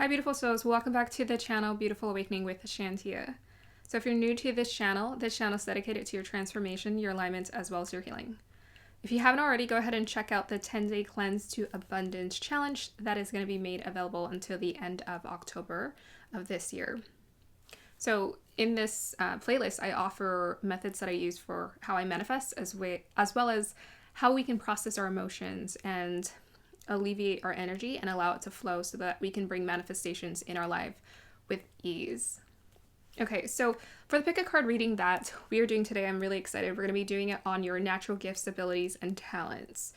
Hi beautiful souls, welcome back to the channel Beautiful Awakening with Shantia. So if you're new to this channel is dedicated to your transformation, your alignment, as well as your healing. If you haven't already, go ahead and check out the 10-day Cleanse to Abundance challenge that is going to be made available until the end of October of this year. So in this playlist, I offer methods that I use for how I manifest as well as how we can process our emotions and alleviate our energy and allow it to flow so that we can bring manifestations in our life with ease. Okay, so for the pick a card reading that we are doing today, I'm really excited. We're going to be doing it on your natural gifts, abilities, and talents.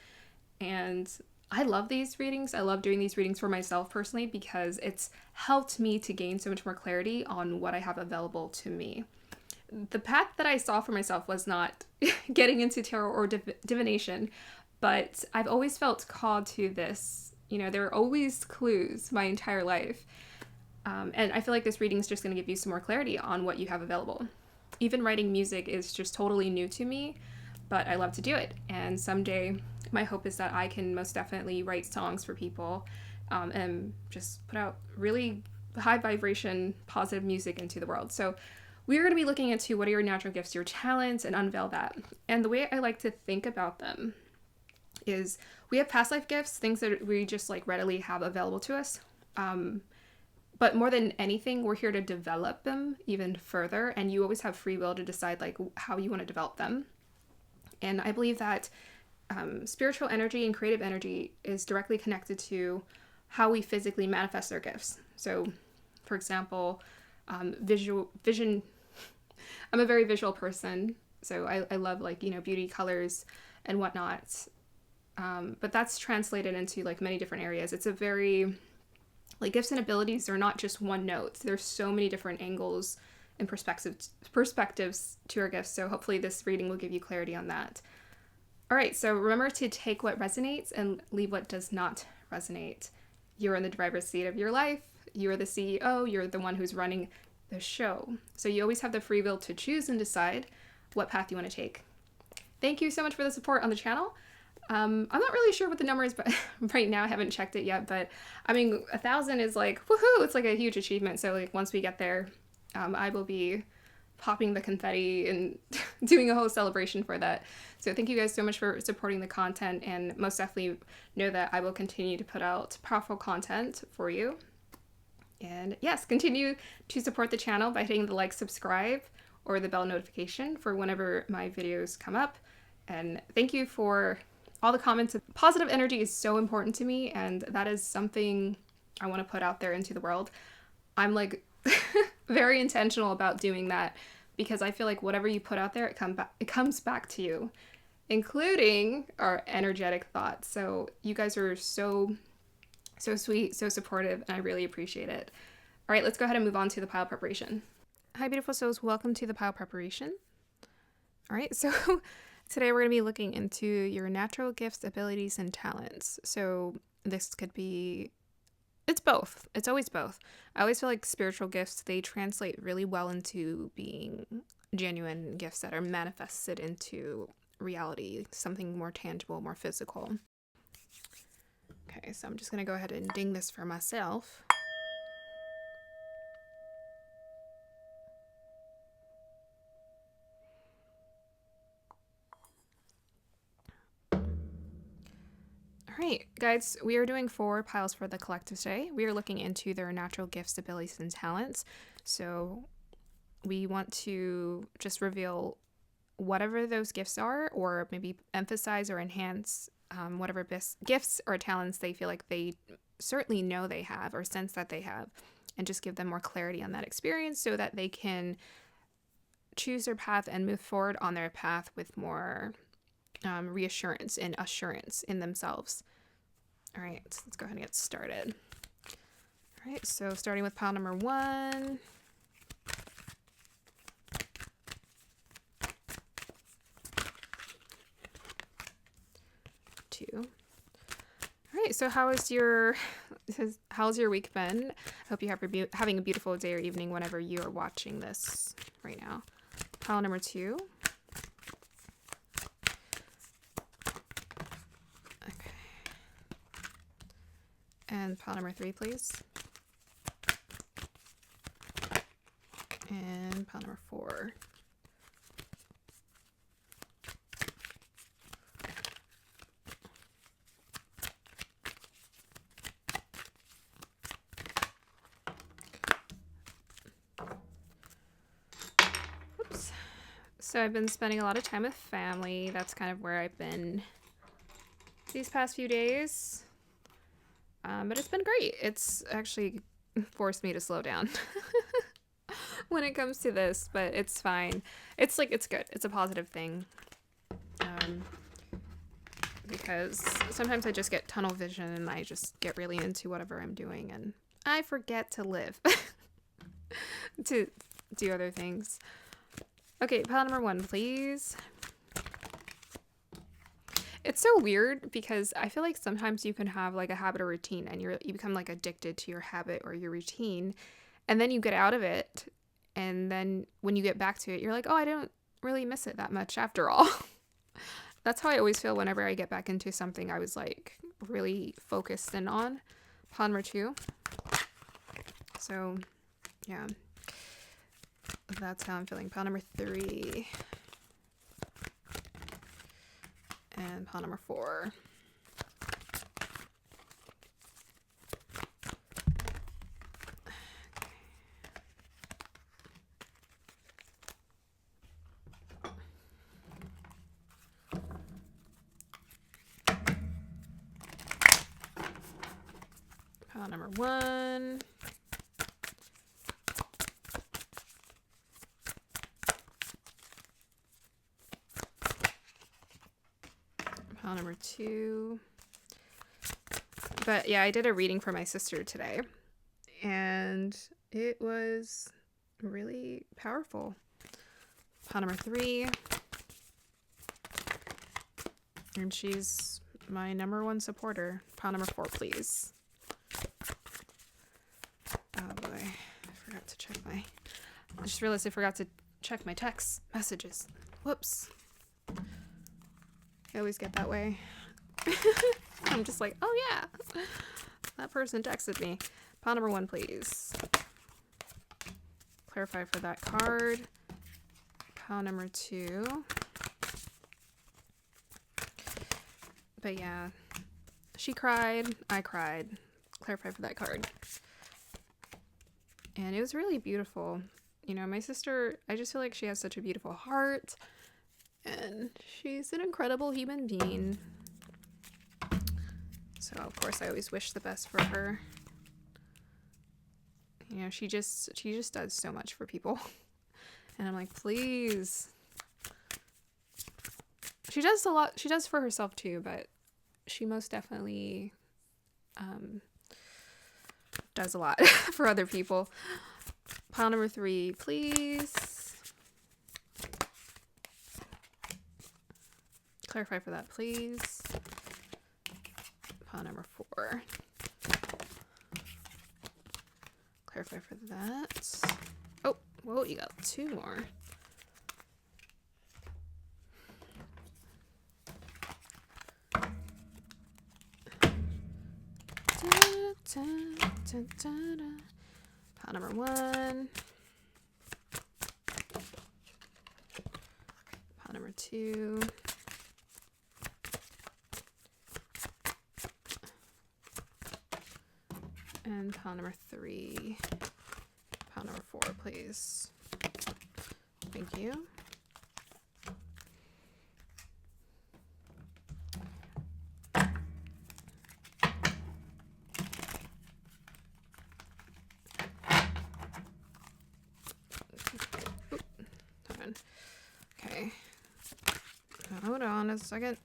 And I love these readings. I love doing these readings for myself personally because it's helped me to gain so much more clarity on what I have available to me. The path that I saw for myself was not getting into tarot or divination, but I've always felt called to this. You know, there are always clues my entire life. And I feel like this reading is just going to give you some more clarity on what you have available. Even writing music is just totally new to me, but I love to do it. And someday my hope is that I can most definitely write songs for people and just put out really high vibration, positive music into the world. So we're going to be looking into what are your natural gifts, your talents, and unveil that. And the way I like to think about them is we have past life gifts, things that we just like readily have available to us. But more than anything, we're here to develop them even further. And you always have free will to decide like how you want to develop them. And I believe that spiritual energy and creative energy is directly connected to how we physically manifest our gifts. So for example, vision. I'm a very visual person. So I love like, you know, beauty, colors and whatnot. But that's translated into like many different areas. It's a very, like, gifts and abilities are not just one note. There's so many different angles and perspectives to our gifts. So hopefully this reading will give you clarity on that. All right, so remember to take what resonates and leave what does not resonate. You're in the driver's seat of your life. You're the CEO. You're the one who's running the show. So you always have the free will to choose and decide what path you want to take. Thank you so much for the support on the channel. I'm not really sure what the number is, but right now I haven't checked it yet, but I mean, 1,000 is like, woohoo, it's like a huge achievement. So like once we get there, I will be popping the confetti and doing a whole celebration for that. So thank you guys so much for supporting the content, and most definitely know that I will continue to put out powerful content for you. And yes, continue to support the channel by hitting the like, subscribe, or the bell notification for whenever my videos come up. And thank you for all the comments. Positive energy is so important to me, and that is something I want to put out there into the world. I'm like very intentional about doing that because I feel like whatever you put out there, it comes back to you, including our energetic thoughts. So you guys are so sweet, so supportive, and I really appreciate it. All right, let's go ahead and move on to the pile preparation. Hi, beautiful souls. Welcome to the pile preparation. All right, so today we're going to be looking into your natural gifts, abilities, and talents. So this could be, it's both. It's always both. I always feel like spiritual gifts, they translate really well into being genuine gifts that are manifested into reality, something more tangible, more physical. Okay, so I'm just going to go ahead and ding this for myself. All right, guys, we are doing 4 piles for the collective today. We are looking into their natural gifts, abilities, and talents. So we want to just reveal whatever those gifts are, or maybe emphasize or enhance whatever gifts or talents they feel like they certainly know they have or sense that they have, and just give them more clarity on that experience so that they can choose their path and move forward on their path with more reassurance and assurance in themselves. All right, so let's go ahead and get started. All right, so starting with pile number 1. Two. All right, so how's your week been? I hope you're having a beautiful day or evening whenever you are watching this right now. Pile number 2. And pile number 3, please. pile number 4. Oops. So I've been spending a lot of time with family. That's kind of where I've been these past few days. But it's been great. It's actually forced me to slow down when it comes to this, but it's fine. It's good. It's a positive thing. Because sometimes I just get tunnel vision and I just get really into whatever I'm doing and I forget to live to do other things. Okay, pile number 1, please. It's so weird because I feel like sometimes you can have like a habit or routine and you become like addicted to your habit or your routine, and then you get out of it, and then when you get back to it, you're like, oh, I don't really miss it that much after all. That's how I always feel whenever I get back into something I was like really focused in on. Pile number 2. So yeah, that's how I'm feeling. Pile number 3. And pile number 4. Pile number 1. Pile number 2. But yeah, I did a reading for my sister today, and it was really powerful. Pile number 3. And she's my number 1 supporter. Pile number 4, please. Oh boy, I forgot to check I just realized I forgot to check my text messages. Whoops. I always get that way. I'm just like, oh yeah, that person texted me. Pile number 1, please. Clarify for that card. Pile number 2. But yeah, she cried, I cried. Clarify for that card. And it was really beautiful. You know, my sister, I just feel like she has such a beautiful heart. And she's an incredible human being. So, of course, I always wish the best for her. You know, she just does so much for people. And I'm like, please. She does a lot. She does for herself, too. But she most definitely does a lot for other people. Pile number 3, please. Clarify for that, please. Pile number 4. Clarify for that. Oh, whoa, you got 2 more. Pile number 1. Pile number 2. And pile number 3. Pile number 4, please. Thank you. Okay. Hold on a second.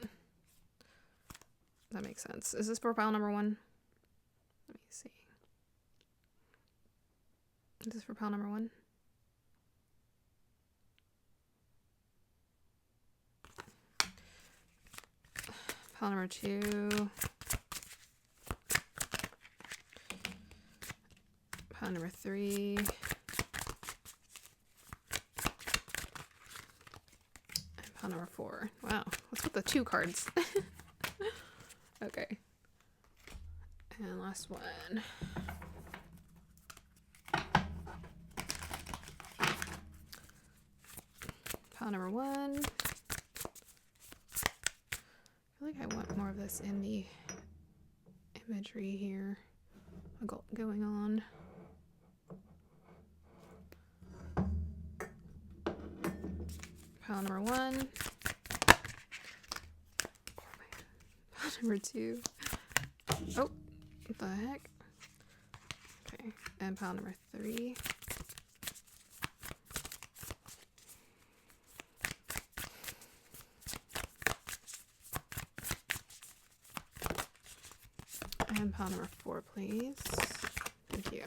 That makes sense. Is this for pile number 1? Let me see. Is this for pile number 1? Pile number 2. Pile number 3. And pile number 4. Wow, what's with the 2 cards? Okay. And last one. pile number 1. I feel like I want more of this in the imagery here going on. Pile number 1. Pile number 2. Oh, what the heck? Okay, and pile number 3. And pile number 4, please. Thank you.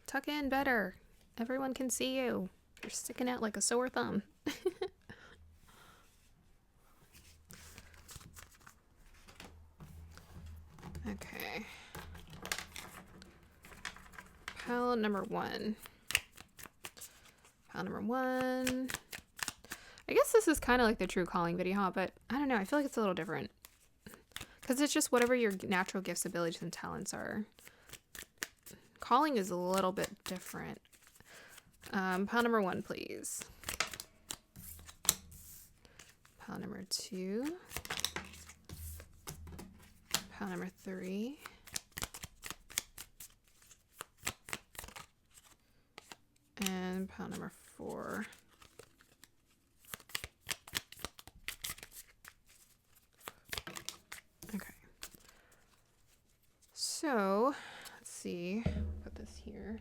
Tuck in better. Everyone can see you. You're sticking out like a sore thumb. Okay. Pile number 1. Pile number 1. I guess this is kind of like the true calling video, huh? But I don't know. I feel like it's a little different. Because it's just whatever your natural gifts, abilities, and talents are. Calling is a little bit different. Pile number 1, please. Pile number 2. Pile number 3. And pile number 4. Okay. So, let's see. Put this here.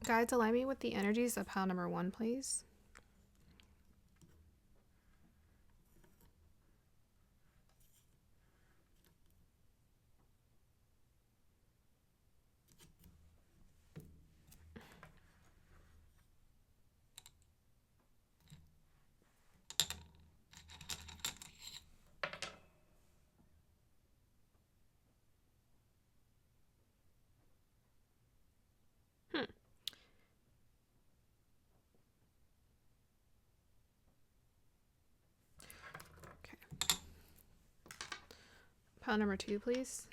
Guides, align me with the energies of pile number 1, please. Pile number 2, please.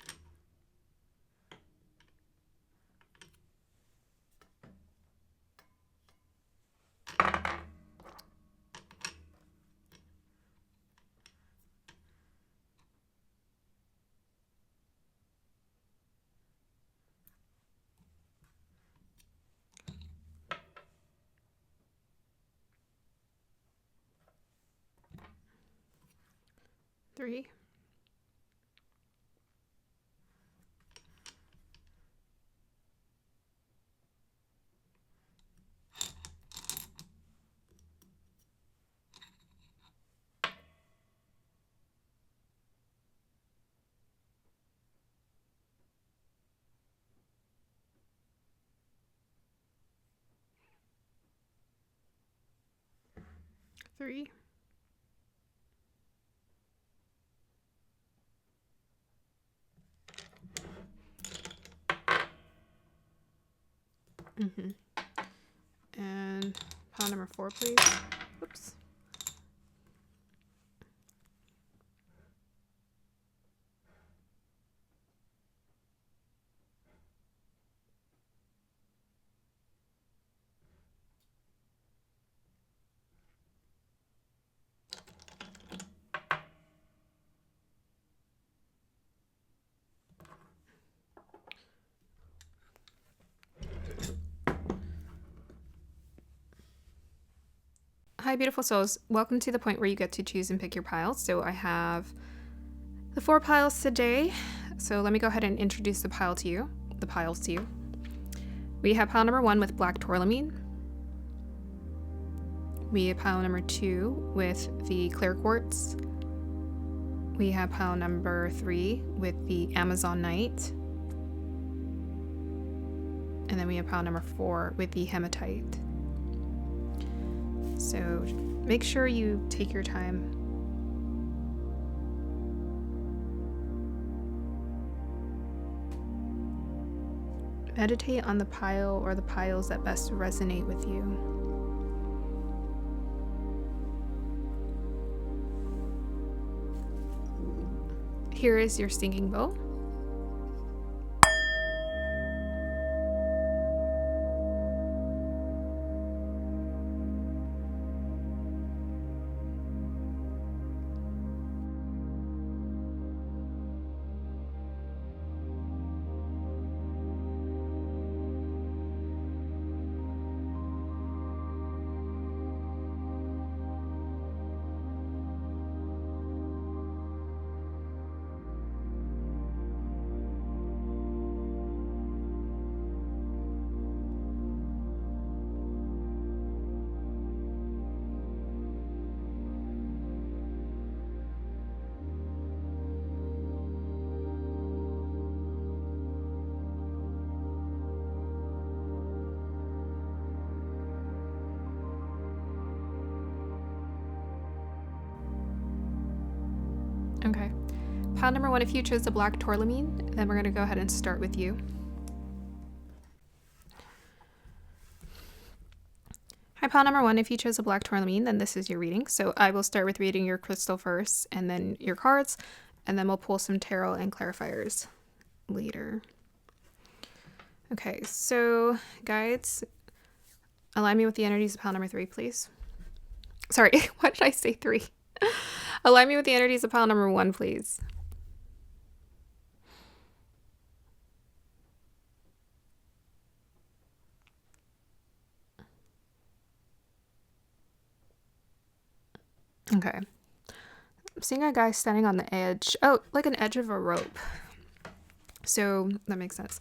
Three. Three. And pile number 4, please. Oops. Hi, beautiful souls. Welcome to the point where you get to choose and pick your piles. So I have the 4 piles today. So let me go ahead and introduce the piles to you. We have pile number 1 with black tourmaline. We have pile number 2 with the clear quartz. We have pile number 3 with the Amazon Night. And then we have pile number 4 with the hematite. So make sure you take your time. Meditate on the pile or the piles that best resonate with you. Here is your stinging bowl. Okay. Pile number 1, if you chose the black tourmaline, then we're going to go ahead and start with you. Hi, pile number 1, if you chose the black tourmaline, then this is your reading. So I will start with reading your crystal first, and then your cards, and then we'll pull some tarot and clarifiers later. Okay, so guides, align me with the energies of pile number 3, please. Sorry, why did I say 3? Align me with the energies of pile number 1, please. Okay. I'm seeing a guy standing on the edge. Oh, like an edge of a rope. So that makes sense.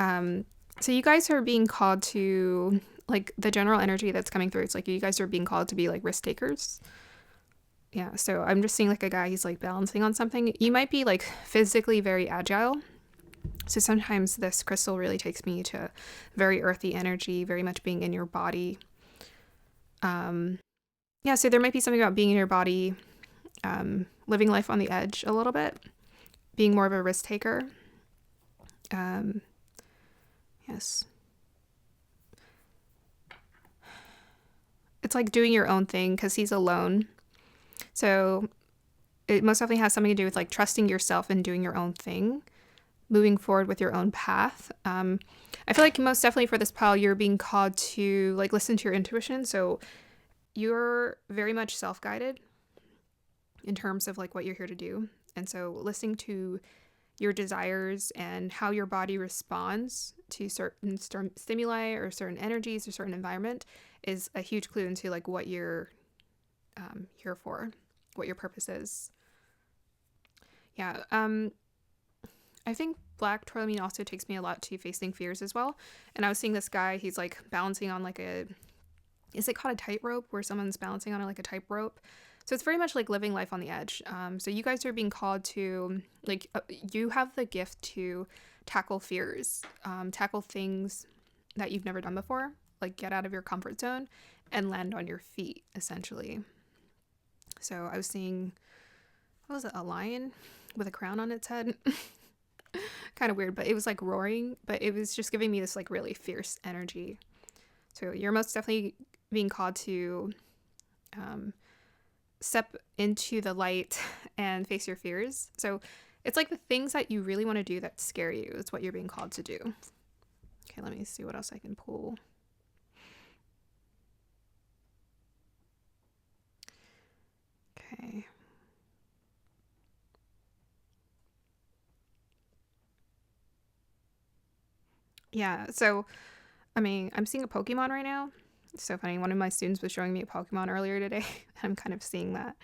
So you guys are being called to, like, the general energy that's coming through. It's like you guys are being called to be like risk takers. Yeah, so I'm just seeing like a guy, he's like balancing on something. You might be like physically very agile. So sometimes this crystal really takes me to very earthy energy, very much being in your body. Yeah, so there might be something about being in your body, living life on the edge a little bit, being more of a risk taker. Yes. It's like doing your own thing because he's alone. So it most definitely has something to do with like trusting yourself and doing your own thing, moving forward with your own path. I feel like most definitely for this pile, you're being called to like listen to your intuition. So you're very much self-guided in terms of like what you're here to do. And so listening to your desires and how your body responds to certain stimuli or certain energies or certain environment is a huge clue into like what you're here for, what your purpose is. Yeah. I think black tourmaline also takes me a lot to facing fears as well. And I was seeing this guy, he's like balancing on like is it called a tightrope, where someone's balancing on like a tightrope? So it's very much like living life on the edge. So you guys are being called to, like, you have the gift to tackle fears, tackle things that you've never done before, like get out of your comfort zone and land on your feet, essentially. So I was seeing, what was it, a lion with a crown on its head? Kind of weird, but it was like roaring, but it was just giving me this like really fierce energy. So you're most definitely being called to step into the light and face your fears. So it's like the things that you really want to do that scare you is what you're being called to do. Okay, let me see what else I can pull. Okay. Yeah, so, I mean, I'm seeing a Pokemon right now. So funny. One of my students was showing me a Pokemon earlier today. I'm kind of seeing that.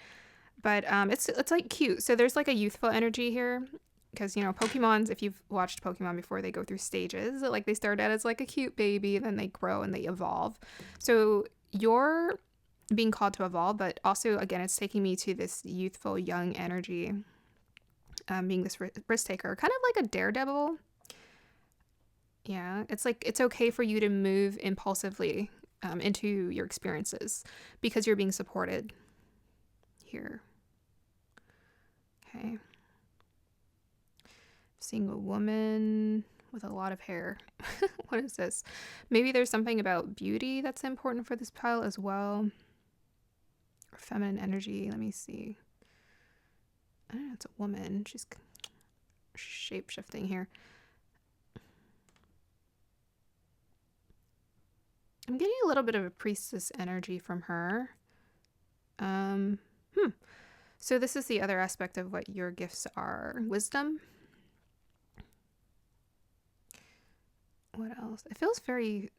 But it's like cute. So there's like a youthful energy here. Because, you know, Pokemons, if you've watched Pokemon before, they go through stages. Like they start out as like a cute baby, then they grow and they evolve. So you're being called to evolve, but also, again, it's taking me to this youthful, young energy, being this risk taker, kind of like a daredevil. Yeah, it's like it's okay for you to move impulsively into your experiences because you're being supported here. Okay. Seeing a woman with a lot of hair. What is this? Maybe there's something about beauty that's important for this pile as well. Or feminine energy. Let me see. I don't know, it's a woman. She's shape-shifting here. I'm getting a little bit of a priestess energy from her. So this is the other aspect of what your gifts are. Wisdom. What else? It feels very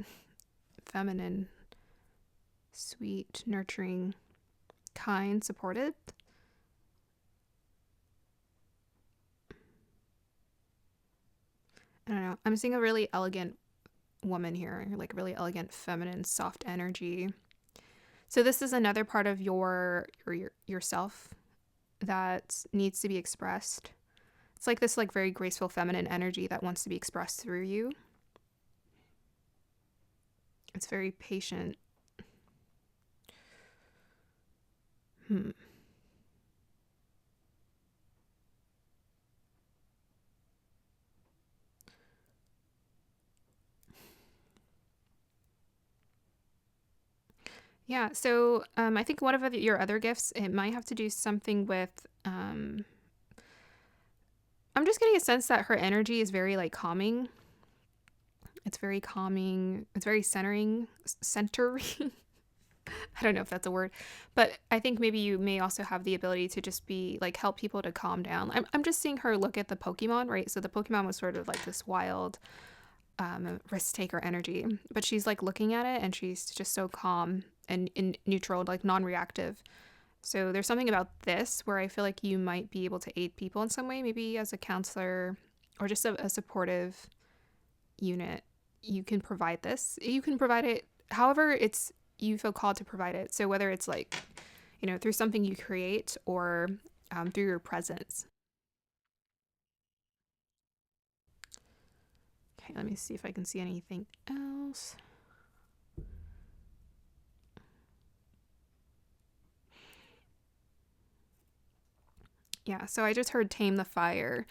feminine, sweet, nurturing, kind, supported. I don't know. I'm seeing a really elegant woman here, like really elegant, feminine, soft energy. So this is another part of yourself that needs to be expressed. It's like this like very graceful feminine energy that wants to be expressed through you. It's very patient. Yeah, so I think one of your other gifts, it might have to do something with, I'm just getting a sense that her energy is very like calming. It's very calming. It's very centering. I don't know if that's a word, but I think maybe you may also have the ability to just be like help people to calm down. I'm just seeing her look at the Pokemon, right? So the Pokemon was sort of like this wild risk taker energy, but she's like looking at it and she's just so calm and neutral, like non-reactive. So there's something about this where I feel like you might be able to aid people in some way, maybe as a counselor or just a supportive unit. You can provide this. You can provide it however you feel called to provide it. So whether it's like, you know, through something you create or through your presence. Okay, let me see if I can see anything else. Yeah, so I just heard tame the fire.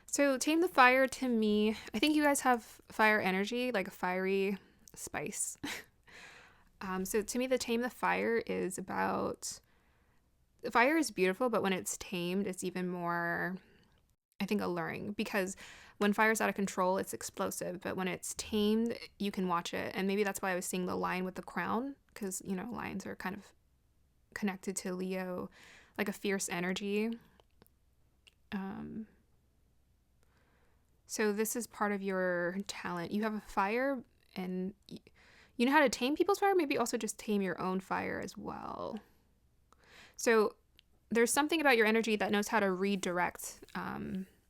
So tame the fire to me, I think you guys have fire energy, like a fiery spice. So to me, the tame the fire is about, fire is beautiful, but when it's tamed, it's even more, I think, alluring because when fire's out of control, it's explosive, but when it's tamed, you can watch it. And maybe that's why I was seeing the lion with the crown because, you know, lions are kind of connected to Leo, like a fierce energy. So this is part of your talent. You have a fire and you know how to tame people's fire, maybe also just tame your own fire as well. So there's something about your energy that knows how to redirect.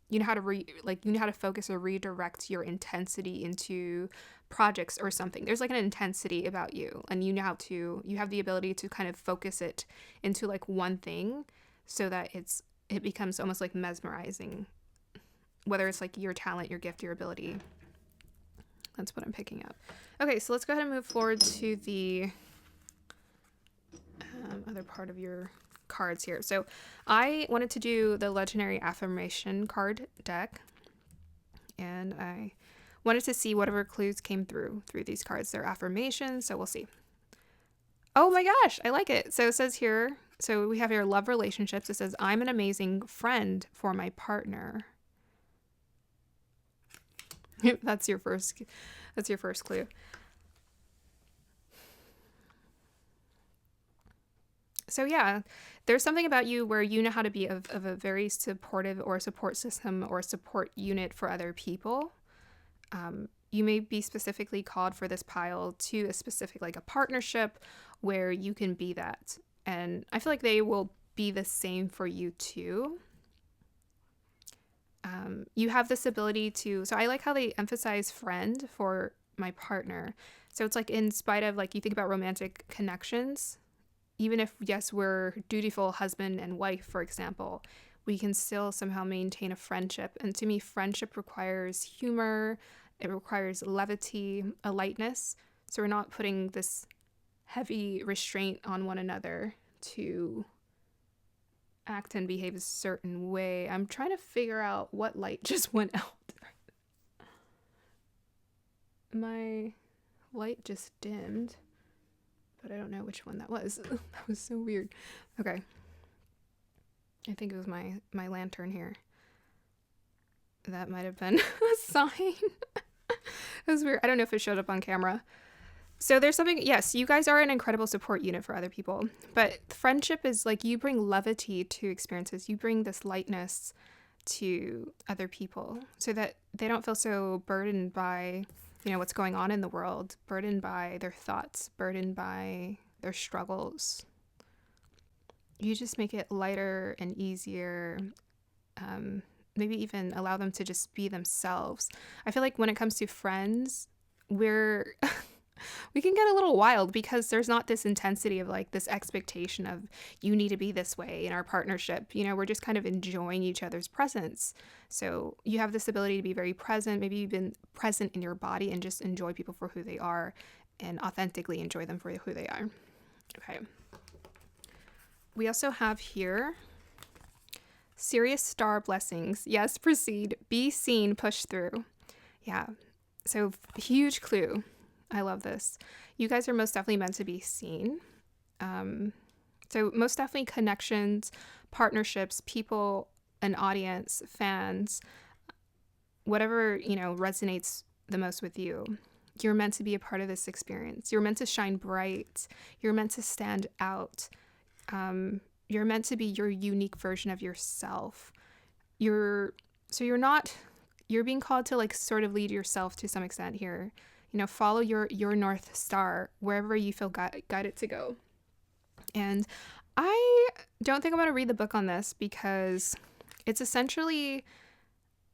You know how to you know how to focus or redirect your intensity into projects or something. There's like an intensity about you, and you have the ability to kind of focus it into like one thing, so that it becomes almost like mesmerizing. Whether it's like your talent, your gift, your ability. That's what I'm picking up. Okay, so let's go ahead and move forward to the other part of your cards here. So I wanted to do the legendary affirmation card deck, and I wanted to see whatever clues came through these cards. They're affirmations, so we'll see. Oh my gosh, I like it. So it says here, so we have here love relationships. It says, I'm an amazing friend for my partner. That's your first clue. So yeah, there's something about you where you know how to be of a very supportive or support system or support unit for other people. you may be specifically called for this pile to a specific, like a partnership where you can be that. And I feel like they will be the same for you too. You have this ability to, so I like how they emphasize friend for my partner. So it's like, in spite of, like, you think about romantic connections, even if, yes, we're dutiful husband and wife, for example, we can still somehow maintain a friendship. And to me, friendship requires humor, it requires levity, a lightness. So we're not putting this heavy restraint on one another to act and behave a certain way. I'm trying to figure out what light just went out. My light just dimmed, but I don't know which one that was. That was so weird. Okay. I think it was my lantern here. That might have been a sign. It was weird. I don't know if it showed up on camera. So there's something, yes, you guys are an incredible support unit for other people, but friendship is like, you bring levity to experiences. You bring this lightness to other people so that they don't feel so burdened by, you know, what's going on in the world, burdened by their thoughts, burdened by their struggles. You just make it lighter and easier. Maybe even allow them to just be themselves. I feel like when it comes to friends, we can get a little wild because there's not this intensity of, like, this expectation of you need to be this way in our partnership. You know, we're just kind of enjoying each other's presence. So you have this ability to be very present. Maybe you've been present in your body and just enjoy people for who they are and authentically enjoy them for who they are. Okay. We also have here serious star blessings. Yes, proceed. Be seen, push through. Yeah. So huge clue. I love this. You guys are most definitely meant to be seen. So most definitely connections, partnerships, people, an audience, fans, whatever, you know, resonates the most with you. You're meant to be a part of this experience. You're meant to shine bright. You're meant to stand out. You're meant to be your unique version of yourself. You're being called to, like, sort of lead yourself to some extent here. You know, follow your North Star wherever you feel guided to go. And I don't think I'm going to read the book on this because it's essentially,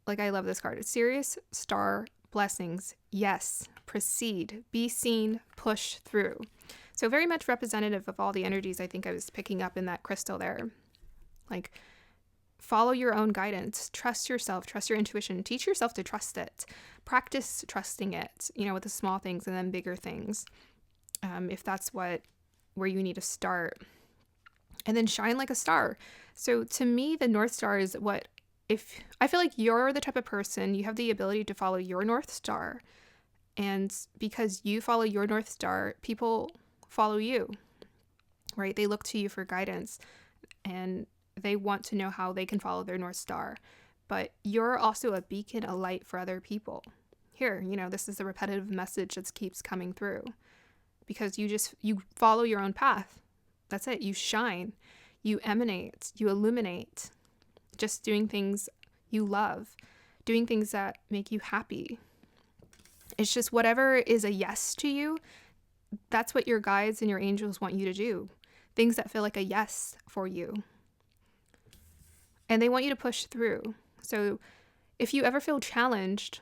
like, I love this card. It's serious star blessings. Yes, proceed, be seen, push through. So very much representative of all the energies I think I was picking up in that crystal there. Like, follow your own guidance, trust yourself, trust your intuition, teach yourself to trust it, practice trusting it, you know, with the small things and then bigger things, if that's where you need to start. And then shine like a star. So to me, the North Star is if I feel like you're the type of person, you have the ability to follow your North Star. And because you follow your North Star, people follow you, right? They look to you for guidance and they want to know how they can follow their North Star. But you're also a beacon, a light for other people. Here, you know, this is a repetitive message that keeps coming through because you follow your own path. That's it. You shine, you emanate, you illuminate, just doing things you love, doing things that make you happy. It's just whatever is a yes to you, that's what your guides and your angels want you to do. Things that feel like a yes for you. And they want you to push through. So if you ever feel challenged,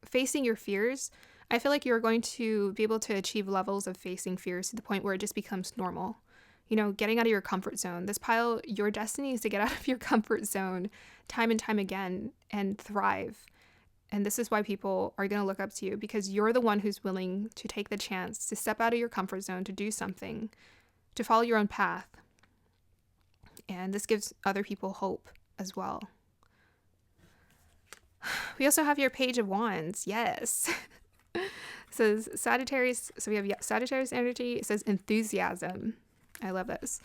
facing your fears, I feel like you're going to be able to achieve levels of facing fears to the point where it just becomes normal. You know, getting out of your comfort zone. This pile, your destiny is to get out of your comfort zone time and time again and thrive. And this is why people are going to look up to you, because you're the one who's willing to take the chance to step out of your comfort zone, to do something, to follow your own path. And this gives other people hope as well. We also have your Page of Wands. Yes. It says Sagittarius. So we have Sagittarius energy. It says enthusiasm. I love this.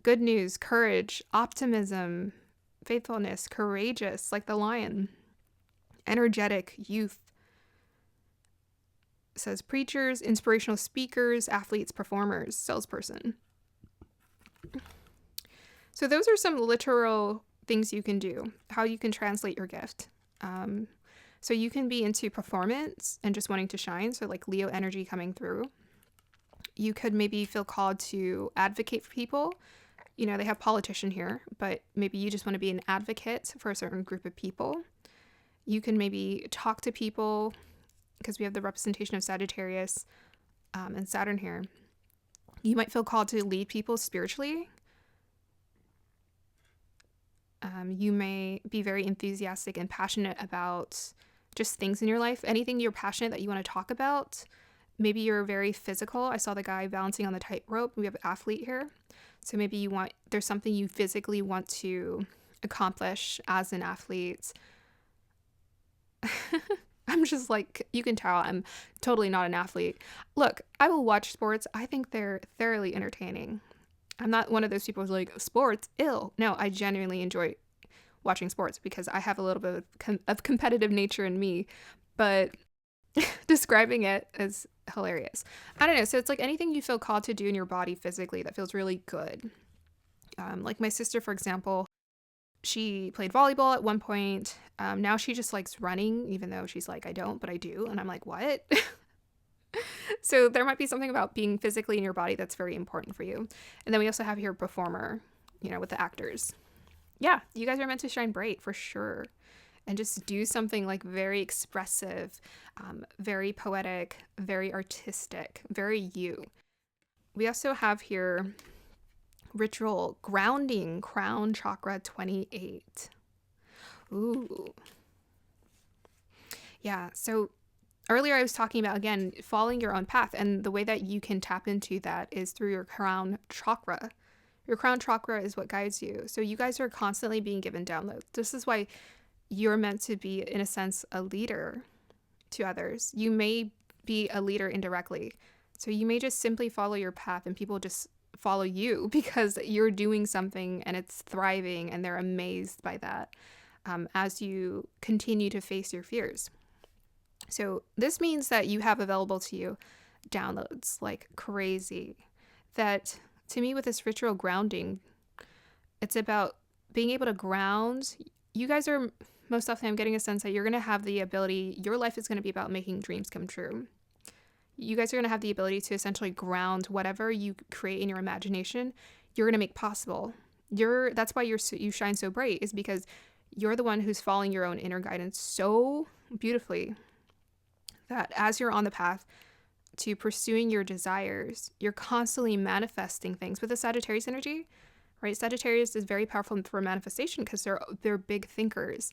Good news, courage, optimism, faithfulness, courageous, like the lion. Energetic, youth. It says preachers, inspirational speakers, athletes, performers, salesperson. So those are some literal things you can do, how you can translate your gift. So you can be into performance and just wanting to shine. So like Leo energy coming through. You could maybe feel called to advocate for people. You know, they have politician here, but maybe you just want to be an advocate for a certain group of people. You can maybe talk to people because we have the representation of Sagittarius and Saturn here. You might feel called to lead people spiritually. You may be very enthusiastic and passionate about just things in your life. Anything you're passionate that you want to talk about. Maybe you're very physical. I saw the guy balancing on the tightrope. We have an athlete here. So maybe there's something you physically want to accomplish as an athlete. I'm just like, you can tell I'm totally not an athlete. Look, I will watch sports. I think they're thoroughly entertaining. I'm not one of those people who's like, sports, ill. No, I genuinely enjoy watching sports because I have a little bit of competitive nature in me. But describing it is hilarious. I don't know. So it's like anything you feel called to do in your body physically that feels really good. Like my sister, for example, she played volleyball at one point. Now she just likes running, even though she's like, I don't, but I do. And I'm like, what? So there might be something about being physically in your body that's very important for you. And then we also have here performer, you know, with the actors. Yeah, you guys are meant to shine bright for sure. And just do something like very expressive, very poetic, very artistic, very you. We also have here ritual grounding, crown chakra 28. Ooh. Yeah, so earlier I was talking about, again, following your own path. And the way that you can tap into that is through your crown chakra. Your crown chakra is what guides you. So you guys are constantly being given downloads. This is why you're meant to be, in a sense, a leader to others. You may be a leader indirectly. So you may just simply follow your path and people just follow you because you're doing something and it's thriving and they're amazed by that as you continue to face your fears. So this means that you have available to you downloads like crazy. That to me, with this ritual grounding, it's about being able to ground. You guys are, most often I'm getting a sense that you're going to have the ability, your life is going to be about making dreams come true. You guys are going to have the ability to essentially ground whatever you create in your imagination, you're going to make possible. That's why you shine so bright, is because you're the one who's following your own inner guidance so beautifully that as you're on the path to pursuing your desires, you're constantly manifesting things with the Sagittarius energy, right? Sagittarius is very powerful for manifestation because they're big thinkers,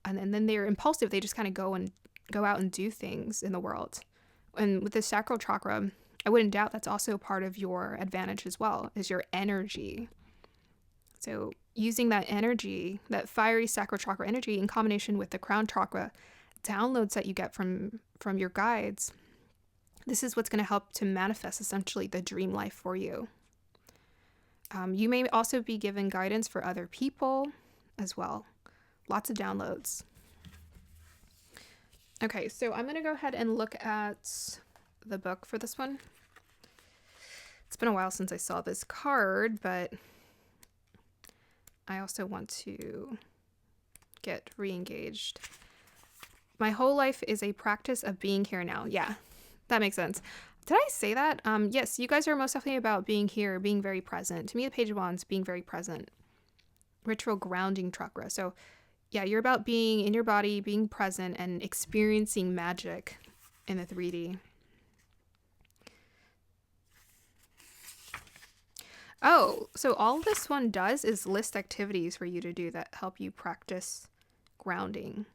and then they're impulsive. They just kind of go out and do things in the world. And with the sacral chakra, I wouldn't doubt that's also part of your advantage as well, is your energy. So using that energy, that fiery sacral chakra energy, in combination with the crown chakra downloads that you get from your guides, this is what's going to help to manifest essentially the dream life for you. You may also be given guidance for other people as well. Lots of downloads. Okay, so I'm going to go ahead and look at the book for this one. It's been a while since I saw this card, but I also want to get re-engaged. My whole life is a practice of being here now. Yeah, that makes sense. Did I say that? Yes, you guys are most definitely about being here, being very present. To me, the Page of Wands, being very present. Ritual grounding chakra. So yeah, you're about being in your body, being present, and experiencing magic in the 3D. Oh, so all this one does is list activities for you to do that help you practice grounding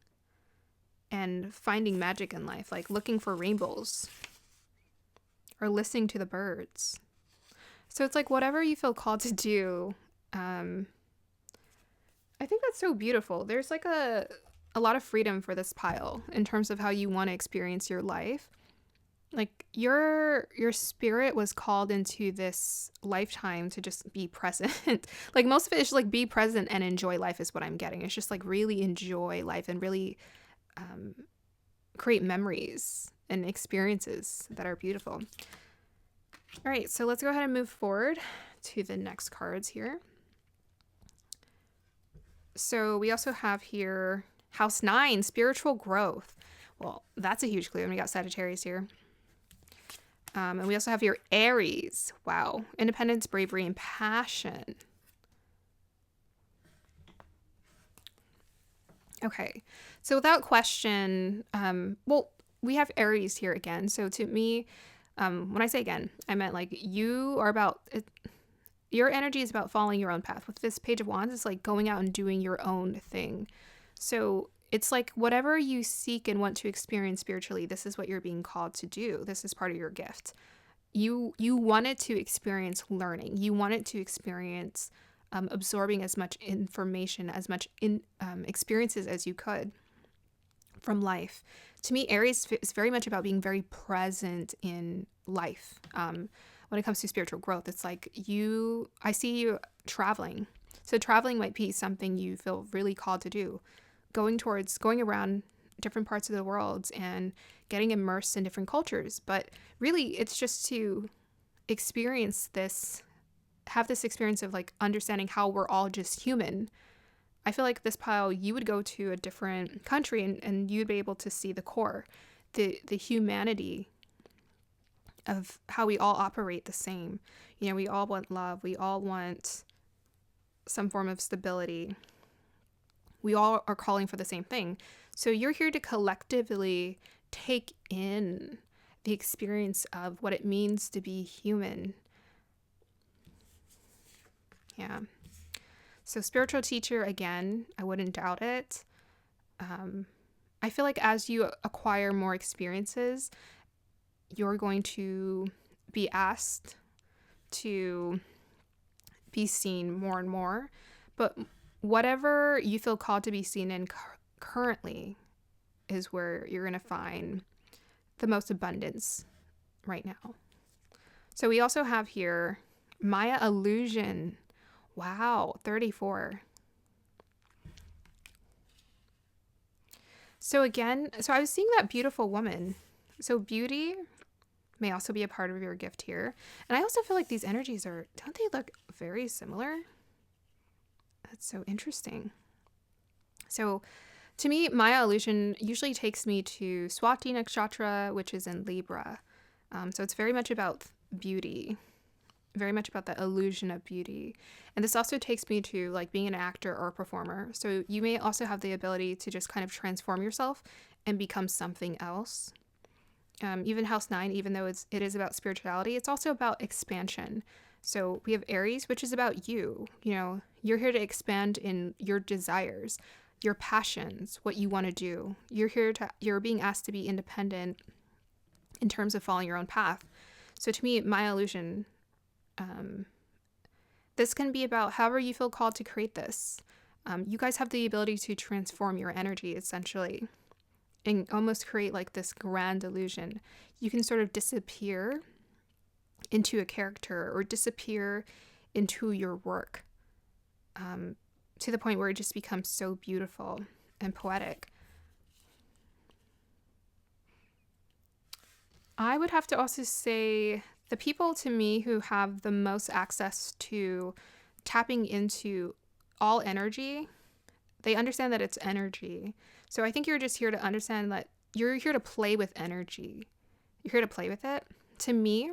and finding magic in life, like looking for rainbows or listening to the birds. So it's like whatever you feel called to do. I think that's so beautiful. There's like a lot of freedom for this pile in terms of how you want to experience your life. Like your spirit was called into this lifetime to just be present. Like most of it is like be present and enjoy life is what I'm getting. It's just like really enjoy life and really create memories and experiences that are beautiful. All right, so let's go ahead and move forward to the next cards here. So we also have here House 9, spiritual growth. Well, that's a huge clue. And we got Sagittarius here. And we also have your Aries. Wow. Independence, bravery, and passion. Okay. So without question, well, we have Aries here again. So to me, when I say again, I meant like you are about it, your energy is about following your own path. With this Page of Wands, it's like going out and doing your own thing. So it's like whatever you seek and want to experience spiritually, this is what you're being called to do. This is part of your gift. You wanted to experience learning. You wanted to experience absorbing as much information, as much experiences as you could from life. To me, Aries is very much about being very present in life. When it comes to spiritual growth, it's like I see you traveling. So traveling might be something you feel really called to do. Going around different parts of the world and getting immersed in different cultures. But really, it's just to experience this, have this experience of like understanding how we're all just human. I feel like this pile, you would go to a different country and you'd be able to see the core, the humanity of how we all operate the same. You know, we all want love. We all want some form of stability. We all are calling for the same thing. So you're here to collectively take in the experience of what it means to be human. Yeah. So spiritual teacher, again, I wouldn't doubt it. I feel like as you acquire more experiences, you're going to be asked to be seen more and more. But whatever you feel called to be seen in currently is where you're going to find the most abundance right now. So we also have here Maya illusion. Wow, 34. So again, I was seeing that beautiful woman. So beauty may also be a part of your gift here. And I also feel like these energies don't they look very similar? That's so interesting. So to me, Maya illusion usually takes me to Swati Nakshatra, which is in Libra. So it's very much about beauty, very much about the illusion of beauty. And this also takes me to like being an actor or a performer. So you may also have the ability to just kind of transform yourself and become something else. Even House 9, even though it is about spirituality, it's also about expansion. So we have Aries, which is about you. You know, you're here to expand in your desires, your passions, what you want to do. You're being asked to be independent in terms of following your own path. So to me, my illusion, this can be about however you feel called to create this. You guys have the ability to transform your energy, essentially, and almost create like this grand illusion. You can sort of disappear into a character or disappear into your work, to the point where it just becomes so beautiful and poetic. I would have to also say the people to me who have the most access to tapping into all energy, they understand that it's energy. So I think you're just here to understand that you're here to play with energy. You're here to play with it. To me,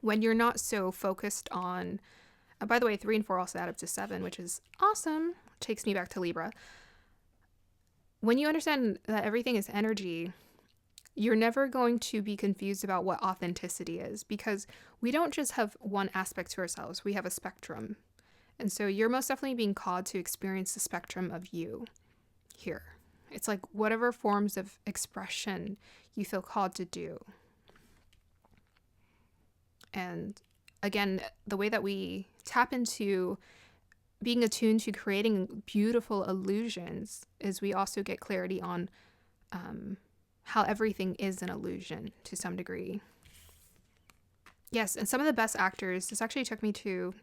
when you're not so focused on, by the way, 3 and 4 also add up to 7, which is awesome. Takes me back to Libra. When you understand that everything is energy, you're never going to be confused about what authenticity is, because we don't just have one aspect to ourselves. We have a spectrum. And so you're most definitely being called to experience the spectrum of you here. It's like whatever forms of expression you feel called to do. And again, the way that we tap into being attuned to creating beautiful illusions is we also get clarity on how everything is an illusion to some degree. Yes, and some of the best actors, this actually took me to,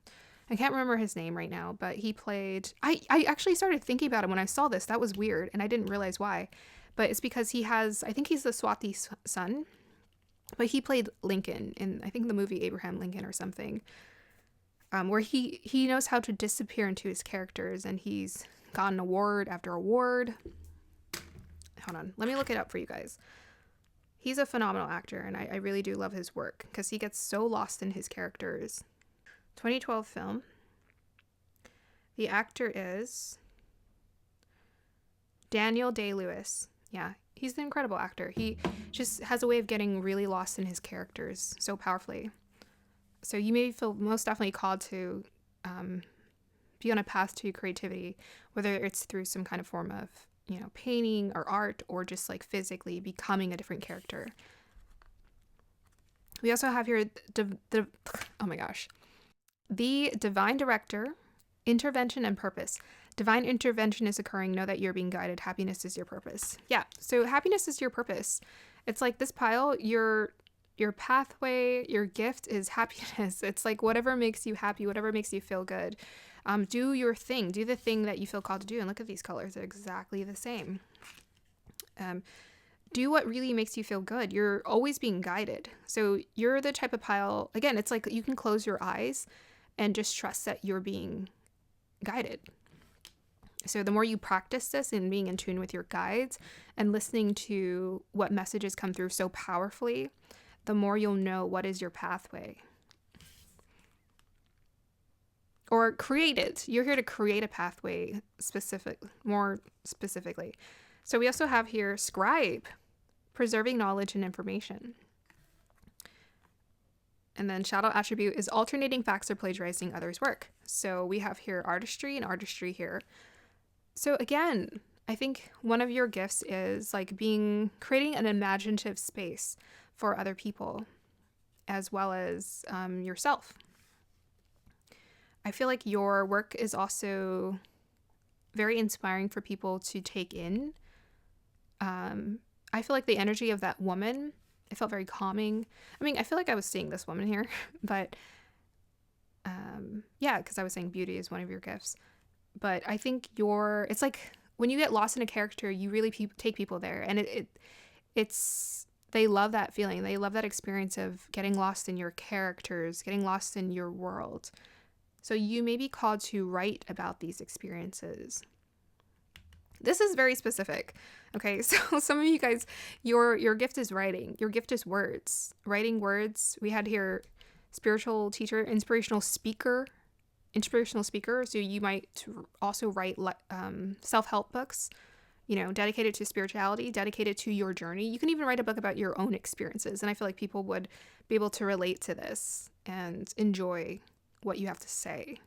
I can't remember his name right now, but he played, I actually started thinking about him when I saw this. That was weird, and I didn't realize why. But it's because he has, I think he's the Swati son, but he played Lincoln in, I think, the movie Abraham Lincoln or something, where he knows how to disappear into his characters, and he's gotten award after award. Hold on. Let me look it up for you guys. He's a phenomenal actor, and I really do love his work because he gets so lost in his characters. 2012 film. The actor is Daniel Day-Lewis. Yeah, he's an incredible actor. He just has a way of getting really lost in his characters so powerfully. So you may feel most definitely called to be on a path to creativity, whether it's through some kind of form of, painting or art, or just like physically becoming a different character. We also have here the divine director, intervention and purpose. Divine intervention is occurring. Know that you're being guided. Happiness is your purpose. Yeah. So happiness is your purpose. It's like this pile, your pathway, your gift is happiness. It's like whatever makes you happy, whatever makes you feel good. Do your thing. Do the thing that you feel called to do. And look at these colors. They're exactly the same. Do what really makes you feel good. You're always being guided. So you're the type of pile, again, it's like you can close your eyes and just trust that you're being guided. So the more you practice this and being in tune with your guides and listening to what messages come through so powerfully, the more you'll know what is your pathway. Or create it. You're here to create a pathway more specifically. So we also have here scribe, preserving knowledge and information. And then shadow attribute is alternating facts or plagiarizing others' work. So we have here artistry and artistry here. So again, I think one of your gifts is like creating an imaginative space for other people as well as yourself. I feel like your work is also very inspiring for people to take in. I feel like the energy of that woman, it felt very calming. I mean, I feel like I was seeing this woman here, but yeah, because I was saying beauty is one of your gifts. But I think it's like when you get lost in a character, you really take people there, and they love that feeling. They love that experience of getting lost in your characters, getting lost in your world. So you may be called to write about these experiences. This is very specific. Okay, so some of you guys, your gift is writing. Your gift is words. Writing words. We had here spiritual teacher, inspirational speaker. So you might also write self-help books, dedicated to spirituality, dedicated to your journey. You can even write a book about your own experiences. And I feel like people would be able to relate to this and enjoy what you have to say.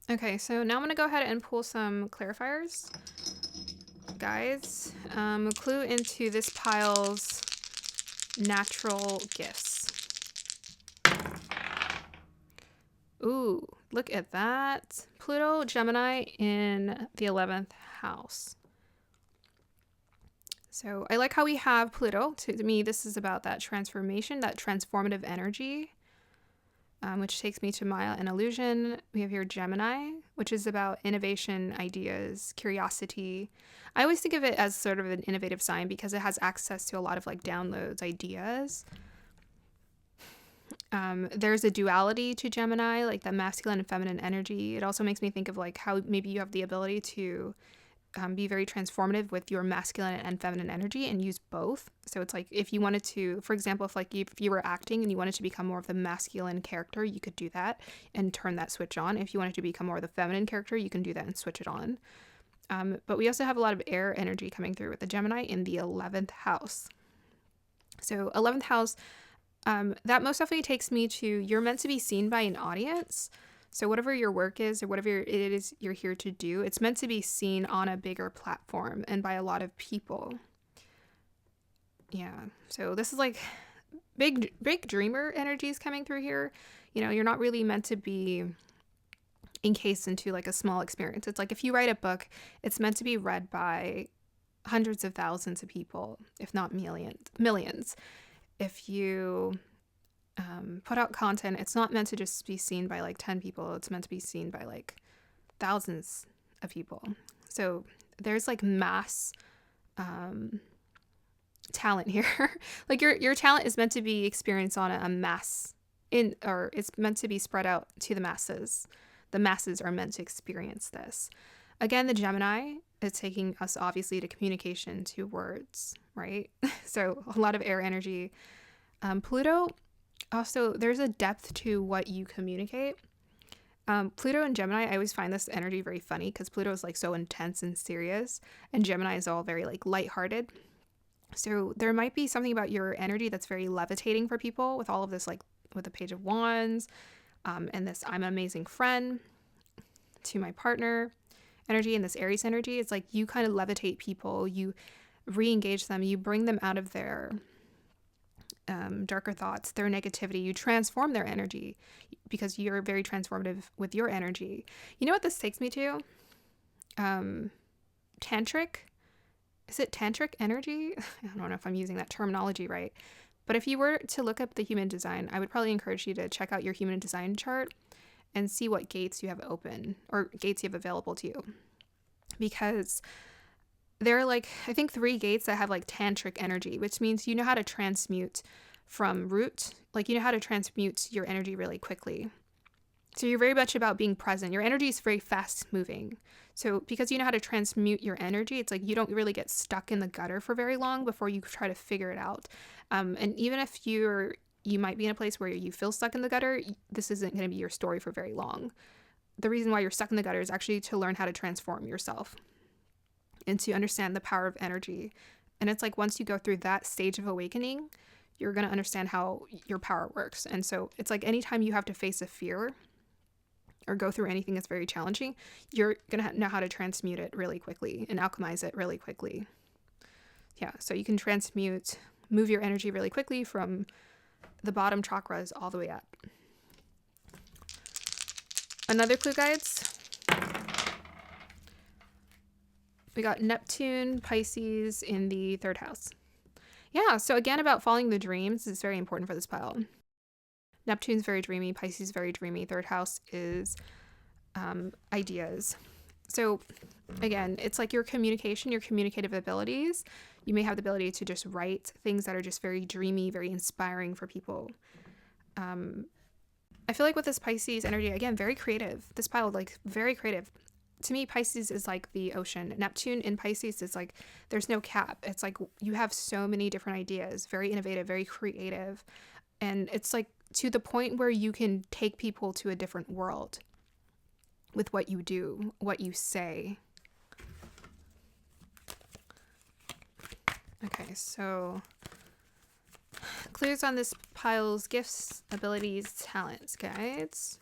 Okay, so now I'm going to go ahead and pull some clarifiers. Guys, clue into this pile's natural gifts. Ooh, look at that. Pluto, Gemini in the 11th house. So I like how we have Pluto. To me, this is about that transformation, that transformative energy, which takes me to Maya and illusion. We have here Gemini, which is about innovation, ideas, curiosity. I always think of it as sort of an innovative sign because it has access to a lot of like downloads, ideas. There's a duality to Gemini, like the masculine and feminine energy. It also makes me think of like how maybe you have the ability to be very transformative with your masculine and feminine energy and use both. So it's like if you wanted to, for example, if you were acting and you wanted to become more of the masculine character, you could do that and turn that switch on. If you wanted to become more of the feminine character, you can do that and switch it on. But we also have a lot of air energy coming through with the Gemini in the 11th house. So 11th house, that most definitely takes me to you're meant to be seen by an audience. So whatever your work is or whatever it is you're here to do, it's meant to be seen on a bigger platform and by a lot of people. Yeah. So this is like big dreamer energies coming through here. You're not really meant to be encased into like a small experience. It's like if you write a book, it's meant to be read by hundreds of thousands of people, if not millions. If you put out content, it's not meant to just be seen by like 10 people. It's meant to be seen by like thousands of people. So there's like mass talent here. Like your talent is meant to be experienced on a mass or it's meant to be spread out to the masses. The masses are meant to experience this. Again, the Gemini is taking us obviously to communication, to words, right? So a lot of air energy. Pluto, also, there's a depth to what you communicate. Pluto and Gemini, I always find this energy very funny because Pluto is like so intense and serious, and Gemini is all very like lighthearted. So there might be something about your energy that's very levitating for people with all of this, like with the Page of Wands, and this I'm an amazing friend to my partner energy, and this Aries energy. It's like you kind of levitate people, you re-engage them, you bring them out of their darker thoughts, their negativity, you transform their energy because you're very transformative with your energy. You know what this takes me to? Tantric. Is it tantric energy? I don't know if I'm using that terminology right. But if you were to look up the human design, I would probably encourage you to check out your human design chart and see what gates you have open or gates you have available to you. Because there are like, I think 3 gates that have like tantric energy, which means you know how to transmute from root. Like you know how to transmute your energy really quickly. So you're very much about being present. Your energy is very fast moving. So because you know how to transmute your energy, it's like you don't really get stuck in the gutter for very long before you try to figure it out. And even if you might be in a place where you feel stuck in the gutter, this isn't going to be your story for very long. The reason why you're stuck in the gutter is actually to learn how to transform yourself and to understand the power of energy. And it's like once you go through that stage of awakening, you're going to understand how your power works. And so it's like anytime you have to face a fear or go through anything that's very challenging, you're going to know how to transmute it really quickly and alchemize it really quickly. Yeah, so you can move your energy really quickly from the bottom chakras all the way up. Another clue, guides. We got Neptune, Pisces in the 3rd house. Yeah, so again, about following the dreams is very important for this pile. Neptune's very dreamy, Pisces very dreamy. 3rd house is ideas. So again, it's like your communication, your communicative abilities. You may have the ability to just write things that are just very dreamy, very inspiring for people. I feel like with this Pisces energy, again, very creative. This pile, like, very creative. To me, Pisces is like the ocean. Neptune in Pisces is like, there's no cap. It's like you have so many different ideas, very innovative, very creative. And it's like to the point where you can take people to a different world with what you do, what you say. Okay, so clues on this pile's gifts, abilities, talents, guides.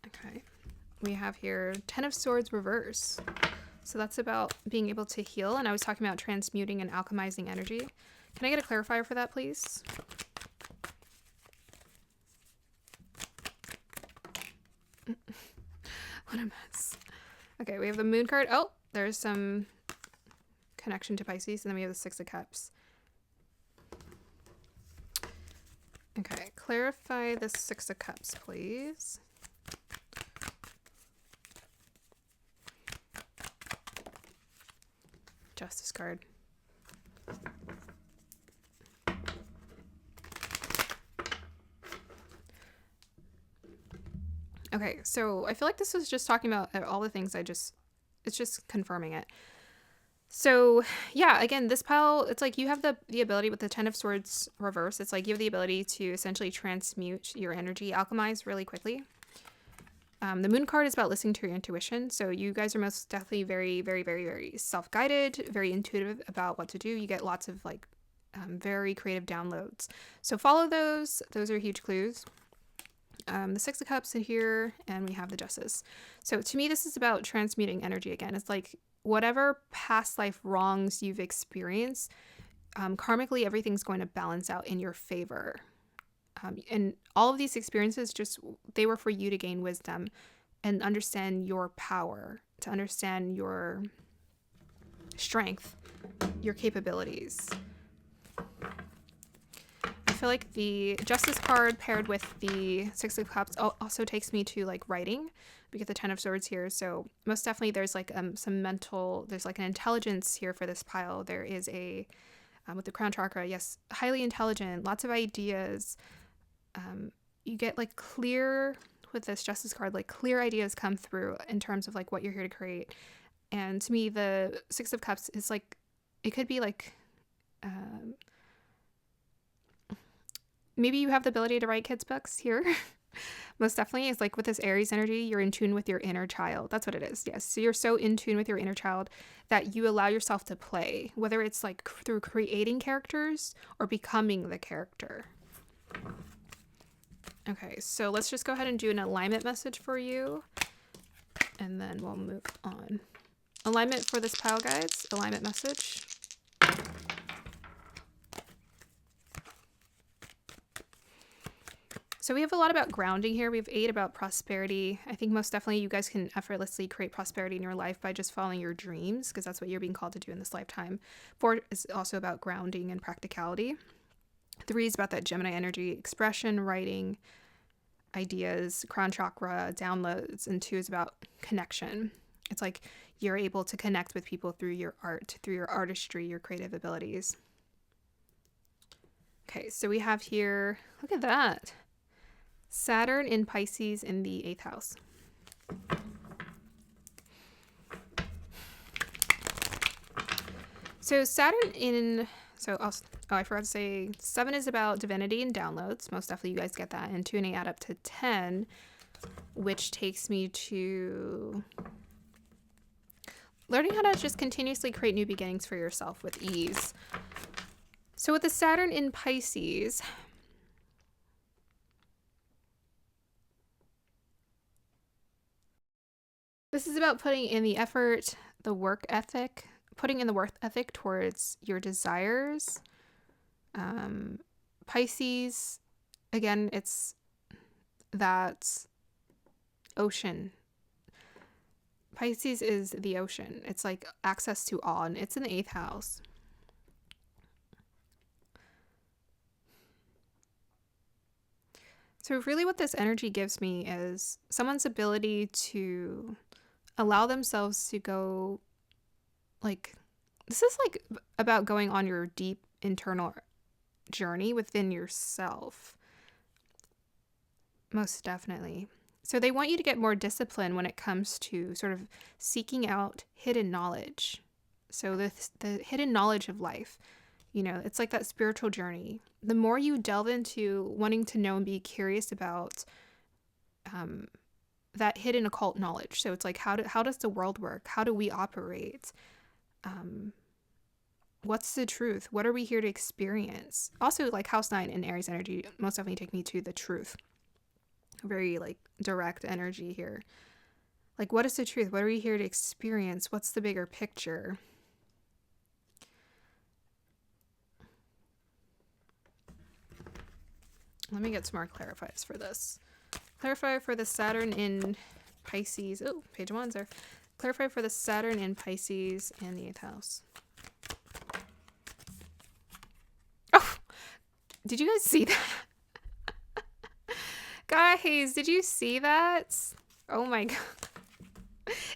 Okay, we have here 10 of Swords reverse. So that's about being able to heal. And I was talking about transmuting and alchemizing energy. Can I get a clarifier for that, please? What a mess. Okay, we have the Moon card. Oh, there's some connection to Pisces. And then we have the 6 of Cups. Okay, clarify the 6 of Cups, please. Justice card. Okay, so I feel like this was just talking about all the things it's just confirming it. So yeah, again, this pile, it's like you have the ability with the 10 of Swords reverse. It's like you have the ability to essentially transmute your energy, alchemize really quickly. The Moon card is about listening to your intuition. So you guys are most definitely very, very, very, very self-guided, very intuitive about what to do. You get lots of like very creative downloads. So follow those. Those are huge clues. The 6 of Cups in here, and we have the Justice. So to me, this is about transmuting energy again. It's like whatever past life wrongs you've experienced, karmically, everything's going to balance out in your favor. And all of these experiences, they were for you to gain wisdom and understand your power, to understand your strength, your capabilities. I feel like the Justice card paired with the 6 of Cups also takes me to like writing. We get the 10 of Swords here. So most definitely there's like some mental, there's like an intelligence here for this pile. There is a with the crown chakra, yes, highly intelligent, lots of ideas. You get like clear, with this Justice card, like clear ideas come through in terms of like what you're here to create. And to me, the Six of Cups is like, it could be like, maybe you have the ability to write kids' books here. Most definitely. It's like with this Aries energy, you're in tune with your inner child. That's what it is. Yes. So you're so in tune with your inner child that you allow yourself to play, whether it's like through creating characters or becoming the character. Okay. So let's just go ahead and do an alignment message for you. And then we'll move on. Alignment for this pile, guys. Alignment message. So we have a lot about grounding here. We have 8 about prosperity. I think most definitely you guys can effortlessly create prosperity in your life by just following your dreams, because that's what you're being called to do in this lifetime. 4 is also about grounding and practicality. 3 is about that Gemini energy, expression, writing, ideas, crown chakra, downloads. And 2 is about connection. It's like you're able to connect with people through your art, through your artistry, your creative abilities. Okay, so we have here, look at that. Saturn in Pisces in the 8th house. So Saturn in, I forgot to say 7 is about divinity and downloads. Most definitely you guys get that. And 2 and 8 add up to 10, which takes me to learning how to just continuously create new beginnings for yourself with ease. So with the Saturn in Pisces, this is about putting in the effort, the work ethic, putting in the work ethic towards your desires. Pisces, again, it's that ocean. Pisces is the ocean. It's like access to all, and it's in the 8th house. So really what this energy gives me is someone's ability to allow themselves to go, like, this is like about going on your deep internal journey within yourself. Most definitely. So they want you to get more discipline when it comes to sort of seeking out hidden knowledge. So the hidden knowledge of life, you know, it's like that spiritual journey. The more you delve into wanting to know and be curious about that hidden occult knowledge. So it's like, how does the world work? How do we operate? What's the truth? What are we here to experience? Also, like House 9 and Aries energy most definitely take me to the truth. Very like direct energy here. Like, what is the truth? What are we here to experience? What's the bigger picture? Let me get some more clarifiers for this. Clarify for the Saturn in Pisces. Oh, page 1's there. Clarify for the Saturn in Pisces and the 8th house. Oh, did you guys see that? Guys, did you see that? Oh my god.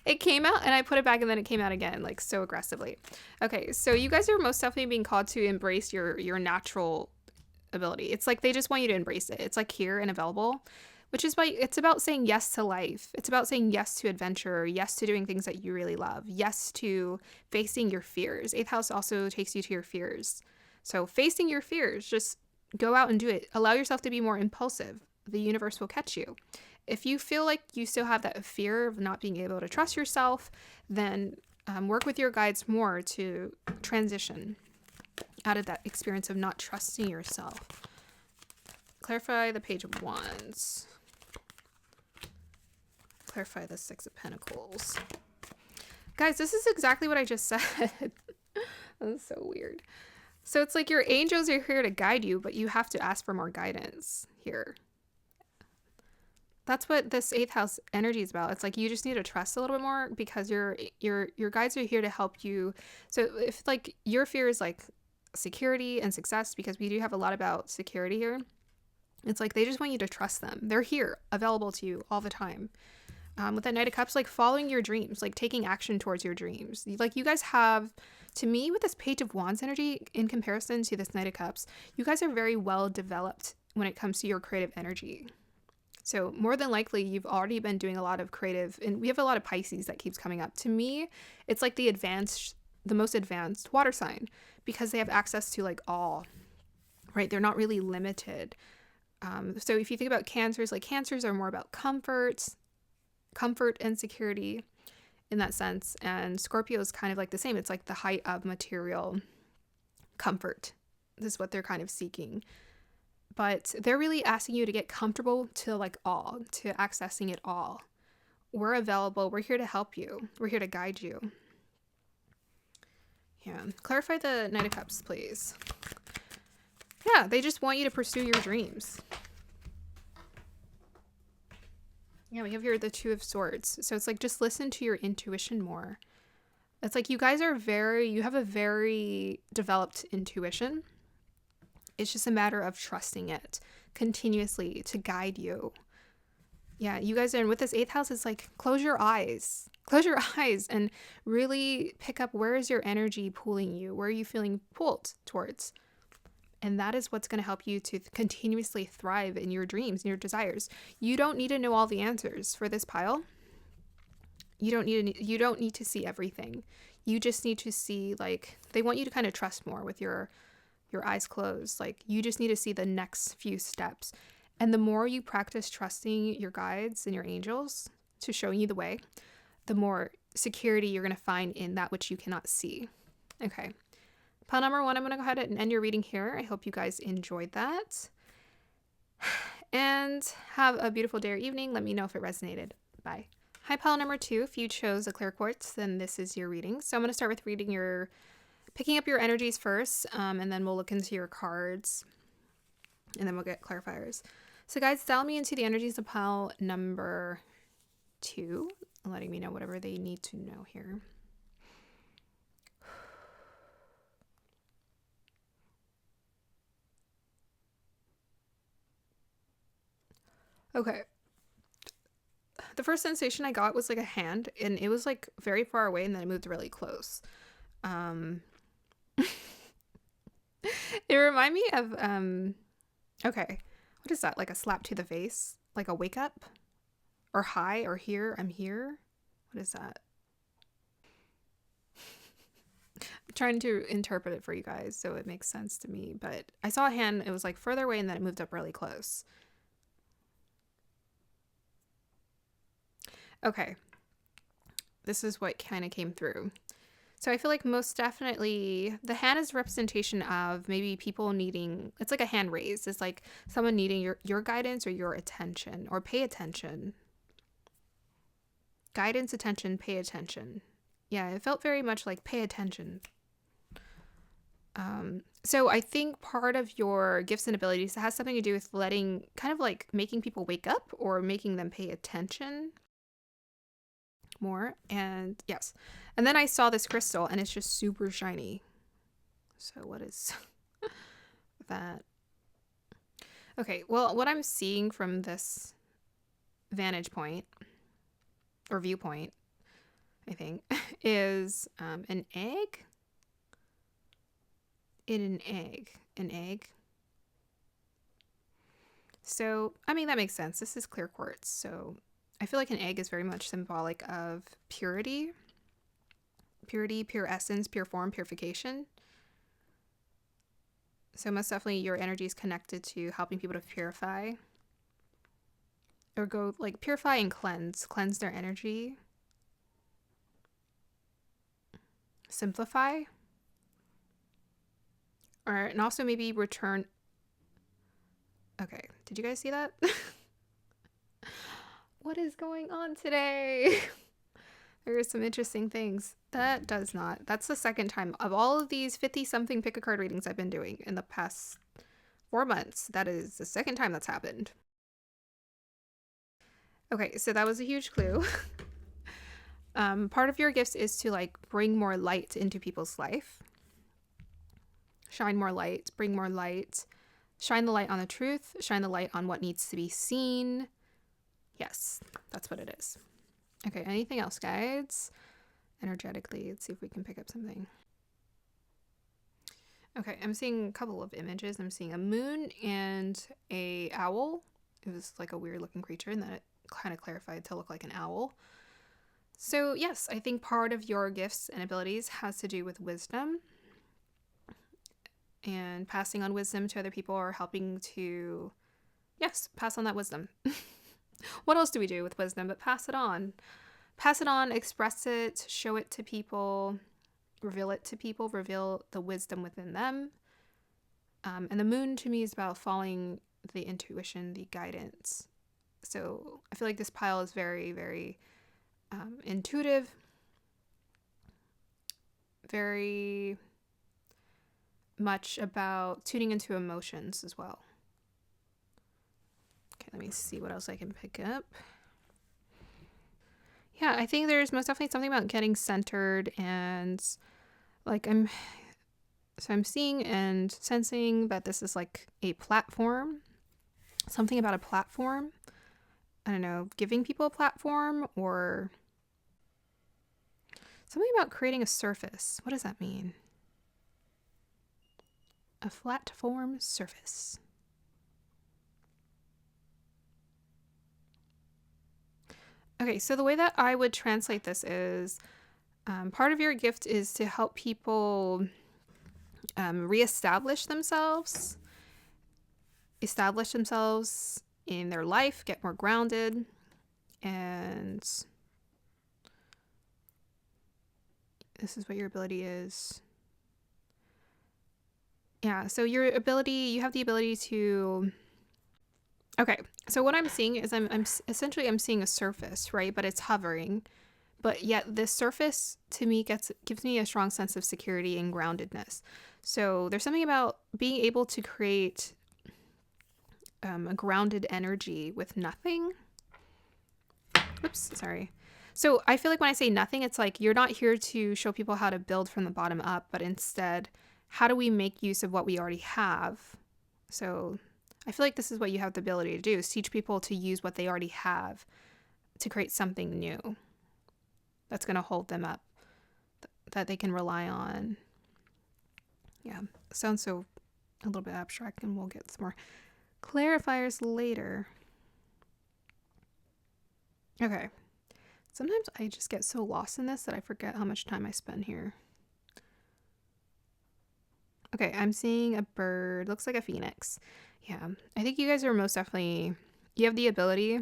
It came out and I put it back and then it came out again, like so aggressively. Okay, so you guys are most definitely being called to embrace your natural ability. It's like they just want you to embrace it. It's like here and available, which is why it's about saying yes to life. It's about saying yes to adventure, yes to doing things that you really love, yes to facing your fears. 8th house also takes you to your fears. So facing your fears, just go out and do it. Allow yourself to be more impulsive. The universe will catch you. If you feel like you still have that fear of not being able to trust yourself, then work with your guides more to transition out of that experience of not trusting yourself. Clarify the Page of Wands. Clarify the 6 of Pentacles. Guys, this is exactly what I just said. That's so weird. So it's like your angels are here to guide you, but you have to ask for more guidance here. That's what this 8th house energy is about. It's like you just need to trust a little bit more because your guides are here to help you. So if like your fear is like security and success, because we do have a lot about security here, it's like they just want you to trust them. They're here, available to you all the time. With that Knight of Cups, like following your dreams, like taking action towards your dreams. Like you guys have To me, with this Page of Wands energy, in comparison to this Knight of Cups, you guys are very well developed when it comes to your creative energy. So more than likely, you've already been doing a lot of creative, and we have a lot of Pisces that keeps coming up. To me, it's like the most advanced water sign, because they have access to like all, right? They're not really limited. So if you think about Cancers, like Cancers are more about comfort and security in that sense. And Scorpio is kind of like the same. It's like the height of material comfort. This is what they're kind of seeking. But they're really asking you to get comfortable to like all, to accessing it all. We're available. We're here to help you. We're here to guide you. Yeah. Clarify the Knight of Cups, please. Yeah, they just want you to pursue your dreams. Yeah, we have here the Two of Swords. So it's like, just listen to your intuition more. It's like you guys are you have a very developed intuition. It's just a matter of trusting it continuously to guide you. Yeah, you guys are, and with this 8th house, it's like, close your eyes. Close your eyes and really pick up, where is your energy pulling you? Where are you feeling pulled towards? And that is what's going to help you to continuously thrive in your dreams and your desires. You don't need to know all the answers for this pile. You don't need to see everything. You just need to see, like, they want you to kind of trust more with your eyes closed. Like, you just need to see the next few steps. And the more you practice trusting your guides and your angels to show you the way, the more security you're going to find in that which you cannot see. Okay. Pile number 1, I'm going to go ahead and end your reading here. I hope you guys enjoyed that. And have a beautiful day or evening. Let me know if it resonated. Bye. Hi, pile number 2. If you chose a clear quartz, then this is your reading. So I'm going to start with picking up your energies first, and then we'll look into your cards, and then we'll get clarifiers. So guys, dial me into the energies of pile number 2, letting me know whatever they need to know here. Okay. The first sensation I got was like a hand, and it was like very far away, and then it moved really close. It reminded me of, okay, what is that? Like a slap to the face? Like a wake up? Or hi, or here, I'm here? What is that? I'm trying to interpret it for you guys so it makes sense to me, but I saw a hand, it was like further away, and then it moved up really close. Okay. This is what kind of came through. So I feel like most definitely the hand is a representation of maybe people needing, it's like a hand raised. It's like someone needing your guidance or your attention, or pay attention. Guidance, attention, pay attention. Yeah, it felt very much like pay attention. So I think part of your gifts and abilities has something to do with kind of like making people wake up or making them pay attention more. And yes, and then I saw this crystal, and it's just super shiny. So what is that? Okay, well, what I'm seeing from this vantage point or viewpoint, I think, is an egg in an egg. So I mean, that makes sense. This is clear quartz, so I feel like an egg is very much symbolic of purity, pure essence, pure form, purification. So most definitely your energy is connected to helping people to purify, or go like purify and cleanse their energy, simplify, and also maybe return. Okay, did you guys see that? What is going on today? There are some interesting things. That does not. That's the second time of all of these 50-something pick a card readings I've been doing in the past 4 months. That is the second time that's happened. Okay, so that was a huge clue. Part of your gifts is to like bring more light into people's life. Shine more light, bring more light. Shine the light on the truth. Shine the light on what needs to be seen. Yes, that's what it is. Okay, anything else, guides? Energetically, let's see if we can pick up something. Okay, I'm seeing a couple of images. I'm seeing a moon and a owl. It was like a weird looking creature, and then it kind of clarified to look like an owl. So yes, I think part of your gifts and abilities has to do with wisdom and passing on wisdom to other people, or helping to, yes, pass on that wisdom. What else do we do with wisdom but pass it on? Pass it on, express it, show it to people, reveal it to people, reveal the wisdom within them. And the moon to me is about following the intuition, the guidance. So I feel like this pile is very, very intuitive, very much about tuning into emotions as well. Okay, let me see what else I can pick up. Yeah, I think there's most definitely something about getting centered, and like I'm seeing and sensing that this is like a platform, something about a platform. I don't know, giving people a platform, or something about creating a surface. What does that mean? A platform surface. Okay, so the way that I would translate this is part of your gift is to help people reestablish themselves, establish themselves in their life, get more grounded, and this is what your ability is. Yeah, so you have the ability to. Okay, so what I'm seeing is I'm seeing a surface, right? But it's hovering. But yet this surface to me gives me a strong sense of security and groundedness. So there's something about being able to create a grounded energy with nothing. Oops, sorry. So I feel like when I say nothing, it's like you're not here to show people how to build from the bottom up, but instead, how do we make use of what we already have? So I feel like this is what you have the ability to do, is teach people to use what they already have to create something new that's going to hold them up, that they can rely on. Yeah, sounds so a little bit abstract, and we'll get some more clarifiers later. Okay. Sometimes I just get so lost in this that I forget how much time I spend here. Okay, I'm seeing a bird. Looks like a phoenix. Yeah, I think you guys are most definitely, you have the ability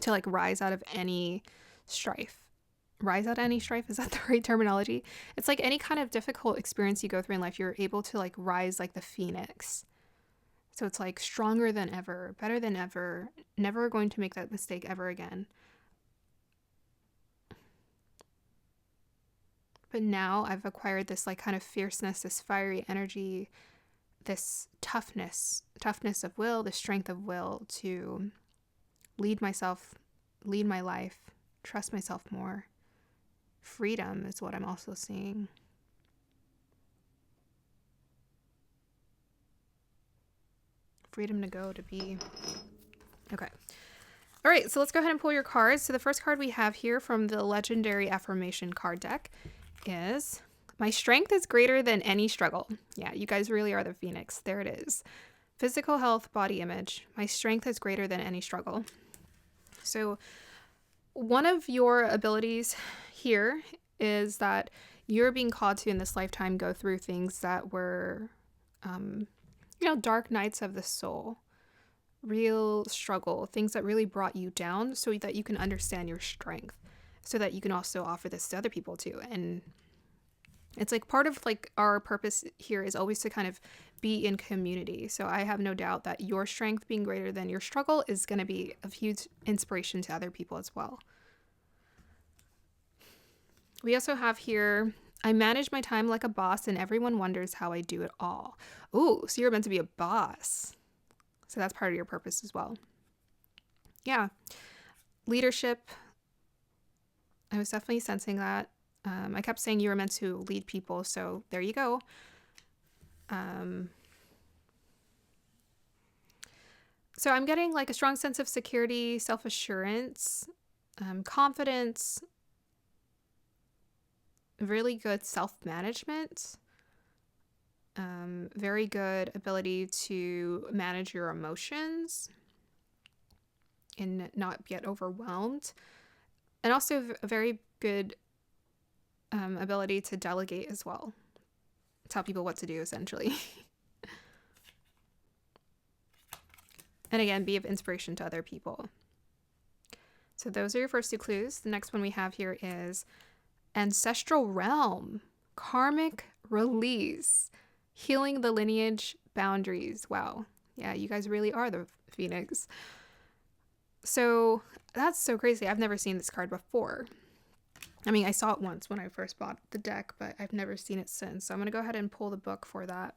to like rise out of any strife. Rise out of any strife? Is that the right terminology? It's like any kind of difficult experience you go through in life, you're able to like rise like the phoenix. So it's like stronger than ever, better than ever, never going to make that mistake ever again. But now I've acquired this like kind of fierceness, this fiery energy, this toughness of will, the strength of will to lead myself, lead my life, trust myself more. Freedom is what I'm also seeing. Freedom to go, to be. Okay. All right, so let's go ahead and pull your cards. So the first card we have here from the Legendary Affirmation card deck is, my strength is greater than any struggle. Yeah, you guys really are the phoenix. There it is. Physical health, body image. My strength is greater than any struggle. So one of your abilities here is that you're being called to in this lifetime go through things that were, dark nights of the soul, real struggle, things that really brought you down, so that you can understand your strength, so that you can also offer this to other people too. And it's like part of like our purpose here is always to kind of be in community. So I have no doubt that your strength being greater than your struggle is going to be of huge inspiration to other people as well. We also have here, I manage my time like a boss and everyone wonders how I do it all. Ooh, so you're meant to be a boss. So that's part of your purpose as well. Yeah. Leadership. I was definitely sensing that. I kept saying you were meant to lead people, so there you go. So I'm getting like a strong sense of security, self-assurance, confidence, really good self-management. very good ability to manage your emotions and not get overwhelmed, and also a very good ability to delegate as well, tell people what to do essentially. And again, be of inspiration to other people. So those are your first two clues. The next one we have here is ancestral realm, karmic release, healing the lineage boundaries. Wow. Yeah, you guys really are the Phoenix. So that's so crazy. I've never seen this card before. I mean, I saw it once when I first bought the deck, but I've never seen it since. So I'm going to go ahead and pull the book for that.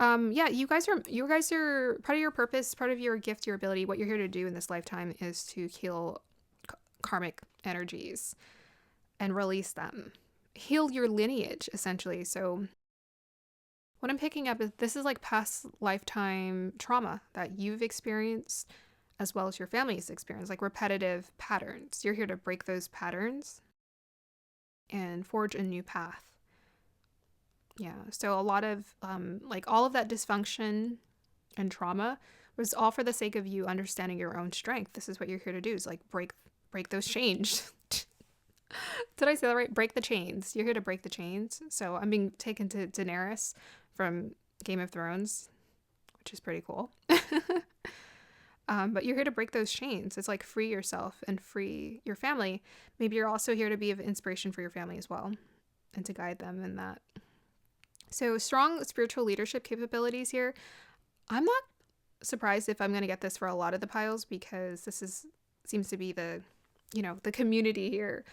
Yeah, you guys are part of your purpose, part of your gift, your ability. What you're here to do in this lifetime is to heal karmic energies and release them. Heal your lineage, essentially. So what I'm picking up is this is like past lifetime trauma that you've experienced as well as your family's experienced, like repetitive patterns. You're here to break those patterns and forge a new path. Yeah, so a lot of like all of that dysfunction and trauma was all for the sake of you understanding your own strength. This is what you're here to do, is like break those chains. Did I say that right? Break the chains. You're here to break the chains. So I'm being taken to Daenerys from Game of Thrones, which is pretty cool. But you're here to break those chains. It's like free yourself and free your family. Maybe you're also here to be of inspiration for your family as well and to guide them in that. So strong spiritual leadership capabilities here. I'm not surprised if I'm going to get this for a lot of the piles, because this seems to be the community here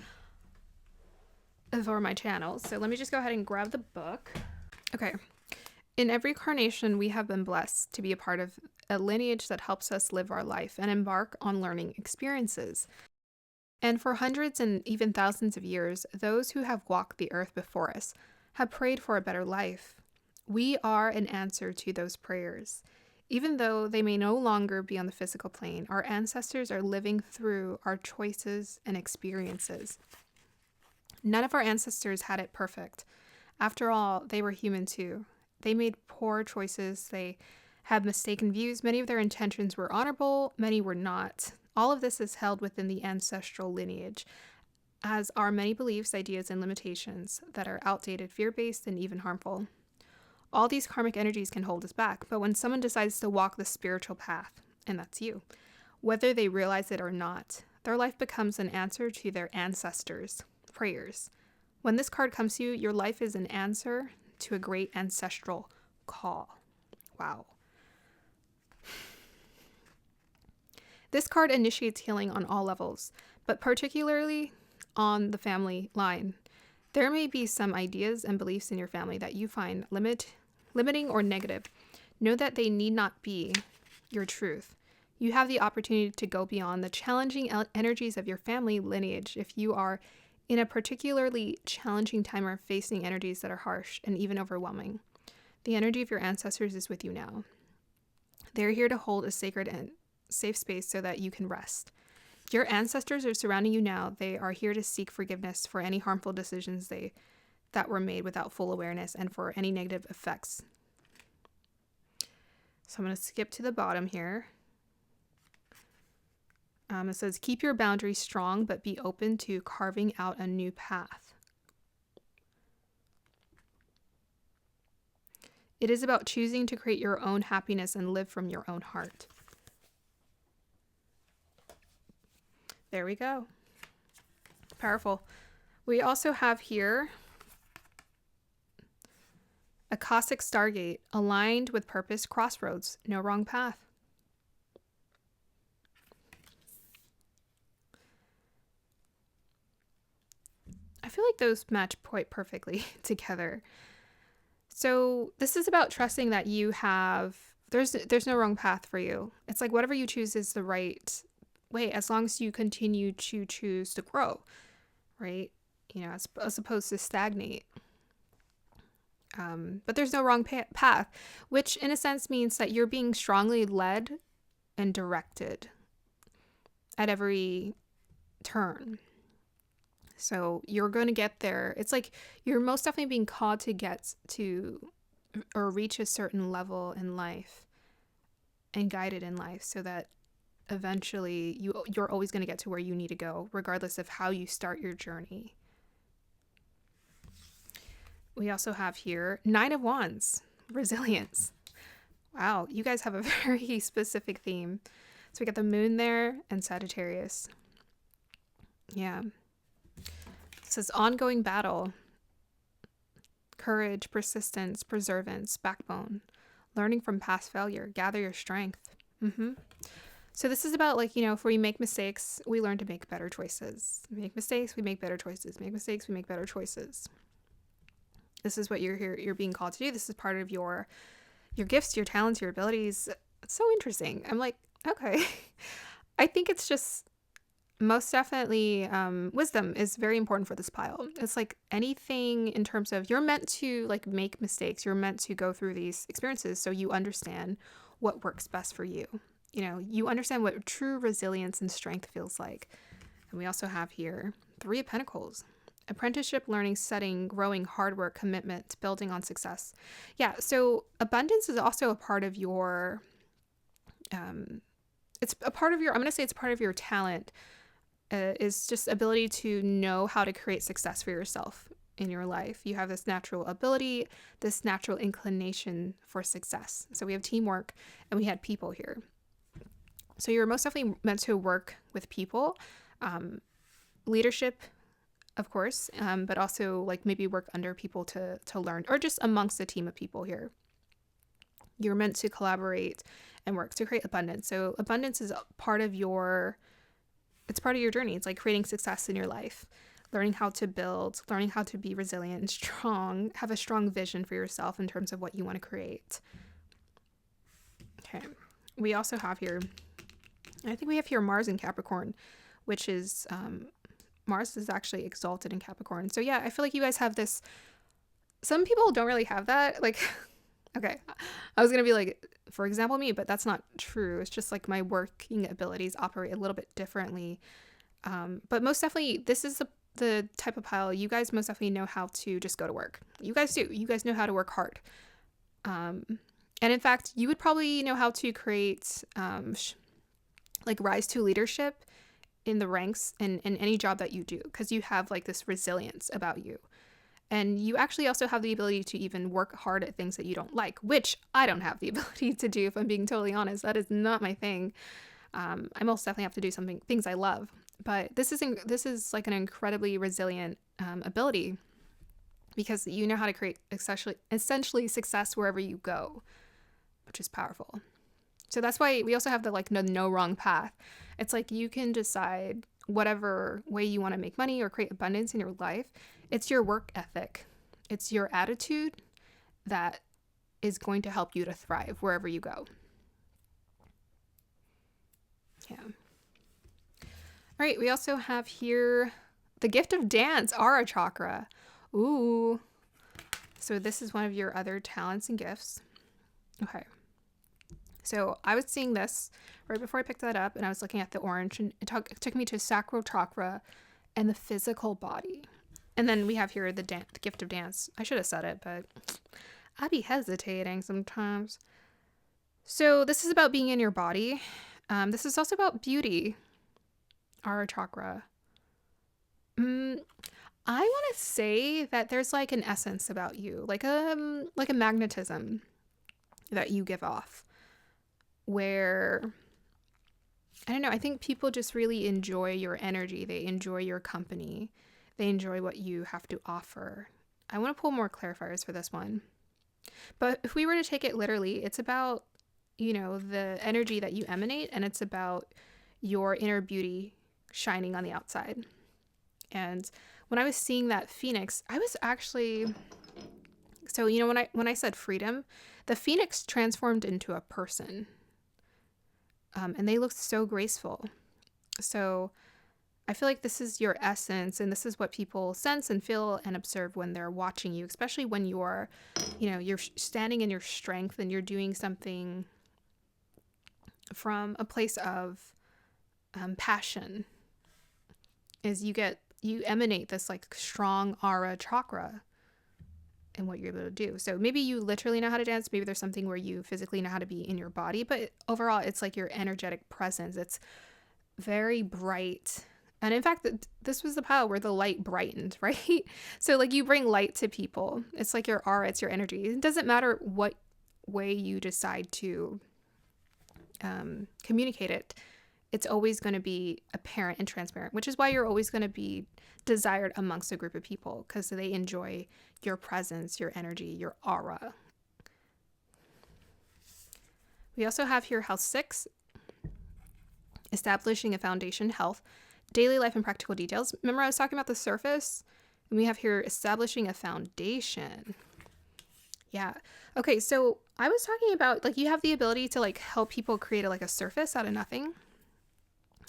for my channel. So let me just go ahead and grab the book. Okay. In every incarnation, we have been blessed to be a part of a lineage that helps us live our life and embark on learning experiences. And for hundreds and even thousands of years, those who have walked the earth before us have prayed for a better life. We are an answer to those prayers. Even though they may no longer be on the physical plane, our ancestors are living through our choices and experiences. None of our ancestors had it perfect. After all, they were human too. They made poor choices. They had mistaken views. Many of their intentions were honorable, many were not. All of this is held within the ancestral lineage, as are many beliefs, ideas, and limitations that are outdated, fear-based, and even harmful. All these karmic energies can hold us back, but when someone decides to walk the spiritual path, and that's you, whether they realize it or not, their life becomes an answer to their ancestors' prayers. When this card comes to you, your life is an answer to a great ancestral call. Wow. This card initiates healing on all levels, but particularly on the family line. There may be some ideas and beliefs in your family that you find limiting or negative. Know that they need not be your truth. You have the opportunity to go beyond the challenging energies of your family lineage if you are in a particularly challenging time or facing energies that are harsh and even overwhelming. The energy of your ancestors is with you now. They're here to hold a sacred and safe space so that you can rest. Your ancestors are surrounding you now. They are here to seek forgiveness for any harmful decisions that were made without full awareness and for any negative effects. So I'm going to skip to the bottom here. It says, keep your boundaries strong, but be open to carving out a new path. It is about choosing to create your own happiness and live from your own heart. There we go. Powerful. We also have here a Cossack Stargate, aligned with purpose, crossroads, no wrong path. I feel like those match quite perfectly together. So this is about trusting that you have, there's no wrong path for you. It's like whatever you choose is the right way, as long as you continue to choose to grow, right? You know, as opposed to stagnate. But there's no wrong path, which in a sense means that you're being strongly led and directed at every turn. So you're going to get there. It's like you're most definitely being called to get to or reach a certain level in life and guided in life, so that eventually you're always going to get to where you need to go, regardless of how you start your journey. We also have here 9 of Wands, resilience. Wow, you guys have a very specific theme. So we got the moon there and Sagittarius. Yeah. It says ongoing battle, courage, persistence, perseverance, backbone, learning from past failure, gather your strength. So this is about, like, if we make mistakes, we learn to make better choices. We make mistakes, we make better choices. Make mistakes, we make better choices. This is what you're being called to do. This is part of your gifts, your talents, your abilities. It's so interesting. I'm like, okay. I think it's just most definitely wisdom is very important for this pile. It's like anything in terms of, you're meant to like make mistakes. You're meant to go through these experiences so you understand what works best for you. You understand what true resilience and strength feels like. And we also have here 3 of Pentacles. Apprenticeship, learning, setting, growing, hard work, commitment, building on success. Yeah, so abundance is also a part of your, it's a part of your, I'm going to say it's part of your talent, is just ability to know how to create success for yourself in your life. You have this natural ability, this natural inclination for success. So we have teamwork and we had people here. So you're most definitely meant to work with people, leadership, of course, but also like maybe work under people to learn, or just amongst a team of people here. You're meant to collaborate and work to create abundance. So abundance is part of your journey. It's like creating success in your life, learning how to build, learning how to be resilient and strong, have a strong vision for yourself in terms of what you want to create. Okay. We also have here, I think we have here Mars in Capricorn, which is, Mars is actually exalted in Capricorn. So yeah, I feel like you guys have this, some people don't really have that. Like, okay, I was going to be like, for example, me, but that's not true. It's just like my working abilities operate a little bit differently. But most definitely, this is the type of pile, you guys most definitely know how to just go to work. You guys do. You guys know how to work hard. And in fact, you would probably know how to create, like rise to leadership in the ranks in any job that you do, because you have like this resilience about you. And you actually also have the ability to even work hard at things that you don't like, which I don't have the ability to do, if I'm being totally honest. That is not my thing. I most definitely have to do things I love. But this is like an incredibly resilient ability, because you know how to create essentially success wherever you go, which is powerful. So that's why we also have the like no wrong path. It's like you can decide whatever way you want to make money or create abundance in your life. It's your work ethic. It's your attitude that is going to help you to thrive wherever you go. Yeah. All right, we also have here the gift of dance, Aura Chakra. Ooh. So this is one of your other talents and gifts. Okay. So I was seeing this right before I picked that up, and I was looking at the orange, and it took me to sacral chakra and the physical body. And then we have here the gift of dance. I should have said it, but I'd be hesitating sometimes. So this is about being in your body. This is also about beauty, Aura Chakra. I want to say that there's like an essence about you, like a magnetism that you give off, where, I don't know, I think people just really enjoy your energy. They enjoy your company. They enjoy what you have to offer. I want to pull more clarifiers for this one. But if we were to take it literally, it's about, the energy that you emanate, and it's about your inner beauty shining on the outside. And when I was seeing that phoenix, I was actually, so, when I said freedom, the phoenix transformed into a person. And they look so graceful. So I feel like this is your essence, and this is what people sense and feel and observe when they're watching you, especially when you're standing in your strength and you're doing something from a place of passion. Is you emanate this like strong aura chakra, and what you're able to do. So maybe you literally know how to dance. Maybe there's something where you physically know how to be in your body, but overall it's like your energetic presence. It's very bright. And in fact, this was the pile where the light brightened, right? So like you bring light to people. It's like your aura, it's your energy. It doesn't matter what way you decide to communicate it. It's always going to be apparent and transparent, which is why you're always going to be desired amongst a group of people, because they enjoy your presence, your energy, your aura. We also have here house 6, establishing a foundation, health, daily life and practical details. Remember I was talking about the surface? And we have here establishing a foundation. Yeah. Okay, so I was talking about like you have the ability to like help people create a surface out of nothing.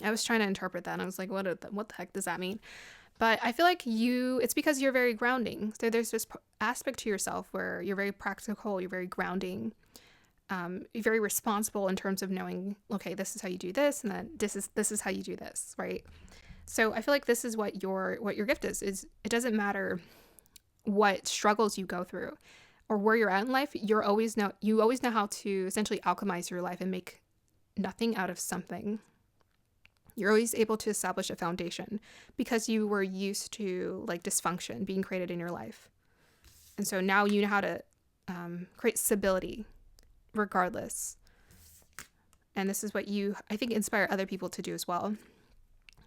I was trying to interpret that and I was like, what the heck does that mean? But I feel like it's because you're very grounding. So there's this aspect to yourself where you're very practical, you're very grounding. You're very responsible in terms of knowing, okay, this is how you do this, and then this is how you do this, right? So I feel like this is what your gift is it doesn't matter what struggles you go through or where you're at in life, you always know how to essentially alchemize your life and make nothing out of something. You're always able to establish a foundation because you were used to like dysfunction being created in your life. And so now you know how to create stability regardless. And this is what you, I think, inspire other people to do as well.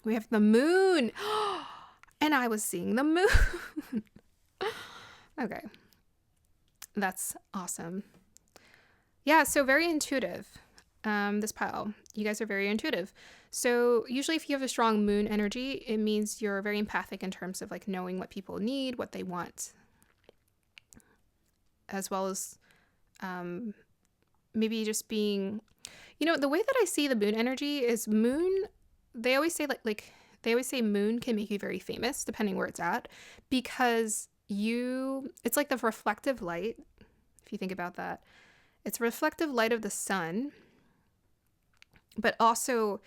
We have the moon. And I was seeing the moon. Okay. That's awesome. Yeah, so very intuitive. This pile. You guys are very intuitive. So usually if you have a strong moon energy, it means you're very empathic in terms of like knowing what people need, what they want. As well as maybe just being, the way that I see the moon energy is moon, they always say they always say moon can make you very famous depending where it's at, because it's like the reflective light. If you think about that, it's reflective light of the sun, but also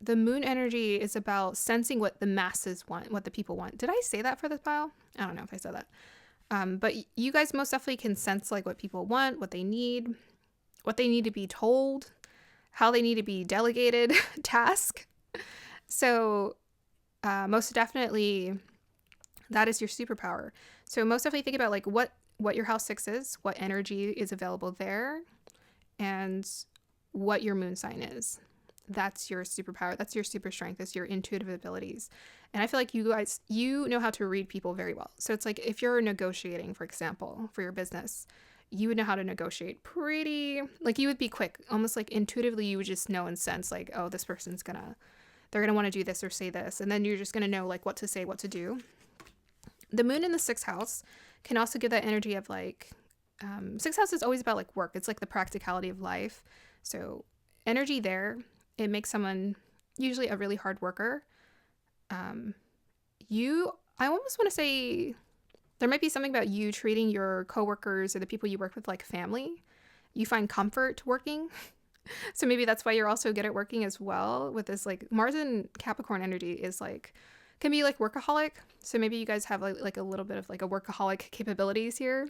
the moon energy is about sensing what the masses want, what the people want. Did I say that for this pile? I don't know if I said that. But you guys most definitely can sense like what people want, what they need to be told, how they need to be delegated task. So most definitely that is your superpower. So most definitely think about like what your house 6 is, what energy is available there, and what your moon sign is. That's your superpower. That's your super strength. That's your intuitive abilities. And I feel like you guys, know how to read people very well. So it's like if you're negotiating, for example, for your business, you would know how to negotiate you would be quick, almost like intuitively you would just know and sense like, oh, this person's they're gonna want to do this or say this. And then you're just gonna know like what to say, what to do. The moon in the 6th house can also give that energy of like, 6th house is always about like work. It's like the practicality of life. So energy there, it makes someone usually a really hard worker. I almost want to say there might be something about you treating your coworkers or the people you work with like family. You find comfort working. So maybe that's why you're also good at working as well with this like Mars and Capricorn energy is like, can be like workaholic. So maybe you guys have like a little bit of like a workaholic capabilities here.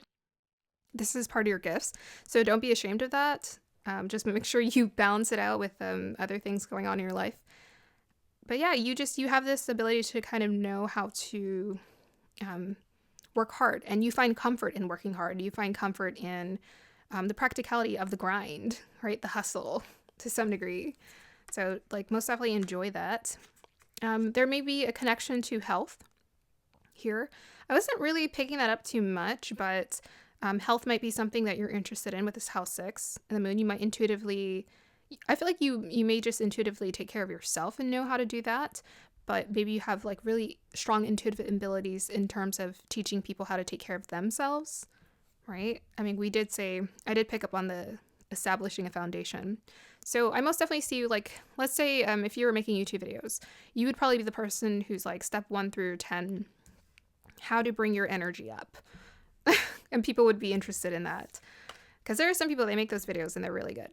This is part of your gifts. So don't be ashamed of that. Just make sure you balance it out with other things going on in your life. But yeah, you have this ability to kind of know how to work hard, and you find comfort in working hard. You find comfort in the practicality of the grind, right? The hustle to some degree. So like most definitely enjoy that. There may be a connection to health here. I wasn't really picking that up too much, but health might be something that you're interested in with this house 6 and the moon. You might intuitively, I feel like you may just intuitively take care of yourself and know how to do that. But maybe you have like really strong intuitive abilities in terms of teaching people how to take care of themselves, right? I mean, I did pick up on the establishing a foundation. So I most definitely see you like, let's say if you were making YouTube videos, you would probably be the person who's like step 1 through 10, how to bring your energy up. And people would be interested in that. Because there are some people, they make those videos and they're really good.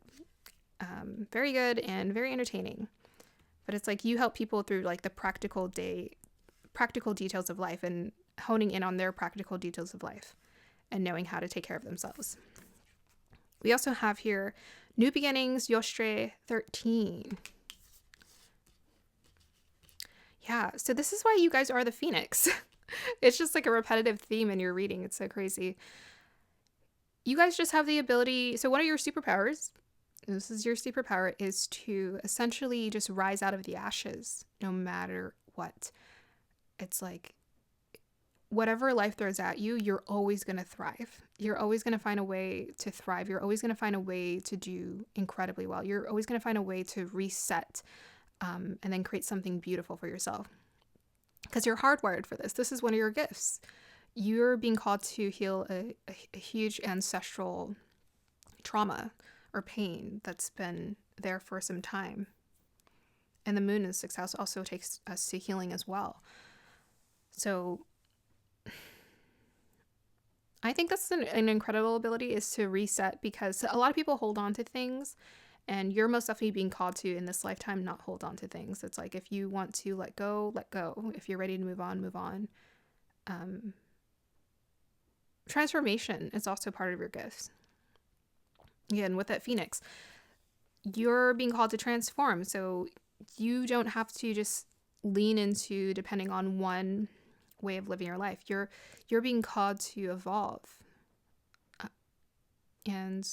Very good and very entertaining. But it's like you help people through like the practical details of life and honing in on their practical details of life and knowing how to take care of themselves. We also have here New Beginnings, Yostre 13. Yeah, so this is why you guys are the Phoenix. It's just like a repetitive theme in your reading. It's so crazy. You guys just have the ability. So one of your superpowers, this is your superpower, is to essentially just rise out of the ashes no matter what. It's like whatever life throws at you, you're always going to thrive. You're always going to find a way to thrive. You're always going to find a way to do incredibly well. You're always going to find a way to reset and then create something beautiful for yourself. Because you're hardwired for this. This is one of your gifts. You're being called to heal a huge ancestral trauma or pain that's been there for some time. And the moon in the 6th house also takes us to healing as well. So I think that's an incredible ability, is to reset, because a lot of people hold on to things, and you're most definitely being called to, in this lifetime, not hold on to things. It's like, if you want to let go, let go. If you're ready to move on, move on. Transformation is also part of your gifts. Again, with that Phoenix, you're being called to transform. So you don't have to just lean into depending on one way of living your life. You're being called to evolve and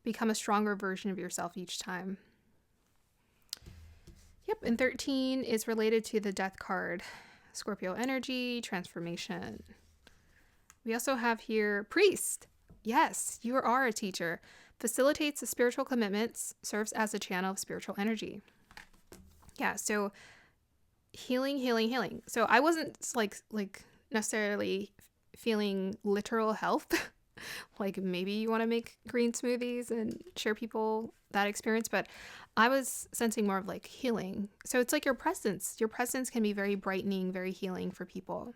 become a stronger version of yourself each time. Yep, and 13 is related to the Death card. Scorpio energy, transformation. We also have here Priest. Yes, you are a teacher. Facilitates the spiritual commitments, serves as a channel of spiritual energy. Yeah, so healing. So I wasn't like necessarily feeling literal health. Like maybe you want to make green smoothies and share people that experience, but I was sensing more of like healing. So it's like your presence can be very brightening, very healing for people.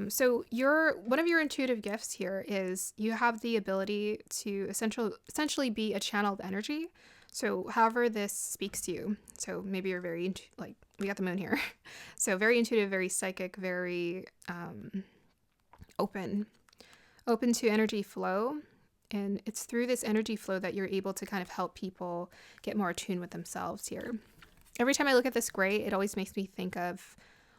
So one of your intuitive gifts here is you have the ability to essentially be a channel of energy. So however this speaks to you. So maybe you're very, we got the moon here. So very intuitive, very psychic, very open to energy flow. And it's through this energy flow that you're able to kind of help people get more attuned with themselves here. Every time I look at this gray, it always makes me think of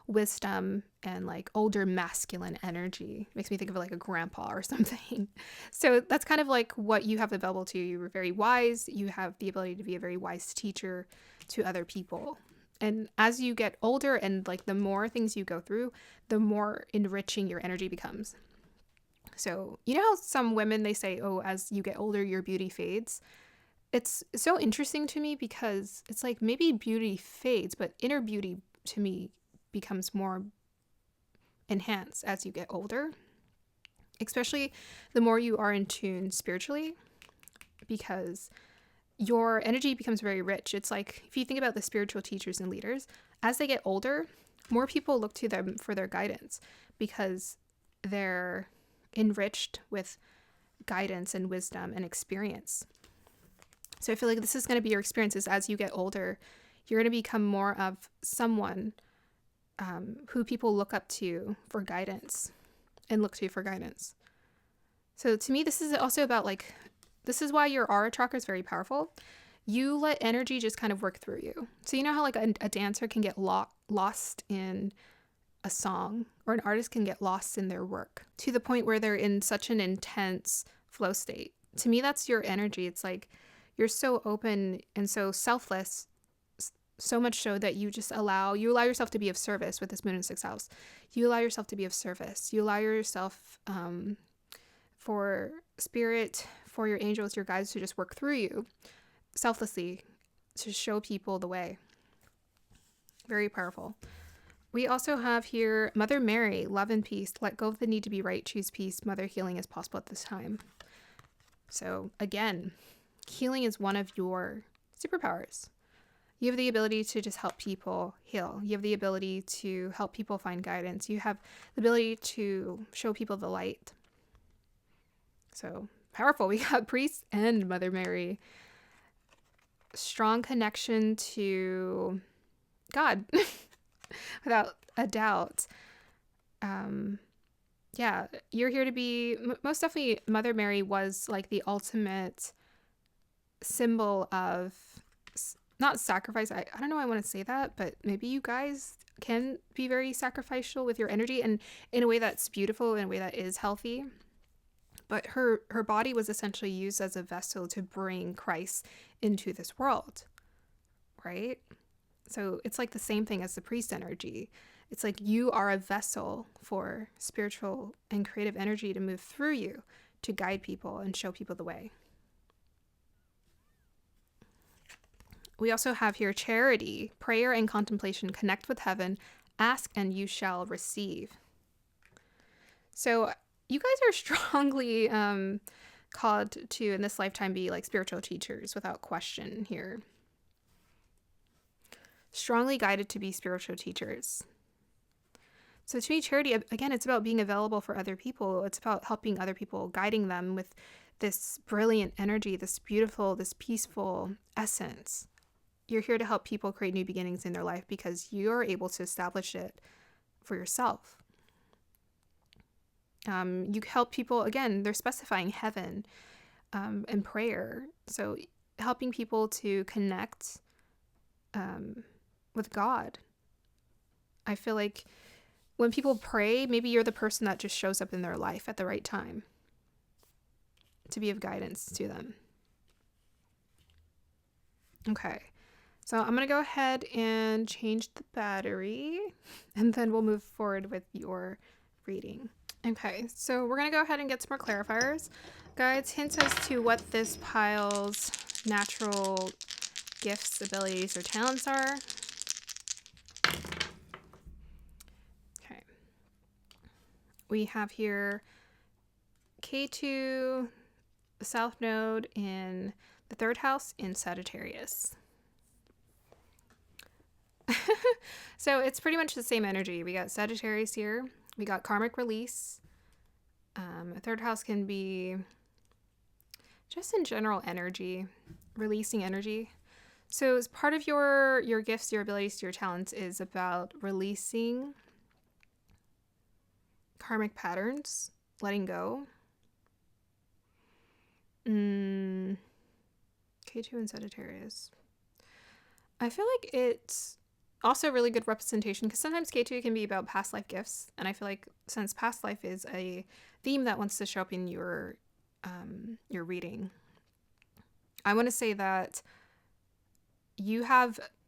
wisdom and like older masculine energy. Makes me think of like a grandpa or something. So that's kind of like what you have available to you. You're very wise. You have the ability to be a very wise teacher to other people. And as you get older and like the more things you go through, the more enriching your energy becomes. So you know how some women, they say, oh, as you get older, your beauty fades. It's so interesting to me because it's like maybe beauty fades, but inner beauty to me becomes more enhanced as you get older, especially the more you are in tune spiritually, because your energy becomes very rich. It's like if you think about the spiritual teachers and leaders, as they get older, more people look to them for their guidance because they're enriched with guidance and wisdom and experience. So I feel like this is going to be your experiences as you get older. You're going to become more of someone who people look up to for guidance and look to for guidance. So to me, this is also about like, this is why your aura chakra is very powerful. You let energy just kind of work through you. So you know how like a dancer can get lost in a song, or an artist can get lost in their work to the point where they're in such an intense flow state. To me, that's your energy. It's like you're so open and so selfless, so much so that you just allow yourself to be of service with this moon in 6th house. You allow yourself to be of service. You allow yourself for spirit, for your angels, your guides to just work through you selflessly to show people the way. Very powerful. We also have here Mother Mary, love and peace. Let go of the need to be right. Choose peace. Mother, healing is possible at this time. So again, healing is one of your superpowers. You have the ability to just help people heal. You have the ability to help people find guidance. You have the ability to show people the light. So powerful. We got Priest and Mother Mary. Strong connection to God. without a doubt. Yeah, you're here to be, most definitely Mother Mary was like the ultimate symbol of, not sacrifice. I don't know why I want to say that, but maybe you guys can be very sacrificial with your energy, and in a way that's beautiful, in a way that is healthy. But her body was essentially used as a vessel to bring Christ into this world, right? So it's like the same thing as the priest energy. It's like you are a vessel for spiritual and creative energy to move through you, to guide people and show people the way. We also have here charity, prayer and contemplation, connect with heaven, ask and you shall receive. So you guys are strongly called to, in this lifetime, be like spiritual teachers without question here. Strongly guided to be spiritual teachers. So to me, charity, again, it's about being available for other people. It's about helping other people, guiding them with this brilliant energy, this beautiful, this peaceful essence. You're here to help people create new beginnings in their life because you're able to establish it for yourself. You help people, again, they're specifying heaven and prayer. So helping people to connect with God. I feel like when people pray, maybe you're the person that just shows up in their life at the right time to be of guidance to them. Okay, so I'm going to go ahead and change the battery, and then we'll move forward with your reading. Okay, so we're going to go ahead and get some more clarifiers. Guides, hints as to what this pile's natural gifts, abilities, or talents are. Okay. We have here K2, the South Node in the 3rd house in Sagittarius. So it's pretty much the same energy. We got Sagittarius here. We got karmic release. 3rd house can be just in general energy, releasing energy. So as part of your gifts, your abilities, your talents is about releasing karmic patterns, letting go. K2 and Sagittarius. I feel like it's also a really good representation because sometimes K2 can be about past life gifts, and I feel like since past life is a theme that wants to show up in your reading, I want to say that you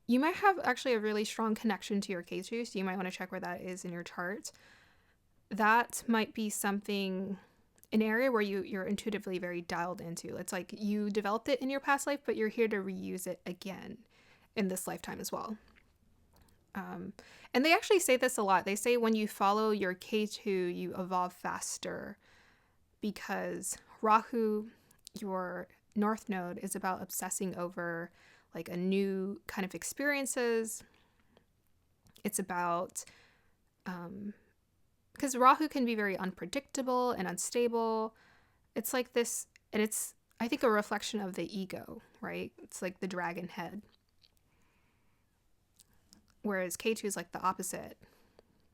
might have actually a really strong connection to your K2, so you might want to check where that is in your chart. That might be something, an area where you're intuitively very dialed into. It's like you developed it in your past life, but you're here to reuse it again in this lifetime as well. And they actually say this a lot. They say when you follow your K2, you evolve faster because Rahu, your North Node, is about obsessing over like a new kind of experiences. It's about, because Rahu can be very unpredictable and unstable. It's like this, and it's, I think, a reflection of the ego, right? It's like the dragon head. Whereas K2 is like the opposite.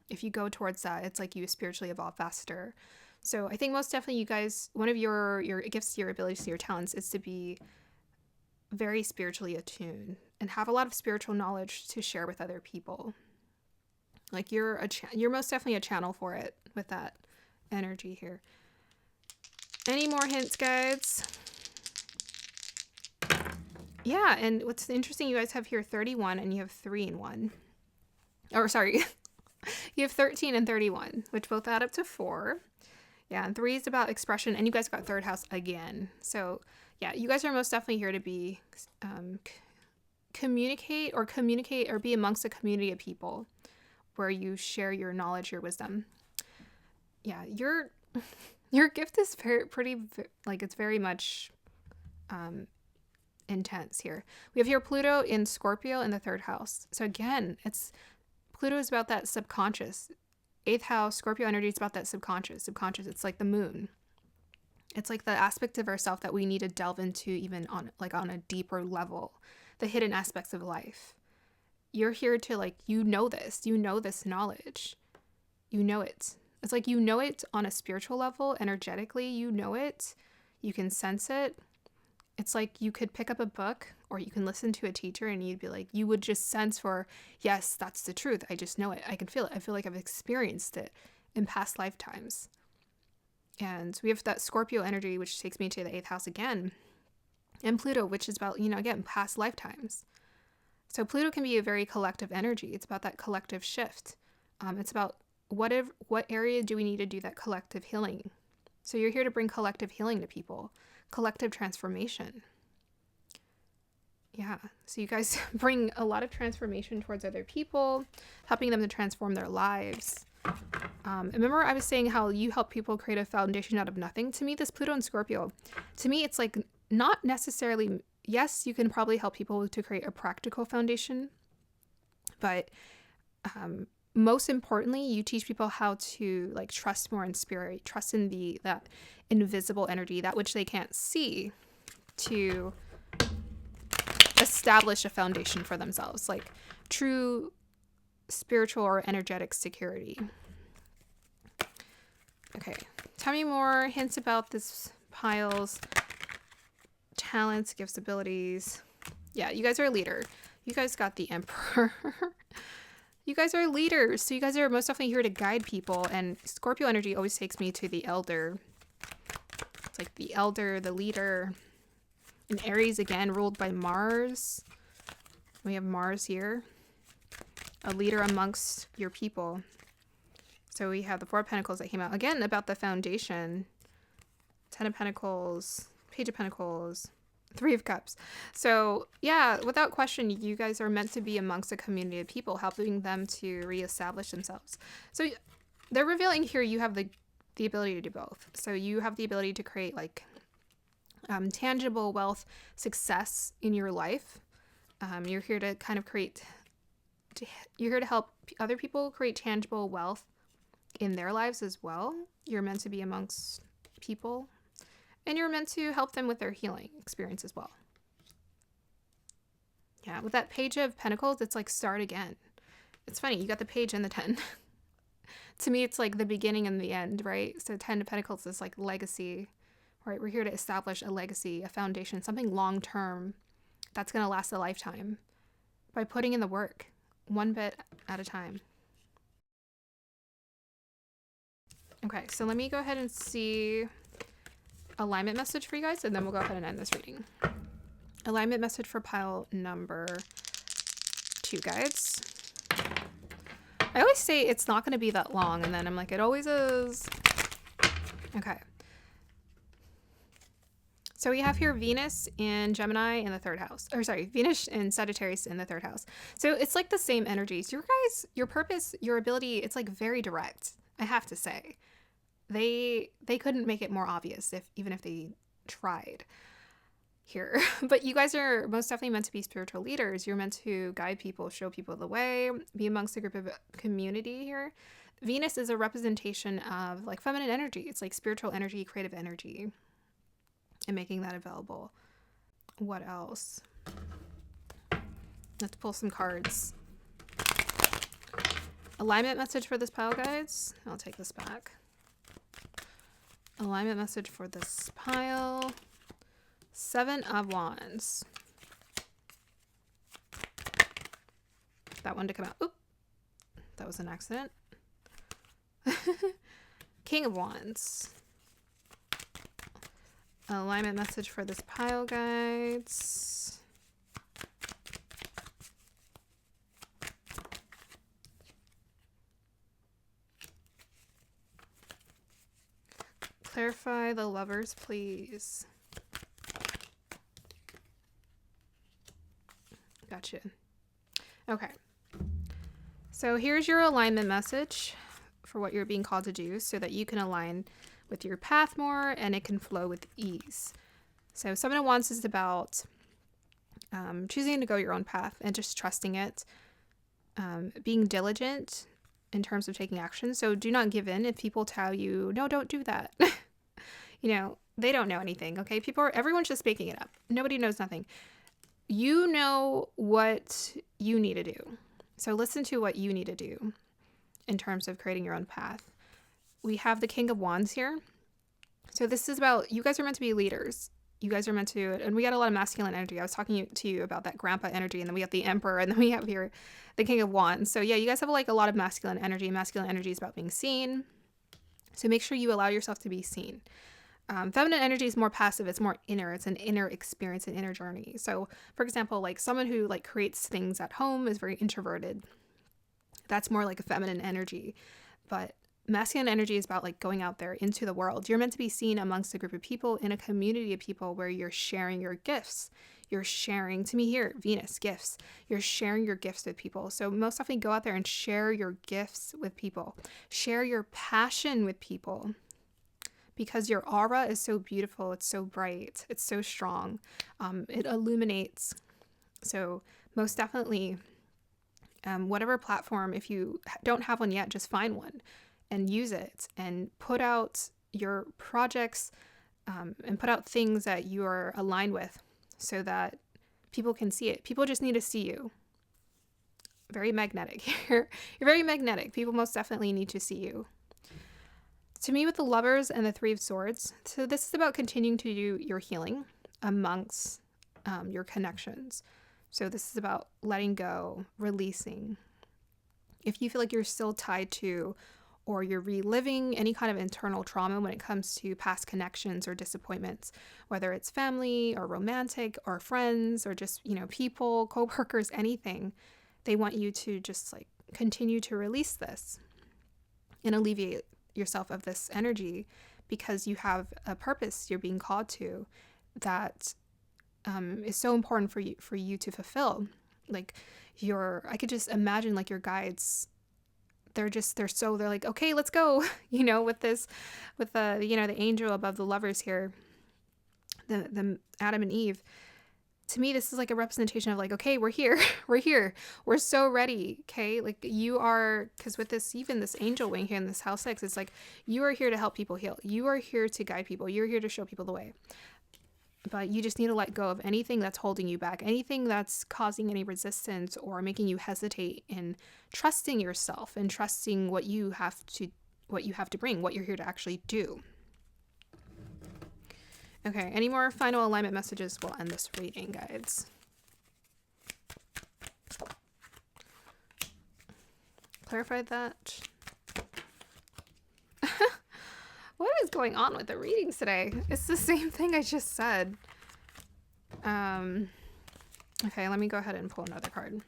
If you go towards that, it's like you spiritually evolve faster. So I think most definitely you guys, one of your gifts, your abilities, your talents is to be very spiritually attuned and have a lot of spiritual knowledge to share with other people. Like you're most definitely a channel for it with that energy here. Any more hints, guides? Yeah, and what's interesting, you guys have here 31 and you have 3 in 1. Or sorry, you have 13 and 31, which both add up to 4. Yeah, and 3 is about expression, and you guys got 3rd house again. So yeah, you guys are most definitely here to be communicate or be amongst a community of people where you share your knowledge, your wisdom. Yeah, your gift is it's very much intense here. We have here Pluto in Scorpio in the 3rd house. So again, Pluto is about that subconscious. 8th house, Scorpio energy is about that subconscious. It's like the moon. It's like the aspect of ourself that we need to delve into even on a deeper level, the hidden aspects of life. you're here to like, you know this knowledge. You know it. It's like, you know it on a spiritual level, energetically, you know it. You can sense it. It's like you could pick up a book or you can listen to a teacher and you'd be like, you would just sense for, yes, that's the truth. I just know it. I can feel it. I feel like I've experienced it in past lifetimes. And we have that Scorpio energy, which takes me to the 8th house again. And Pluto, which is about, again, past lifetimes. So Pluto can be a very collective energy. It's about that collective shift. It's about what area do we need to do that collective healing? So you're here to bring collective healing to people, collective transformation. Yeah, so you guys bring a lot of transformation towards other people, helping them to transform their lives. Remember I was saying how you help people create a foundation out of nothing? To me, this Pluto and Scorpio, to me, it's like not necessarily, yes, you can probably help people to create a practical foundation, but most importantly, you teach people how to like trust more in spirit, trust in that invisible energy, that which they can't see, to establish a foundation for themselves, like true spiritual or energetic security. Okay, tell me more hints about this pile's talents, gifts, abilities. Yeah, you guys are a leader. You guys got the Emperor. You guys are leaders, so you guys are most definitely here to guide people. And Scorpio energy always takes me to the elder. It's like the elder, the leader. And Aries, again, ruled by Mars. We have Mars here. A leader amongst your people. So we have the 4 of Pentacles that came out. Again, about the foundation. 10 of Pentacles, Page of Pentacles, 3 of Cups. So yeah, without question, you guys are meant to be amongst a community of people, helping them to reestablish themselves. So they're revealing here you have the ability to do both. So you have the ability to create like tangible wealth, success in your life. You're here to kind of you're here to help other people create tangible wealth in their lives as well. You're meant to be amongst people, and you're meant to help them with their healing experience as well. Yeah, with that Page of Pentacles, it's like start again. It's funny, you got the Page and the 10. To me, it's like the beginning and the end, right? So 10 of Pentacles is like legacy, right? We're here to establish a legacy, a foundation, something long-term that's going to last a lifetime by putting in the work, one bit at a time. Okay, so let me go ahead and see alignment message for you guys, and then we'll go ahead and end this reading. Alignment message for pile number 2, guys. I always say it's not going to be that long, and then I'm like, it always is. Okay. So we have here Venus in Gemini in the 3rd house. Or sorry, Venus in Sagittarius in the 3rd house. So it's like the same energies. Your guys, your purpose, your ability, it's like very direct, I have to say. They couldn't make it more obvious even if they tried here. But you guys are most definitely meant to be spiritual leaders. You're meant to guide people, show people the way, be amongst a group of community here. Venus is a representation of like feminine energy. It's like spiritual energy, creative energy, and making that available. What else? Let's pull some cards. Alignment message for this pile, guys. I'll take this back. Alignment message for this pile. 7 of Wands. That one to come out. Oop. That was an accident. King of Wands. Alignment message for this pile, guides. Clarify the Lovers, please. Gotcha. Okay. So here's your alignment message for what you're being called to do so that you can align with your path more and it can flow with ease. So 7 of Wands is about choosing to go your own path and just trusting it, being diligent in terms of taking action. So do not give in if people tell you, no, don't do that. You know, they don't know anything, okay? Everyone's just making it up. Nobody knows nothing. you know what you need to do. So listen to what you need to do in terms of creating your own path. We have the King of Wands here. So this is about, you guys are meant to be leaders. You guys are meant to, and we got a lot of masculine energy. I was talking to you about that grandpa energy, and then we have the Emperor, and then we have here the King of Wands. So yeah, you guys have like a lot of masculine energy. Masculine energy is about being seen. So make sure you allow yourself to be seen. Feminine energy is more passive. It's more inner. It's an inner experience, an inner journey. So for example, like someone who like creates things at home is very introverted. That's more like a feminine energy. But masculine energy is about like going out there into the world. You're meant to be seen amongst a group of people, in a community of people, where you're sharing your gifts. You're sharing, to me here, Venus, gifts. You're sharing your gifts with people. So most definitely go out there and share your gifts with people. Share your passion with people. Because your aura is so beautiful. It's so bright. It's so strong. It illuminates. So most definitely, whatever platform, if you don't have one yet, just find one and use it and put out your projects and put out things that you are aligned with so that people can see it. People just need to see you. Very magnetic. You're very magnetic. People most definitely need to see you. To me, with the Lovers and the Three of Swords, so this is about continuing to do your healing amongst your connections. So this is about letting go, releasing. If you feel like you're still tied to, or you're reliving any kind of internal trauma when it comes to past connections or disappointments, whether it's family or romantic or friends or just, people, co-workers, anything, they want you to just like continue to release this and alleviate yourself of this energy, because you have a purpose you're being called to that is so important for you to fulfill. Like I could just imagine like your guides, they're like, okay, let's go, with the the angel above the lovers here, the Adam and Eve. To me, this is like a representation of like, okay, we're here. We're so ready. Okay. Like you are, because with this, even this angel wing here in this house 6, it's like, you are here to help people heal. You are here to guide people. You're here to show people the way. But you just need to let go of anything that's holding you back, anything that's causing any resistance or making you hesitate in trusting yourself and trusting what you have to bring, what you're here to actually do. Okay, any more final alignment messages? We'll end this reading, guys. Clarified that. What is going on with the readings today? It's the same thing I just said. Okay, let me go ahead and pull another card.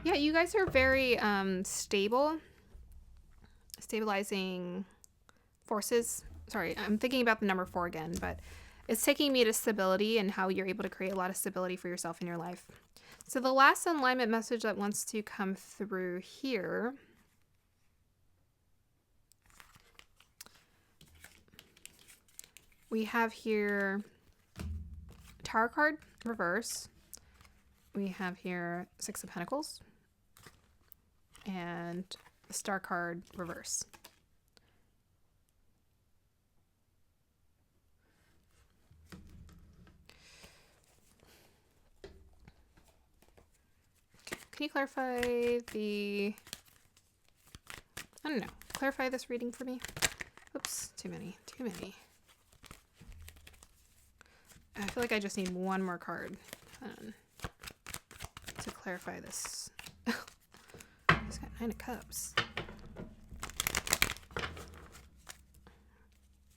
Yeah, you guys are very stable, stabilizing forces. Sorry, I'm thinking about the number 4 again, but it's taking me to stability and how you're able to create a lot of stability for yourself in your life. So the last alignment message that wants to come through here, we have here Tower card reverse. We have here 6 of Pentacles and the Star card reverse. Can you clarify clarify this reading for me? Oops, too many. I feel like I just need one more card to clarify this. He's got 9 of Cups.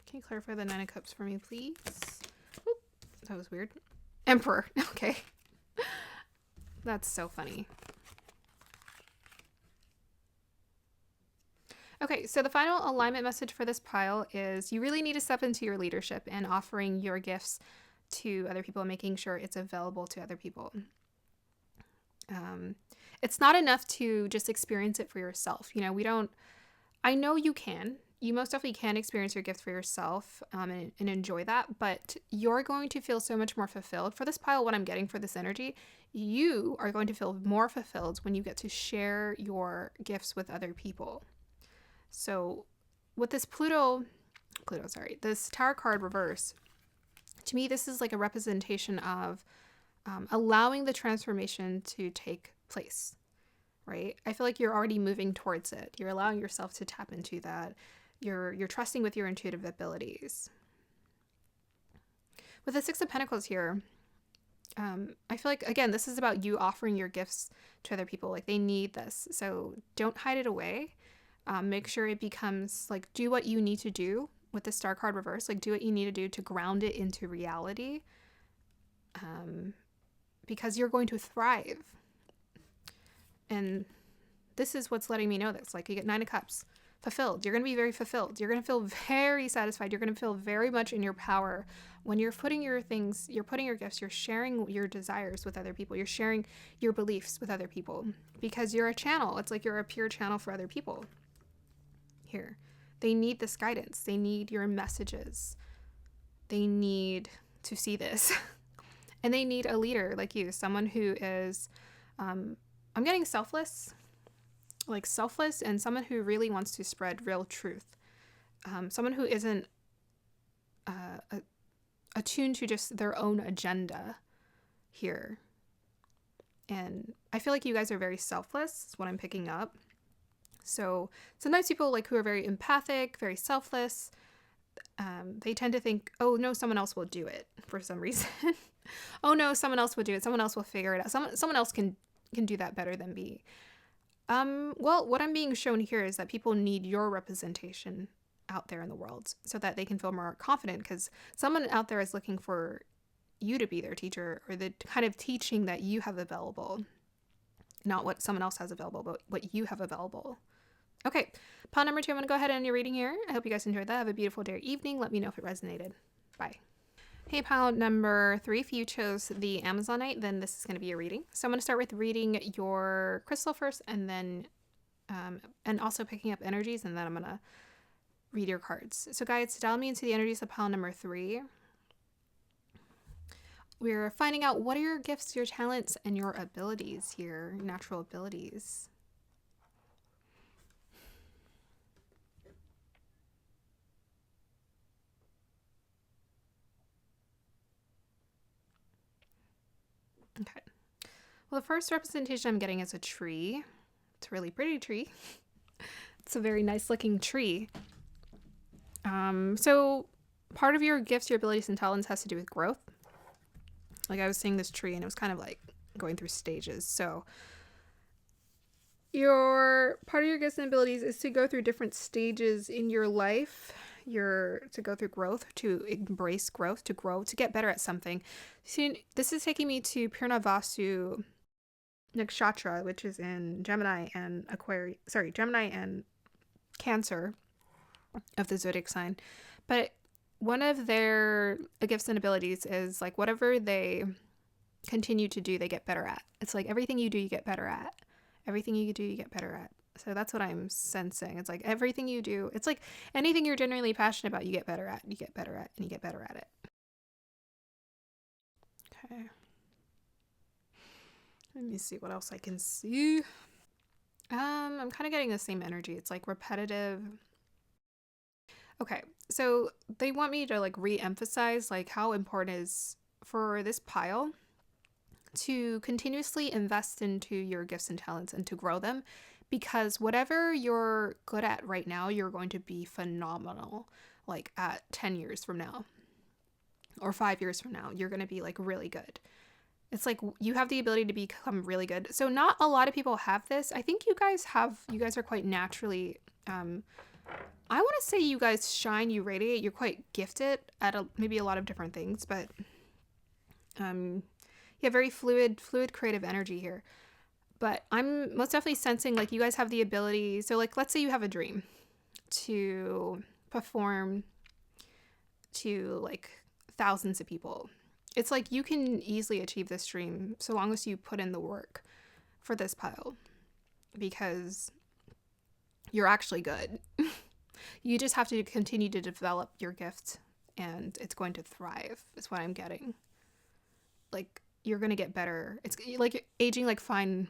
Can you clarify the 9 of Cups for me, please? Oop, that was weird. Emperor. Okay. That's so funny. Okay, so the final alignment message for this pile is you really need to step into your leadership and offering your gifts to other people and making sure it's available to other people. It's not enough to just experience it for yourself. I know you can you most definitely can experience your gift for yourself, and enjoy that, but you're going to feel so much more fulfilled. For this pile, what I'm getting for this energy, you are going to feel more fulfilled when you get to share your gifts with other people. So with this this Tower card reverse, to me, this is like a representation of allowing the transformation to take place, right? I feel like you're already moving towards it. You're allowing yourself to tap into that. You're trusting with your intuitive abilities. With the Six of Pentacles here, I feel like, again, this is about you offering your gifts to other people. Like, they need this. So don't hide it away. Make sure it becomes, like, do what you need to do with the Star card reverse. Like, do what you need to do to ground it into reality. Because you're going to thrive. And this is what's letting me know this. Like, you get Nine of Cups. Fulfilled. You're going to be very fulfilled. You're going to feel very satisfied. You're going to feel very much in your power when you're putting your things, you're putting your gifts, you're sharing your desires with other people. You're sharing your beliefs with other people because you're a channel. It's like you're a pure channel for other people here. They need this guidance. They need your messages. They need to see this. And they need a leader like you, someone who is, I'm getting selfless, and someone who really wants to spread real truth. Someone who isn't attuned to just their own agenda here. And I feel like you guys are very selfless, is what I'm picking up. So sometimes people like who are very empathic, very selfless, they tend to think, oh no, someone else will do it for some reason. Oh no, someone else will do it. Someone else will figure it out. Someone else can do that better than me. Well, what I'm being shown here is that people need your representation out there in the world so that they can feel more confident, because someone out there is looking for you to be their teacher, or the kind of teaching that you have available, not what someone else has available, but what you have available. Okay, pile number 2, I'm going to go ahead and end your reading here. I hope you guys enjoyed that. Have a beautiful day or evening. Let me know if it resonated. Bye. Hey, pile number 3, if you chose the Amazonite, then this is going to be your reading. So I'm going to start with reading your crystal first, and then, and also picking up energies, and then I'm going to read your cards. So guys, dial me into the energies of pile number 3. We're finding out what are your gifts, your talents, and your abilities here, natural abilities. Okay. Well, the first representation I'm getting is a tree. It's a really pretty tree. It's a very nice looking tree. So part of your gifts, your abilities, and talents has to do with growth. Like, I was seeing this tree and it was kind of like going through stages. So your part of your gifts and abilities is to go through different stages in your life. To go through growth, to embrace growth, to grow, to get better at something. See, this is taking me to Purnavasu Nakshatra, which is in Gemini and Cancer of the zodiac sign. But one of their gifts and abilities is like whatever they continue to do, they get better at. It's like everything you do, you get better at. Everything you do, you get better at. So that's what I'm sensing. It's like everything you do, it's like anything you're genuinely passionate about, you get better at, you get better at, and you get better at it. Okay. Let me see what else I can see. I'm kind of getting the same energy. It's like repetitive. Okay, so they want me to like re-emphasize like how important it is for this pile to continuously invest into your gifts and talents and to grow them, because whatever you're good at right now, you're going to be phenomenal like at 10 years from now or 5 years from now. You're going to be like really good. It's like you have the ability to become really good. So not a lot of people have this. I think you guys are quite naturally, I want to say you guys shine, you radiate, you're quite gifted at maybe a lot of different things, but you have very fluid creative energy here. But I'm most definitely sensing like you guys have the ability. So like, let's say you have a dream to perform to like thousands of people. It's like you can easily achieve this dream so long as you put in the work for this pile, because you're actually good. You just have to continue to develop your gift, and it's going to thrive, is what I'm getting. Like, you're going to get better. It's like aging like fine.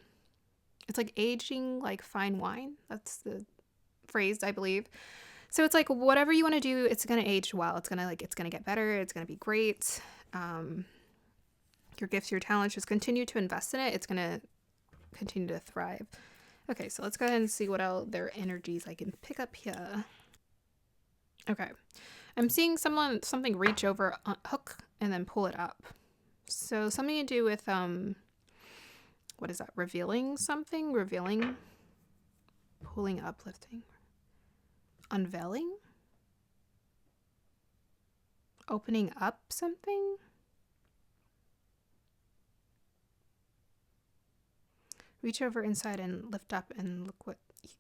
It's like aging like fine wine. That's the phrase, I believe. So it's like whatever you want to do, it's going to age well. It's going to get better. It's going to be great. Your gifts, your talents, just continue to invest in it. It's going to continue to thrive. Okay, so let's go ahead and see what else their energies I can pick up here. Okay, I'm seeing something reach over, hook, and then pull it up. So something to do with what is that? Revealing something, pulling, uplifting, unveiling, opening up something. Reach over inside and lift up and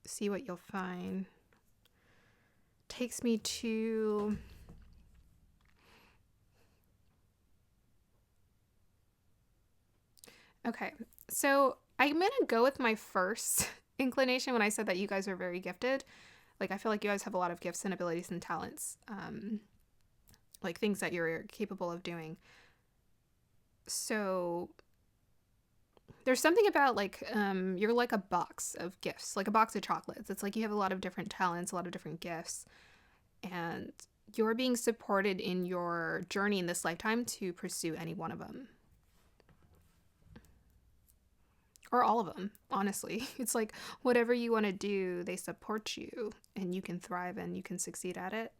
see what you'll find. Takes me to okay, so I'm gonna go with my first inclination when I said that you guys are very gifted. Like, I feel like you guys have a lot of gifts and abilities and talents, like things that you're capable of doing. So there's something about like you're like a box of gifts, like a box of chocolates. It's like you have a lot of different talents, a lot of different gifts, and you're being supported in your journey in this lifetime to pursue any one of them. Or all of them, honestly. It's like whatever you want to do, they support you and you can thrive and you can succeed at it.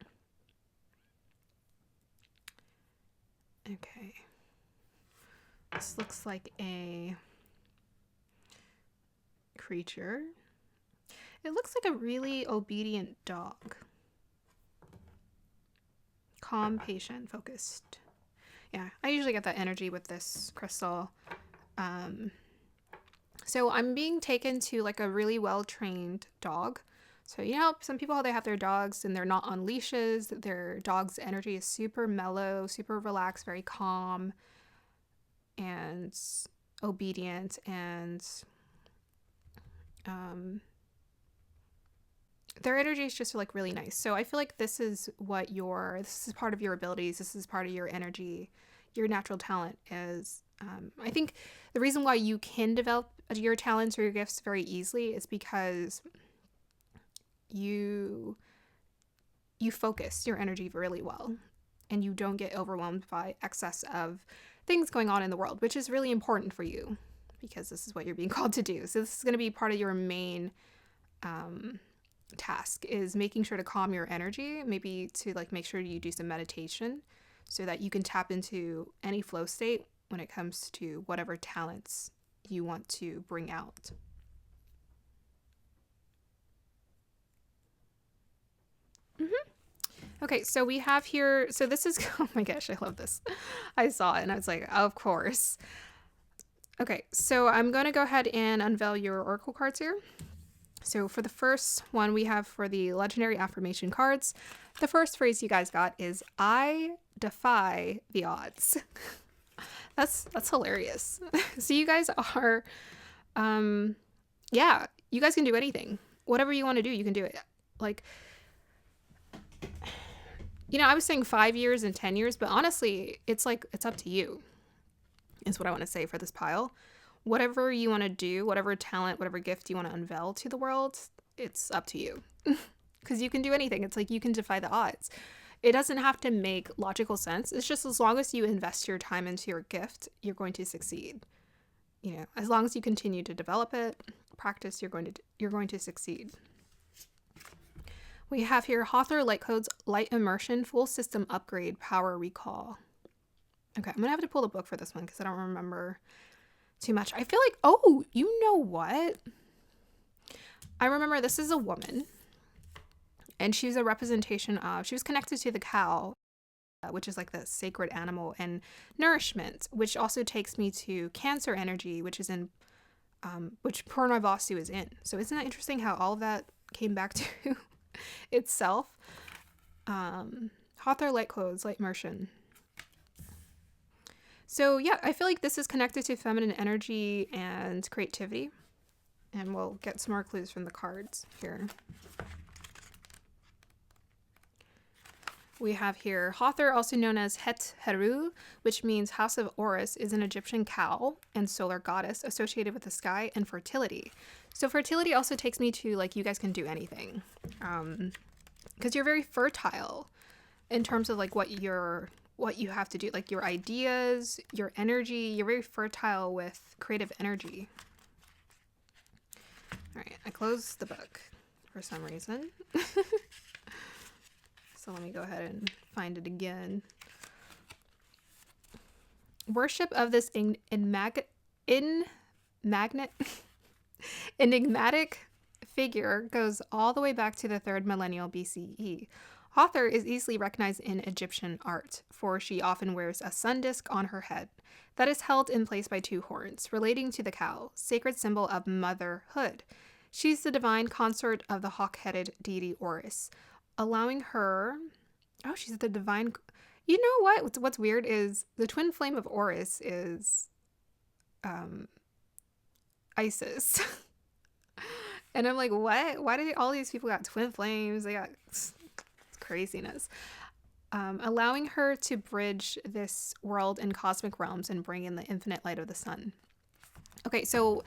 Okay. This looks like a creature. It looks like a really obedient dog. Calm, patient, focused. Yeah, I usually get that energy with this crystal. So I'm being taken to like a really well-trained dog. So, you know, some people, they have their dogs and they're not on leashes. Their dog's energy is super mellow, super relaxed, very calm, and obedient, and their energy is just like really nice. So I feel like this is part of your abilities. This is part of your energy, your natural talent is. I think the reason why you can develop your talents or your gifts very easily is because you focus your energy really well, and you don't get overwhelmed by excess of things going on in the world, which is really important for you because this is what you're being called to do. So this is going to be part of your main task, is making sure to calm your energy, maybe to like make sure you do some meditation so that you can tap into any flow state when it comes to whatever talents you want to bring out. Okay, so we have here, so this is, oh my gosh, I love this. I saw it and I was like, of course. Okay, so I'm going to go ahead and unveil your oracle cards here. So for the first one we have for the legendary affirmation cards, the first phrase you guys got is, I defy the odds. That's hilarious. So you guys are, yeah, you guys can do anything. Whatever you want to do, you can do it. Like, you know, I was saying 5 years and 10 years, but honestly, it's like, it's up to you, is what I want to say for this pile. Whatever you want to do, whatever talent, whatever gift you want to unveil to the world, it's up to you. Because you can do anything. It's like you can defy the odds. It doesn't have to make logical sense. It's just as long as you invest your time into your gift, you're going to succeed. You know, as long as you continue to develop it, practice, you're going to succeed. We have here Hawthorne Light Codes, Light Immersion, Full System Upgrade, Power Recall. Okay, I'm going to have to pull the book for this one because I don't remember too much. I feel like, oh, you know what? I remember this is a woman, and she's a representation of, she was connected to the cow, which is like the sacred animal, and nourishment, which also takes me to Cancer energy, which is in, which Purnavastu is in. So isn't that interesting how all of that came back to itself? Hawthorne Light Codes, Light Immersion. So yeah, I feel like this is connected to feminine energy and creativity. And we'll get some more clues from the cards here. We have here Hathor, also known as Het Heru, which means House of Horus, is an Egyptian cow and solar goddess associated with the sky and fertility. So fertility also takes me to like you guys can do anything, because you're very fertile in terms of like what you have to do, like your ideas, your energy. You're very fertile with creative energy. All right, I closed the book for some reason. So let me go ahead and find it again. Worship of this enigmatic figure goes all the way back to the 3rd millennial BCE. Hathor is easily recognized in Egyptian art, for she often wears a sun disk on her head that is held in place by 2 horns, relating to the cow, sacred symbol of motherhood. She's the divine consort of the hawk-headed deity Horus, allowing her... Oh, she's the divine... You know what? What's weird is the twin flame of Horus is Isis. And I'm like, what? Why do all these people got twin flames? They got craziness. Allowing her to bridge this world and cosmic realms and bring in the infinite light of the sun. Okay, so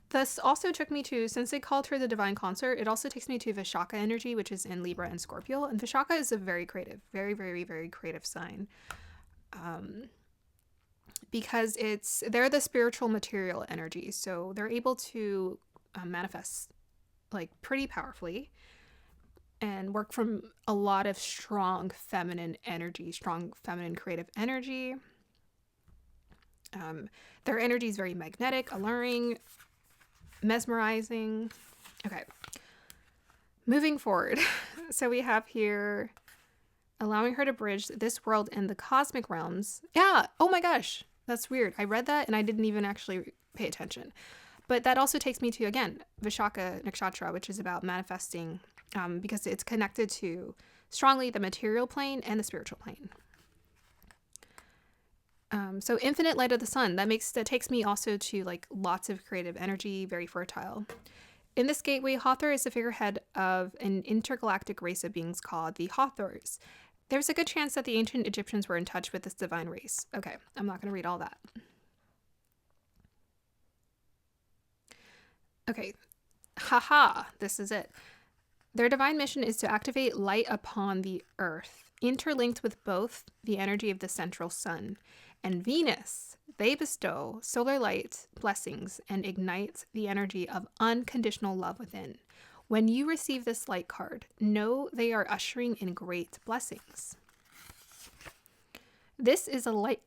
this also took me to, since they called her the divine consort, it also takes me to Vishaka energy, which is in Libra and Scorpio. And Vishaka is a very creative, very, very, very creative sign. Because they're the spiritual material energy. So they're able to manifest like pretty powerfully and work from a lot of strong feminine energy, strong feminine creative energy. Their energy is very magnetic, alluring, mesmerizing. Okay, moving forward. So we have here allowing her to bridge this world and the cosmic realms. Yeah, oh my gosh, that's weird. I read that and I didn't even actually pay attention. But that also takes me to, again, Vishaka Nakshatra, which is about manifesting, because it's connected to strongly the material plane and the spiritual plane. So infinite light of the sun, that takes me also to like lots of creative energy, very fertile. In this gateway, Hathor is the figurehead of an intergalactic race of beings called the Hathors. There's a good chance that the ancient Egyptians were in touch with this divine race. Okay, I'm not going to read all that. Okay, haha, this is it. Their divine mission is to activate light upon the earth, interlinked with both the energy of the central sun and Venus. They bestow solar light blessings and ignite the energy of unconditional love within. When you receive this light card, know they are ushering in great blessings. This is a light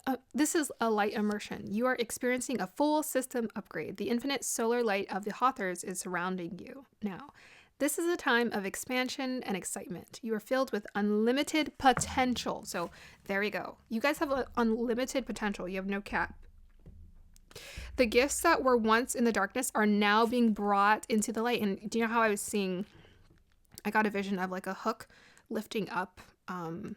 immersion. You are experiencing a full system upgrade. The infinite solar light of the Hathors is surrounding you now. This is a time of expansion and excitement. You are filled with unlimited potential. So there you go. You guys have unlimited potential. You have no cap. The gifts that were once in the darkness are now being brought into the light. And do you know how I got a vision of like a hook lifting up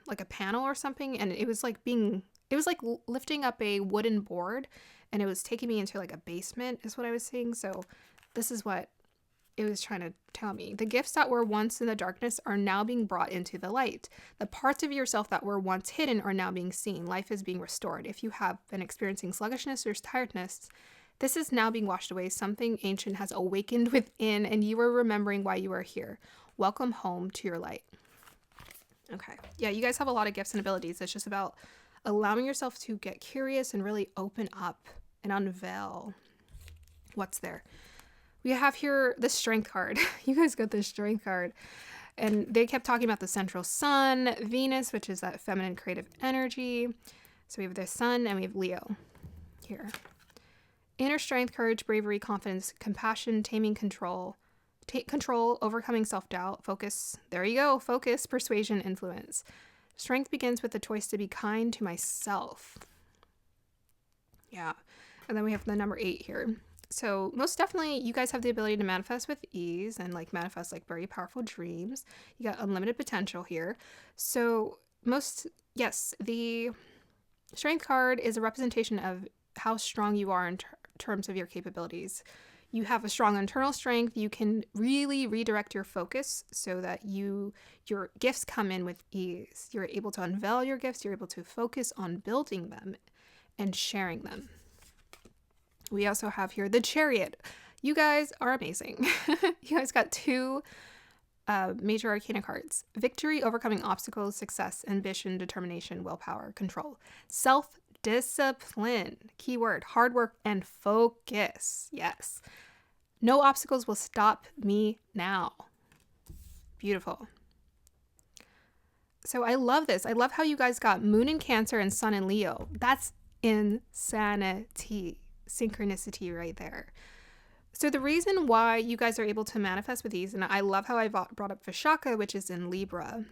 like a panel or something, and it was like lifting up a wooden board, and it was taking me into like a basement is what I was seeing. So this is what it was trying to tell me. The gifts that were once in the darkness are now being brought into the light. The parts of yourself that were once hidden are now being seen. Life is being restored. If you have been experiencing sluggishness or tiredness, this is now being washed away. Something ancient has awakened within, and you are remembering why you are here. Welcome home to your light. Okay. Yeah, you guys have a lot of gifts and abilities. It's just about allowing yourself to get curious and really open up and unveil what's there. We have here the strength card. You guys got the strength card. And they kept talking about the central sun, Venus, which is that feminine creative energy. So we have the sun and we have Leo here. Inner strength, courage, bravery, confidence, compassion, taming control. Take control, overcoming self-doubt, focus. There you go. Focus, persuasion, influence. Strength begins with the choice to be kind to myself. Yeah. And then we have the number 8 here. So most definitely you guys have the ability to manifest with ease and like manifest like very powerful dreams. You got unlimited potential here. So yes, the strength card is a representation of how strong you are in terms of your capabilities. You have a strong internal strength. You can really redirect your focus so that your gifts come in with ease. You're able to unveil your gifts. You're able to focus on building them and sharing them. We also have here the Chariot. You guys are amazing. You guys got 2 major arcana cards: victory, overcoming obstacles, success, ambition, determination, willpower, control, self-discipline, keyword, hard work, and focus. Yes. No obstacles will stop me now. Beautiful. So I love this. I love how you guys got Moon in Cancer and Sun in Leo. That's insanity. Synchronicity right there. So the reason why you guys are able to manifest with these, and I love how I brought up Vishaka, which is in Libra,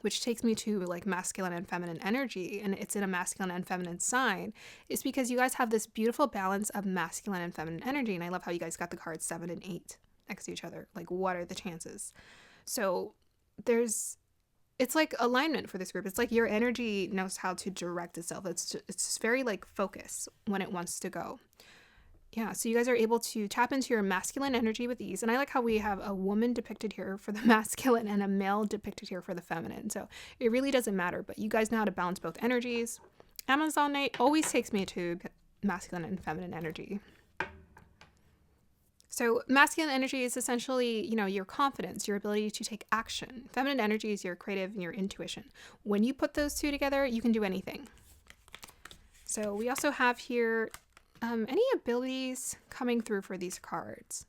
which takes me to like masculine and feminine energy, and it's in a masculine and feminine sign, is because you guys have this beautiful balance of masculine and feminine energy. And I love how you guys got the cards 7 and 8 next to each other. Like, what are the chances? So it's like alignment for this group. It's like your energy knows how to direct itself. It's just very like focus when it wants to go. Yeah, so you guys are able to tap into your masculine energy with ease. And I like how we have a woman depicted here for the masculine and a male depicted here for the feminine. So it really doesn't matter, but you guys know how to balance both energies. Amazon Night always takes me to masculine and feminine energy. So masculine energy is essentially, your confidence, your ability to take action. Feminine energy is your creative and your intuition. When you put those 2 together, you can do anything. So we also have here any abilities coming through for these cards.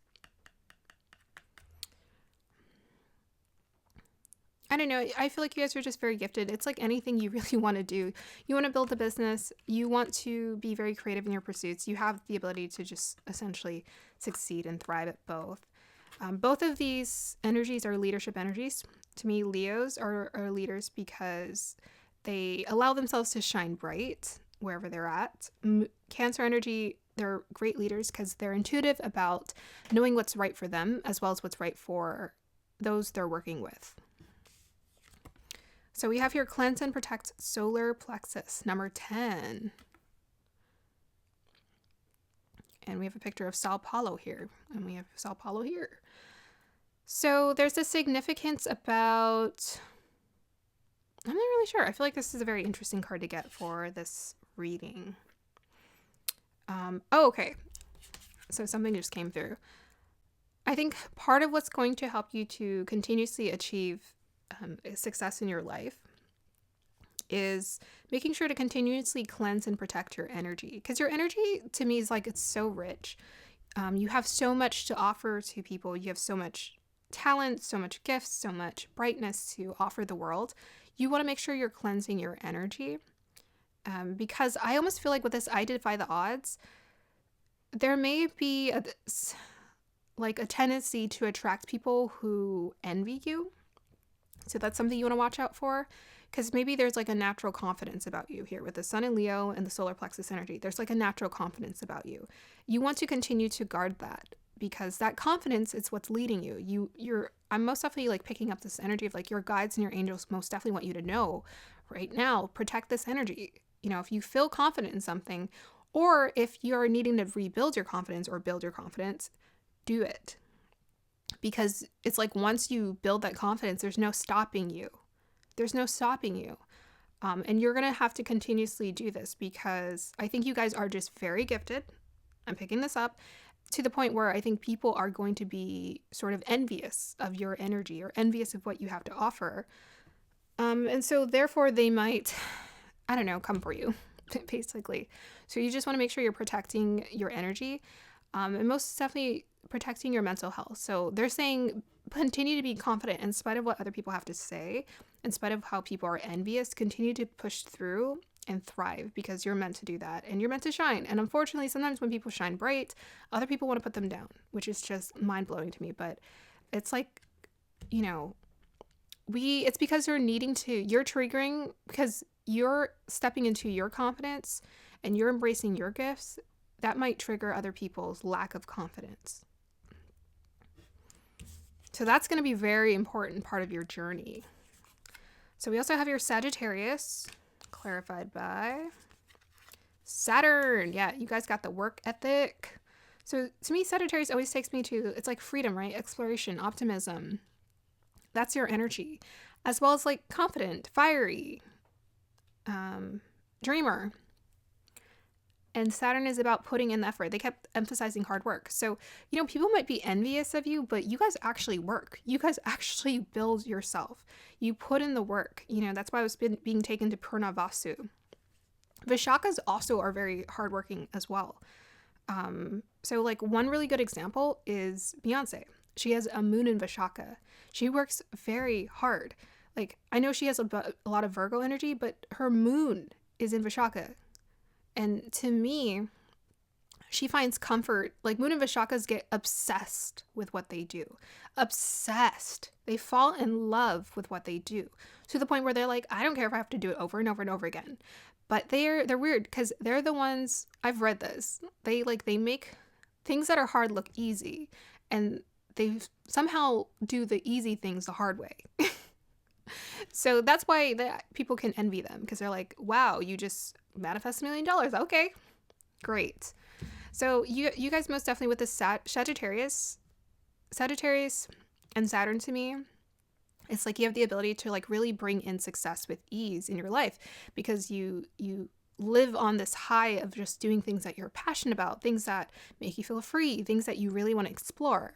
I don't know. I feel like you guys are just very gifted. It's like anything you really want to do. You want to build a business. You want to be very creative in your pursuits. You have the ability to just essentially succeed and thrive at both. Both of these energies are leadership energies. To me, Leos are leaders because they allow themselves to shine bright wherever they're at. Cancer energy, they're great leaders because they're intuitive about knowing what's right for them as well as what's right for those they're working with. So we have here cleanse and protect solar plexus, number 10. And we have a picture of Sao Paulo here, and we have Sao Paulo here. So there's a significance about, I'm not really sure. I feel like this is a very interesting card to get for this reading. Okay. So something just came through. I think part of what's going to help you to continuously achieve success in your life is making sure to continuously cleanse and protect your energy. Because your energy, to me, is like, it's so rich. You have so much to offer to people. You have so much talent, so much gifts, so much brightness to offer the world. You want to make sure you're cleansing your energy. Because I almost feel like with this I defy the odds, there may be a tendency to attract people who envy you. So that's something you want to watch out for, because maybe there's like a natural confidence about you here with the Sun in Leo and the solar plexus energy. There's like a natural confidence about you. You want to continue to guard that, because that confidence is what's leading you. I'm most definitely like picking up this energy of like your guides and your angels most definitely want you to know right now, protect this energy. If you feel confident in something, or if you're needing to rebuild your confidence or build your confidence, do it. Because it's like once you build that confidence, there's no stopping you. There's no stopping you. And you're going to have to continuously do this, because I think you guys are just very gifted. I'm picking this up to the point where I think people are going to be sort of envious of your energy or envious of what you have to offer. And so therefore they might, I don't know, come for you, basically. So you just want to make sure you're protecting your energy, and most definitely protecting your mental health. So they're saying continue to be confident in spite of what other people have to say, in spite of how people are envious. Continue to push through and thrive, because you're meant to do that and you're meant to shine. And unfortunately, sometimes when people shine bright, other people want to put them down, which is just mind-blowing to me. But it's like, it's because you're triggering, because you're stepping into your confidence and you're embracing your gifts. That might trigger other people's lack of confidence. So that's going to be a very important part of your journey. So we also have your Sagittarius, clarified by Saturn. Yeah, you guys got the work ethic. So to me, Sagittarius always takes me to, it's like freedom, right? Exploration, optimism. That's your energy. As well as like confident, fiery, dreamer. And Saturn is about putting in the effort. They kept emphasizing hard work. So, people might be envious of you, but you guys actually work. You guys actually build yourself. You put in the work. That's why I was being taken to Purnavasu. Vishakhas also are very hardworking as well. So like one really good example is Beyonce. She has a moon in Vishaka. She works very hard. Like, I know she has a lot of Virgo energy, but her moon is in Vishaka. And to me, she finds comfort. Like, moon and Vishakas get obsessed with what they do. Obsessed. They fall in love with what they do to the point where they're like, I don't care if I have to do it over and over and over again. But they're weird because they're the ones, I've read this. They make things that are hard look easy, and they somehow do the easy things the hard way. So that's why people can envy them, because they're like, wow, you just manifest $1 million. Okay, great. So you guys most definitely with the Sagittarius and Saturn, to me, it's like you have the ability to like really bring in success with ease in your life, because you live on this high of just doing things that you're passionate about, things that make you feel free, things that you really want to explore.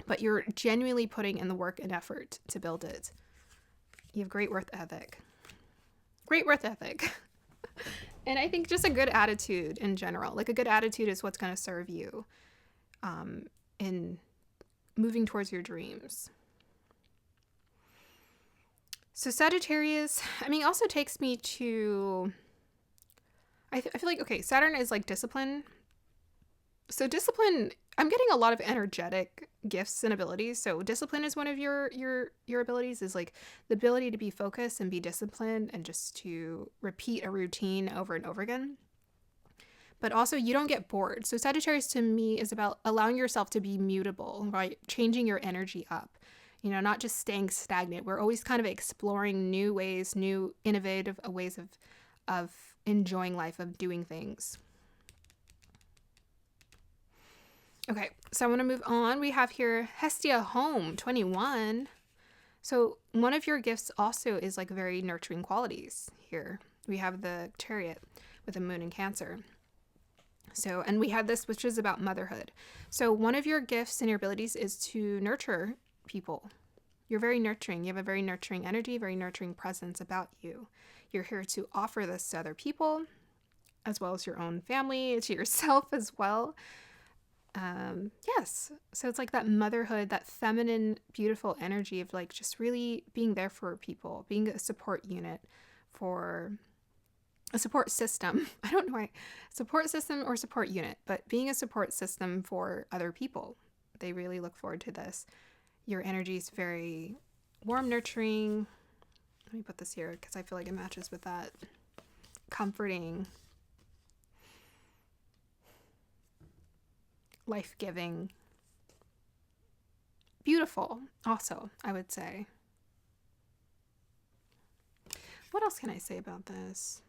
But you're genuinely putting in the work and effort to build it. You have great work ethic. Great work ethic. And I think just a good attitude in general. Like, a good attitude is what's going to serve you in moving towards your dreams. So Sagittarius, also takes me to, I feel like, okay, Saturn is like discipline. So discipline, I'm getting a lot of energetic gifts and abilities. So discipline is one of your abilities, is like the ability to be focused and be disciplined and just to repeat a routine over and over again. But also, you don't get bored. So Sagittarius to me is about allowing yourself to be mutable, right? Changing your energy up, not just staying stagnant. We're always kind of exploring new ways, new innovative ways of enjoying life, of doing things. Okay, so I want to move on. We have here Hestia Home 21. So one of your gifts also is like very nurturing qualities here. We have the Chariot with the moon in Cancer. So, and we had this, which is about motherhood. So one of your gifts and your abilities is to nurture people. You're very nurturing. You have a very nurturing energy, very nurturing presence about you. You're here to offer this to other people, as well as your own family, to yourself as well. Yes. So it's like that motherhood, that feminine, beautiful energy of like just really being there for people, being a support unit for a support system. I don't know why support system or support unit, but being a support system for other people. They really look forward to this. Your energy is very warm, nurturing. Let me put this here because I feel like it matches with that. Comforting. Life-giving. Beautiful, also, I would say. What else can I say about this?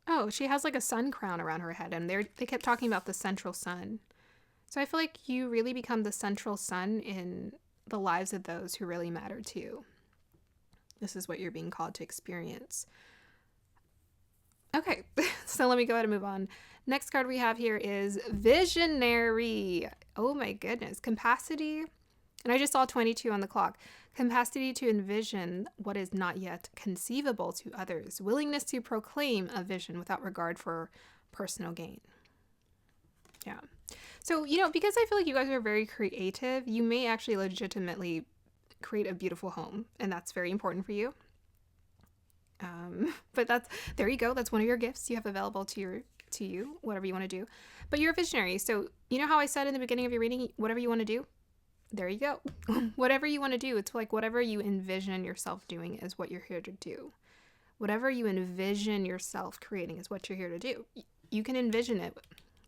Oh, she has like a sun crown around her head, and they kept talking about the central sun. So I feel like you really become the central sun in the lives of those who really matter to you. This is what you're being called to experience. Okay, so let me go ahead and move on. Next card we have here is Visionary. Oh my goodness. Capacity, and I just saw 22 on the clock. Capacity to envision what is not yet conceivable to others. Willingness to proclaim a vision without regard for personal gain. Yeah. So, because I feel like you guys are very creative, you may actually legitimately create a beautiful home, and that's very important for you. But there you go. That's one of your gifts you have available to you, whatever you want to do. But you're a visionary. So you know how I said in the beginning of your reading, whatever you want to do, there you go. Whatever you want to do. It's like whatever you envision yourself doing is what you're here to do. Whatever you envision yourself creating is what you're here to do. You can envision it.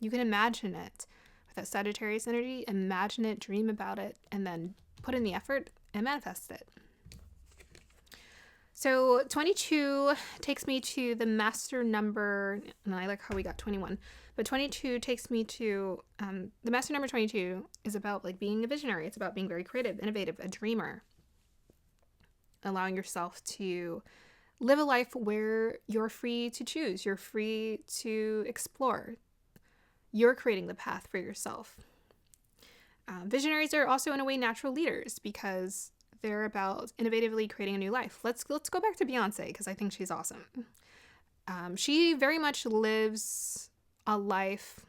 You can imagine it. With that Sagittarius energy, imagine it, dream about it, and then put in the effort and manifest it. So 22 takes me to the master number, and I like how we got 21, but 22 takes me to, the master number 22 is about like being a visionary. It's about being very creative, innovative, a dreamer, allowing yourself to live a life where you're free to choose, you're free to explore, you're creating the path for yourself. Visionaries are also in a way natural leaders because they're about innovatively creating a new life. Let's go back to Beyonce because I think she's awesome. She very much lives a life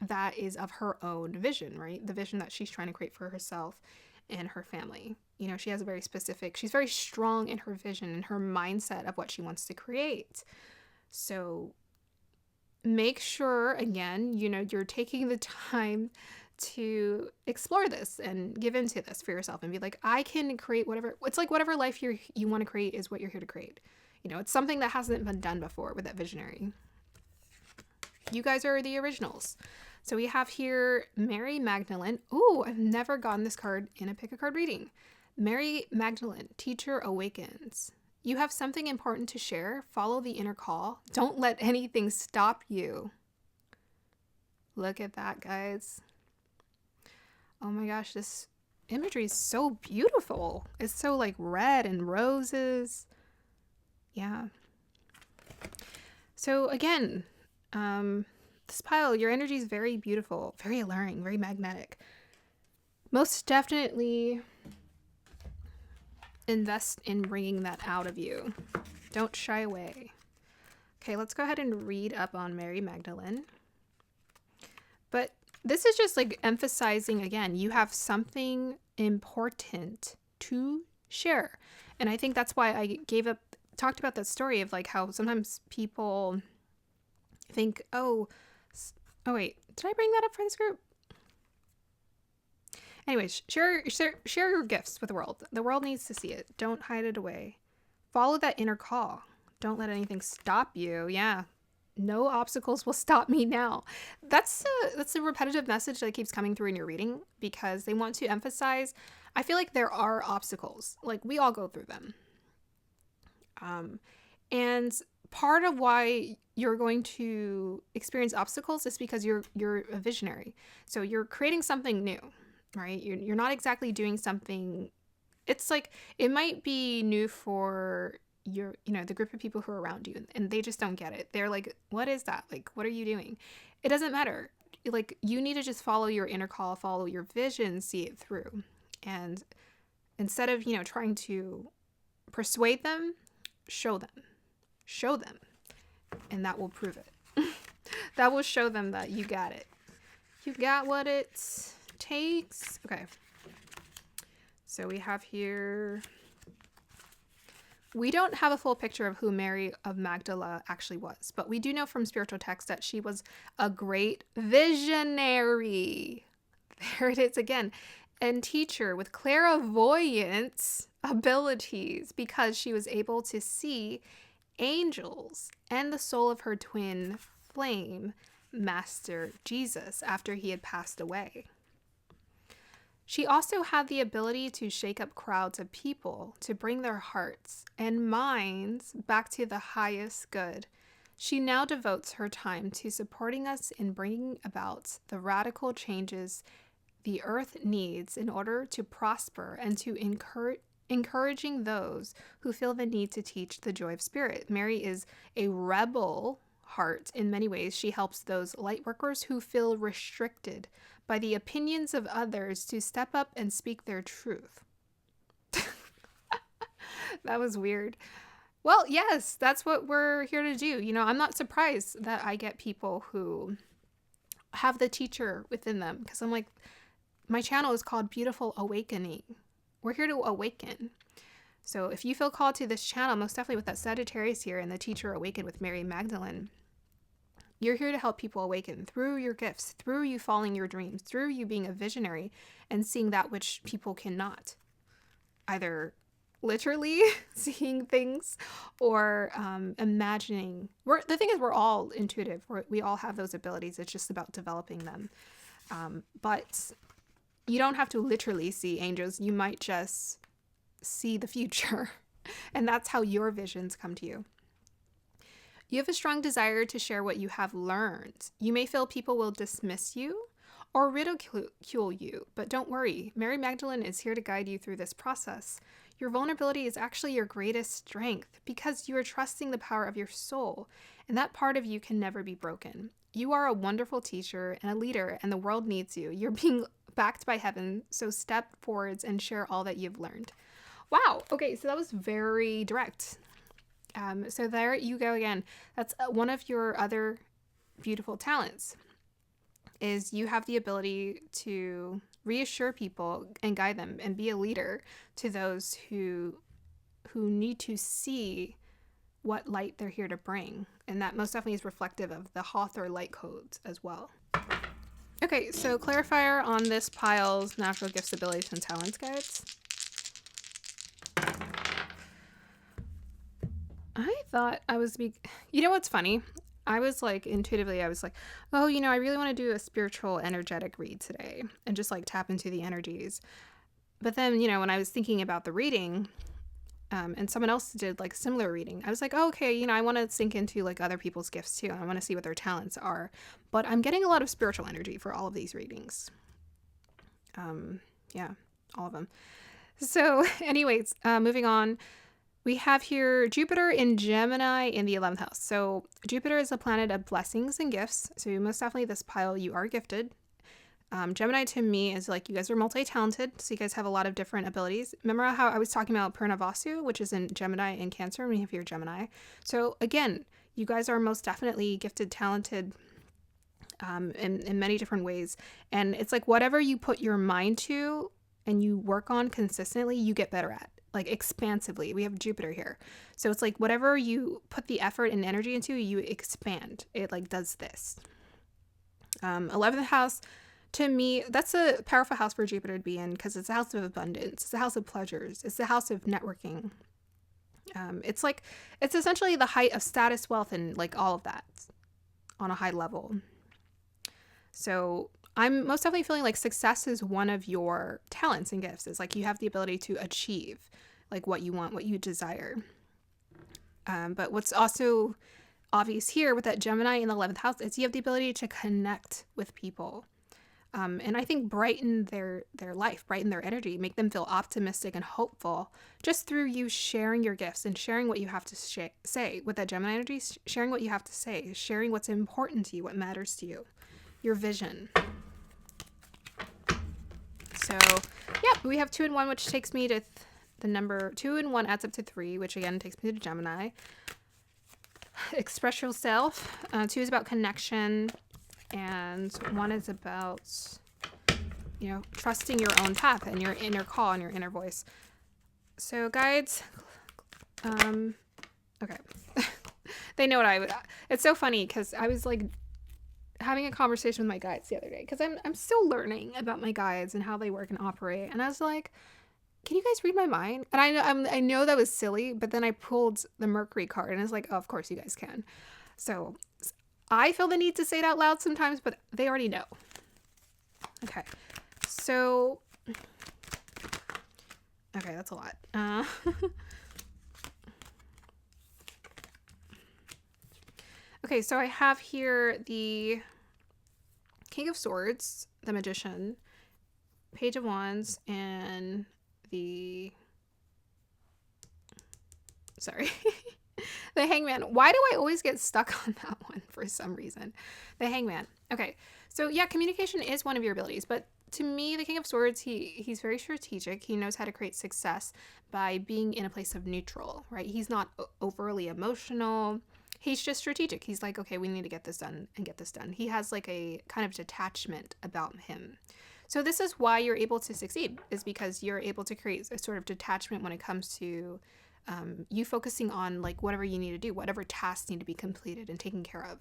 that is of her own vision, right? The vision that she's trying to create for herself and her family. You know, she has a very specific, she's very strong in her vision and her mindset of what she wants to create. So make sure, again, you know, you're taking the time to explore this and give into this for yourself and be like, I can create whatever. It's like whatever life you want to create is what you're here to create. You know, it's something that hasn't been done before with that visionary. You guys are the originals. So we have here Mary Magdalene. Ooh, I've never gotten this card in a pick a card reading. Mary Magdalene, teacher awakens. You have something important to share. Follow the inner call. Don't let anything stop you. Look at that, guys. Oh my gosh, this imagery is so beautiful. It's so like red and roses. Yeah. So again, this pile, your energy is very beautiful, very alluring, very magnetic. Most definitely invest in bringing that out of you. Don't shy away. Okay, let's go ahead and read up on Mary Magdalene. But this is just like emphasizing, again, you have something important to share. And I think that's why I talked about that story of like how sometimes people think, oh wait, did I bring that up for this group? Anyways, share your gifts with the world. The world needs to see it. Don't hide it away. Follow that inner call. Don't let anything stop you. Yeah. No obstacles will stop me now. That's a repetitive message that keeps coming through in your reading because they want to emphasize, I feel like there are obstacles. Like we all go through them. And part of why you're going to experience obstacles is because you're a visionary. So you're creating something new, right? You're not exactly doing something. It's like, it might be new for the group of people who are around you and they just don't get it. They're like, what is that? Like, what are you doing? It doesn't matter. Like, you need to just follow your inner call, follow your vision, see it through. And instead of, trying to persuade them, show them. And that will prove it. That will show them that you got it. You got what it takes. Okay. So we have here, we don't have a full picture of who Mary of Magdala actually was, but we do know from spiritual texts that she was a great visionary. There it is again. And teacher with clairvoyance abilities because she was able to see angels and the soul of her twin flame, Master Jesus, after he had passed away. She also had the ability to shake up crowds of people to bring their hearts and minds back to the highest good. She now devotes her time to supporting us in bringing about the radical changes the earth needs in order to prosper and to encouraging those who feel the need to teach the joy of spirit. Mary is a rebel heart in many ways. She helps those light workers who feel restricted by the opinions of others to step up and speak their truth. That was weird. Well, yes, that's what we're here to do. I'm not surprised that I get people who have the teacher within them because I'm like, my channel is called Beautiful Awakening. We're here to awaken. So if you feel called to this channel, most definitely with that Sagittarius here and the teacher awaken with Mary Magdalene, you're here to help people awaken through your gifts, through you following your dreams, through you being a visionary and seeing that which people cannot. Either literally seeing things or imagining. The thing is, we're all intuitive. We all have those abilities. It's just about developing them. But you don't have to literally see angels. You might just see the future. And that's how your visions come to you. You have a strong desire to share what you have learned. You may feel people will dismiss you or ridicule you, but don't worry. Mary Magdalene is here to guide you through this process. Your vulnerability is actually your greatest strength because you are trusting the power of your soul, and that part of you can never be broken. You are a wonderful teacher and a leader, and the world needs you. You're being backed by heaven, so step forwards and share all that you've learned. Wow. Okay, so that was very direct. So there you go again. That's one of your other beautiful talents, is you have the ability to reassure people and guide them and be a leader to those who need to see what light they're here to bring. And that most definitely is reflective of the Hawthorne light codes as well. Okay, so clarifier on this pile's natural gifts, abilities, and talents guides. I thought I was you know what's funny? I was like, intuitively, I was like, oh, I really want to do a spiritual energetic read today and just like tap into the energies. But then, when I was thinking about the reading, and someone else did like similar reading, I was like, oh, okay, I want to sink into like other people's gifts too. I want to see what their talents are. But I'm getting a lot of spiritual energy for all of these readings. Yeah, all of them. So anyways, moving on. We have here Jupiter in Gemini in the 11th house. So Jupiter is a planet of blessings and gifts. So most definitely this pile, you are gifted. Gemini to me is like you guys are multi-talented. So you guys have a lot of different abilities. Remember how I was talking about Purnavasu, which is in Gemini and Cancer, when you have your Gemini. So again, you guys are most definitely gifted, talented in many different ways. And it's like whatever you put your mind to and you work on consistently, you get better at. Like expansively. We have Jupiter here. So it's like whatever you put the effort and energy into, you expand. It like does this. 11th house, to me, that's a powerful house for Jupiter to be in because it's a house of abundance. It's a house of pleasures. It's a house of networking. It's essentially the height of status, wealth, and like all of that on a high level. So I'm most definitely feeling like success is one of your talents and gifts. It's like you have the ability to achieve like what you want, what you desire. But what's also obvious here with that Gemini in the 11th house is you have the ability to connect with people. And I think brighten their life, brighten their energy, make them feel optimistic and hopeful just through you sharing your gifts and sharing what you have to say. With that Gemini energy, sharing what you have to say, sharing what's important to you, what matters to you, your vision. So, yeah, we have 2 and 1, which takes me to the number 2 and 1 adds up to 3, which again takes me to Gemini. Express yourself. 2 is about connection, and 1 is about, trusting your own path and your inner call and your inner voice. So, guides, okay. They know what it's so funny because I was like having a conversation with my guides the other day because I'm still learning about my guides and how they work and operate, and I was like, can you guys read my mind? And I know that was silly, but then I pulled the Mercury card and I was like, oh, of course you guys can. So I feel the need to say it out loud sometimes, but they already know. Okay, so that's a lot. Okay, so I have here the King of Swords, the Magician, Page of Wands, and the Hangman. Why do I always get stuck on that one for some reason? The Hangman. Okay, so yeah, communication is one of your abilities, but to me, the King of Swords, he's very strategic. He knows how to create success by being in a place of neutral, right? He's not overly emotional. He's just strategic. He's like, okay, we need to get this done and get this done. He has like a kind of detachment about him. So this is why you're able to succeed, is because you're able to create a sort of detachment when it comes to you focusing on like whatever you need to do, whatever tasks need to be completed and taken care of.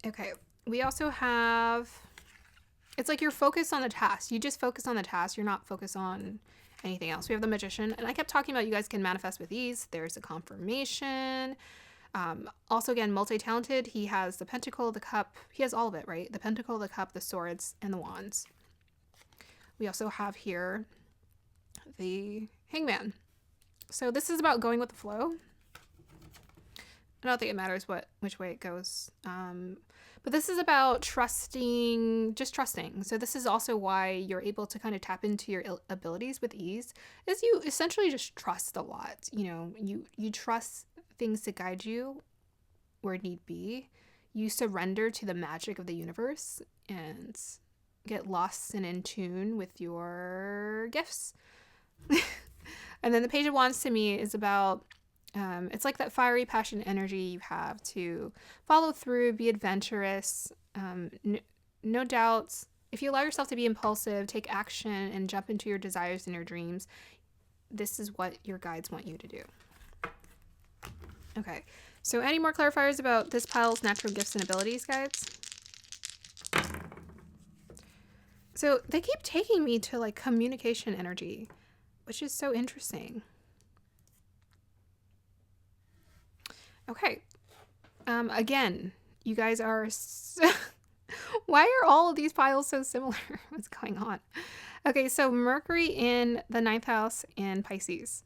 Okay, we also have, it's like you're focused on the task. You just focus on the task. You're not focused on anything else. We have the Magician, and I kept talking about you guys can manifest with ease. There's a confirmation. Also, again, multi-talented. He has the Pentacle, the Cup. He has all of it, right? The Pentacle, the Cup, the Swords, and the Wands. We also have here the Hangman. So this is about going with the flow. I don't think it matters which way it goes. But this is about trusting, just trusting. So this is also why you're able to kind of tap into your abilities with ease, is you essentially just trust a lot. You know, you trust things to guide you where need be. You surrender to the magic of the universe and get lost and in tune with your gifts. And then the Page of Wands to me is about, it's like that fiery passion energy you have to follow through, be adventurous, no doubts. If you allow yourself to be impulsive, take action, and jump into your desires and your dreams, this is what your guides want you to do. Okay, so any more clarifiers about this pile's natural gifts and abilities, guides? So they keep taking me to like communication energy, which is so interesting. Okay. Again, you guys are why are all of these piles so similar? What's going on? Okay, so Mercury in the 9th house in Pisces.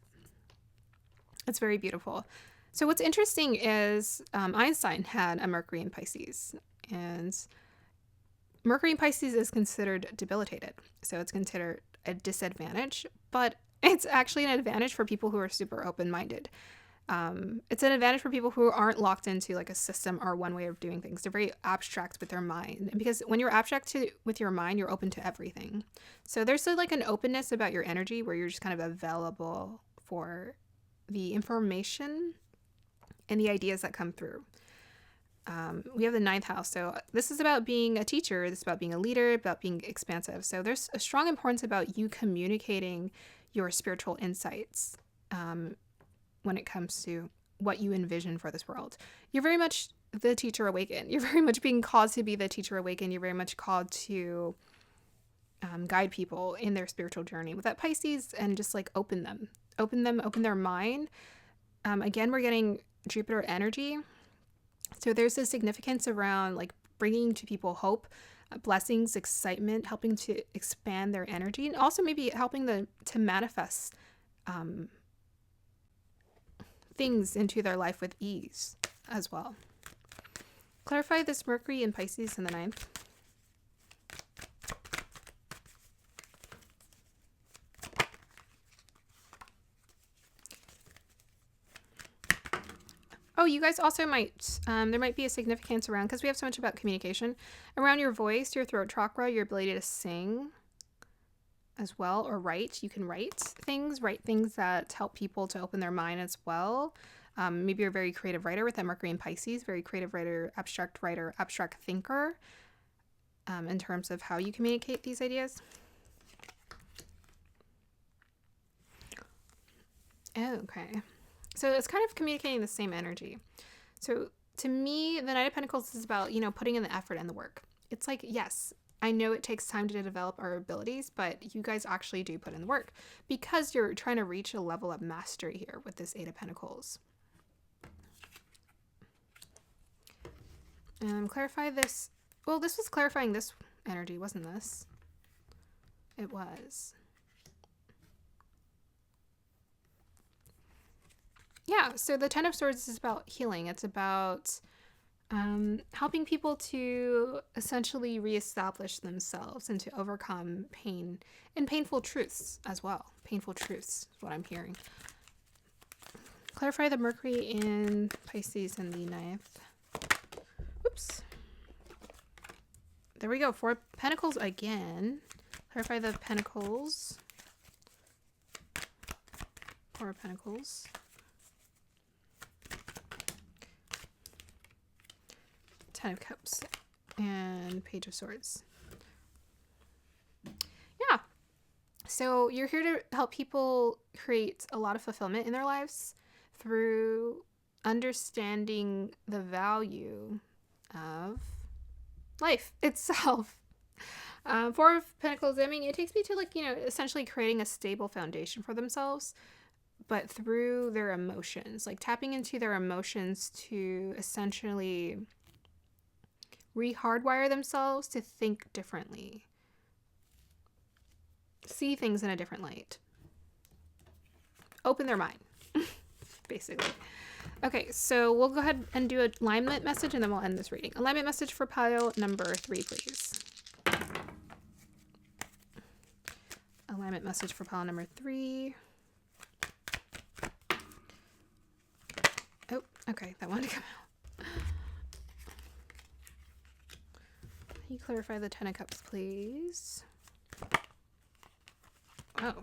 It's very beautiful. So what's interesting is Einstein had a Mercury in Pisces, and Mercury in Pisces is considered debilitated. So it's considered a disadvantage, but it's actually an advantage for people who are super open-minded. It's an advantage for people who aren't locked into like a system or one way of doing things. They're very abstract with their mind. And because when you're abstract with your mind, you're open to everything. So there's like an openness about your energy where you're just kind of available for the information and the ideas that come through. We have the 9th house. So this is about being a teacher. This is about being a leader, about being expansive. So there's a strong importance about you communicating your spiritual insights when it comes to what you envision for this world. You're very much the teacher awakened. You're very much being called to be the teacher awakened. You're very much called to guide people in their spiritual journey with that Pisces, and just like open their mind. Again, we're getting Jupiter energy. So there's a significance around like bringing to people hope, blessings, excitement, helping to expand their energy, and also maybe helping them to manifest things into their life with ease as well. Clarify this Mercury in Pisces in the 9th. Oh, you guys also might, there might be a significance around, because we have so much about communication, around your voice, your throat chakra, your ability to sing as well, or write. You can write things that help people to open their mind as well. Maybe you're a very creative writer with that Mercury in Pisces, very creative writer, abstract thinker, in terms of how you communicate these ideas. Okay. So it's kind of communicating the same energy. So to me, the Knight of Pentacles is about, putting in the effort and the work. It's like, yes, I know it takes time to develop our abilities, but you guys actually do put in the work because you're trying to reach a level of mastery here with this 8 of Pentacles. Clarify this. Well, this was clarifying this energy, wasn't this? It was. Yeah, so the 10 of Swords is about healing. It's about helping people to essentially reestablish themselves and to overcome pain and painful truths as well. Painful truths is what I'm hearing. Clarify the Mercury in Pisces in the 9th. Oops. There we go. 4 Pentacles again. Clarify the Pentacles. 4 Pentacles. 10 of Cups and Page of Swords. Yeah. So you're here to help people create a lot of fulfillment in their lives through understanding the value of life itself. 4 of Pentacles, I mean, it takes me to essentially creating a stable foundation for themselves, but through their emotions, like tapping into their emotions to essentially re-hardwire themselves to think differently, see things in a different light. open their mind, basically. Okay, so we'll go ahead and do a alignment message, and then we'll end this reading. Alignment message for pile number 3, please. Alignment message for pile number 3. Oh, okay, that wanted to come out. Can you clarify the 10 of Cups, please? Oh.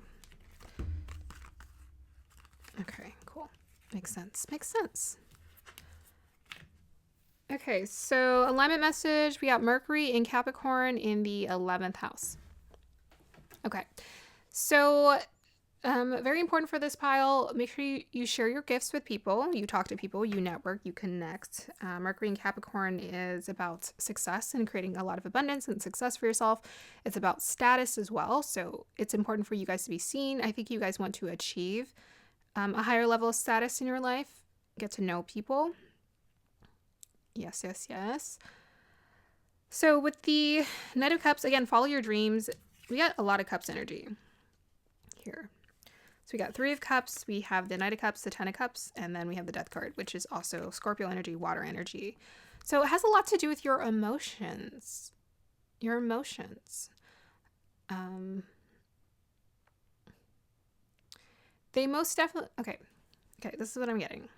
Okay, cool. Makes sense. Makes sense. Okay, so alignment message. We got Mercury in Capricorn in the 11th house. Okay, so very important for this pile. Make sure you share your gifts with people. You talk to people. You network. You connect. Mercury in Capricorn is about success and creating a lot of abundance and success for yourself. It's about status as well. So it's important for you guys to be seen. I think you guys want to achieve a higher level of status in your life. Get to know people. Yes, yes, yes. So with the Knight of Cups, again, follow your dreams. We got a lot of Cups energy here. So we got 3 of Cups, we have the Knight of Cups, the 10 of Cups, and then we have the Death card, which is also Scorpio energy, water energy. So it has a lot to do with your emotions. Your emotions. They most definitely... Okay, this is what I'm getting.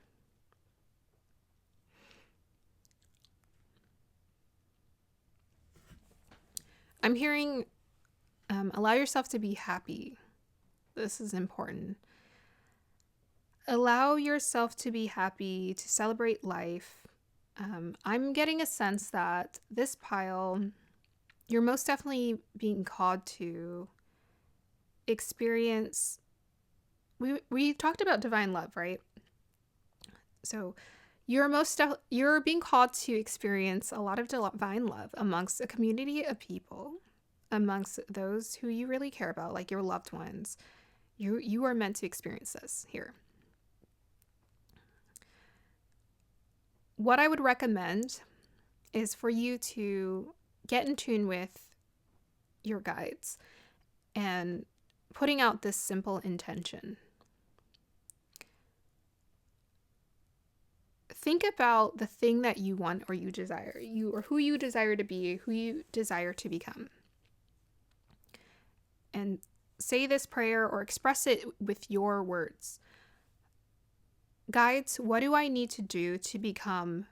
I'm hearing, allow yourself to be happy. This is important. Allow yourself to be happy, to celebrate life. I'm getting a sense that this pile, you're most definitely being called to experience. We talked about divine love, right? So you're being called to experience a lot of divine love amongst a community of people, amongst those who you really care about, like your loved ones. You are meant to experience this here. What I would recommend is for you to get in tune with your guides and putting out this simple intention. Think about the thing that you want or you desire, or who you desire to be, who you desire to become. And say this prayer or express it with your words. Guides, what do I need to do to become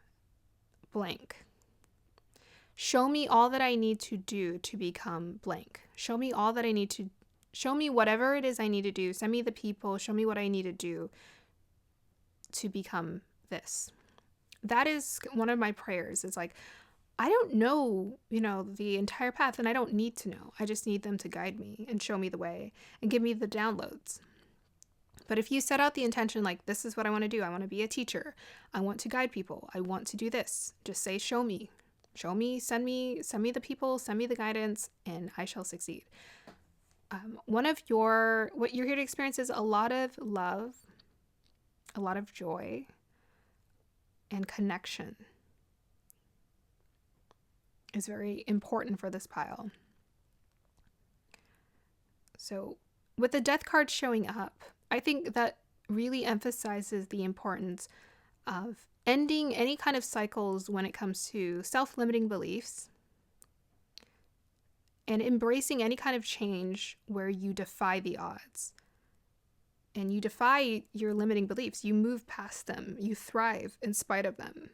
blank? Show me all that I need to do to become blank. Show me all that I need to, show me whatever it is I need to do. Send me the people, show me what I need to do to become this. That is one of my prayers. It's like, I don't know, the entire path, and I don't need to know. I just need them to guide me and show me the way and give me the downloads. But if you set out the intention, like, this is what I want to do. I want to be a teacher. I want to guide people. I want to do this. Just say, show me, send me the people, send me the guidance, and I shall succeed. What you're here to experience is a lot of love, a lot of joy, and connection is very important for this pile. So with the Death card showing up, I think that really emphasizes the importance of ending any kind of cycles when it comes to self-limiting beliefs and embracing any kind of change where you defy the odds. And you defy your limiting beliefs. You move past them. You thrive in spite of them.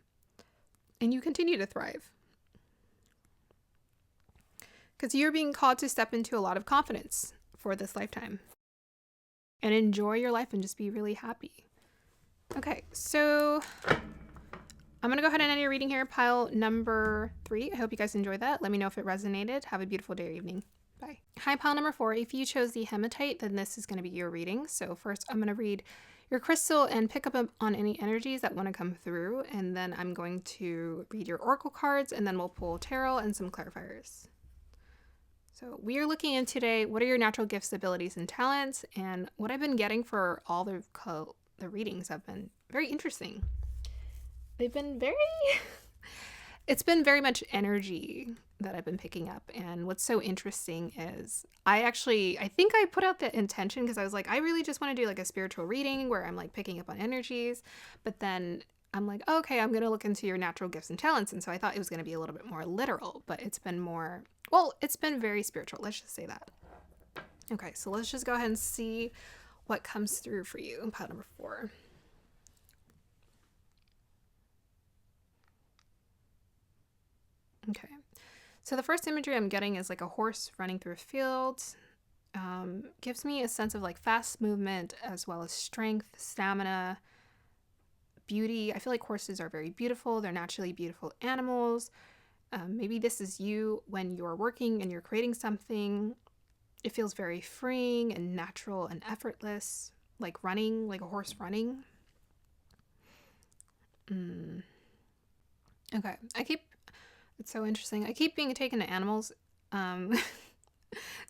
And you continue to thrive. Because you're being called to step into a lot of confidence for this lifetime. And enjoy your life and just be really happy. Okay, so I'm going to go ahead and end your reading here. Pile number 3. I hope you guys enjoyed that. Let me know if it resonated. Have a beautiful day or evening. Bye. Hi, pile number 4. If you chose the hematite, then this is going to be your reading. So first, I'm going to read your crystal and pick up on any energies that want to come through. And then I'm going to read your oracle cards, and then we'll pull tarot and some clarifiers. So we are looking in today, what are your natural gifts, abilities, and talents? And what I've been getting for all the readings have been very interesting. They've been very... it's been very much energy that I've been picking up. And what's so interesting is I think I put out the intention because I was like, I really just want to do like a spiritual reading where I'm like picking up on energies. But then I'm like, oh, okay, I'm going to look into your natural gifts and talents. And so I thought it was going to be a little bit more literal, but it's been more, well, it's been very spiritual. Let's just say that. Okay, so let's just go ahead and see what comes through for you in pile number 4. Okay, so the first imagery I'm getting is like a horse running through a field. Gives me a sense of like fast movement as well as strength, stamina, beauty. I feel like horses are very beautiful. They're naturally beautiful animals. Maybe this is you when you're working and you're creating something. It feels very freeing and natural and effortless, like running, like a horse running. Okay, it's so interesting. I keep being taken to animals.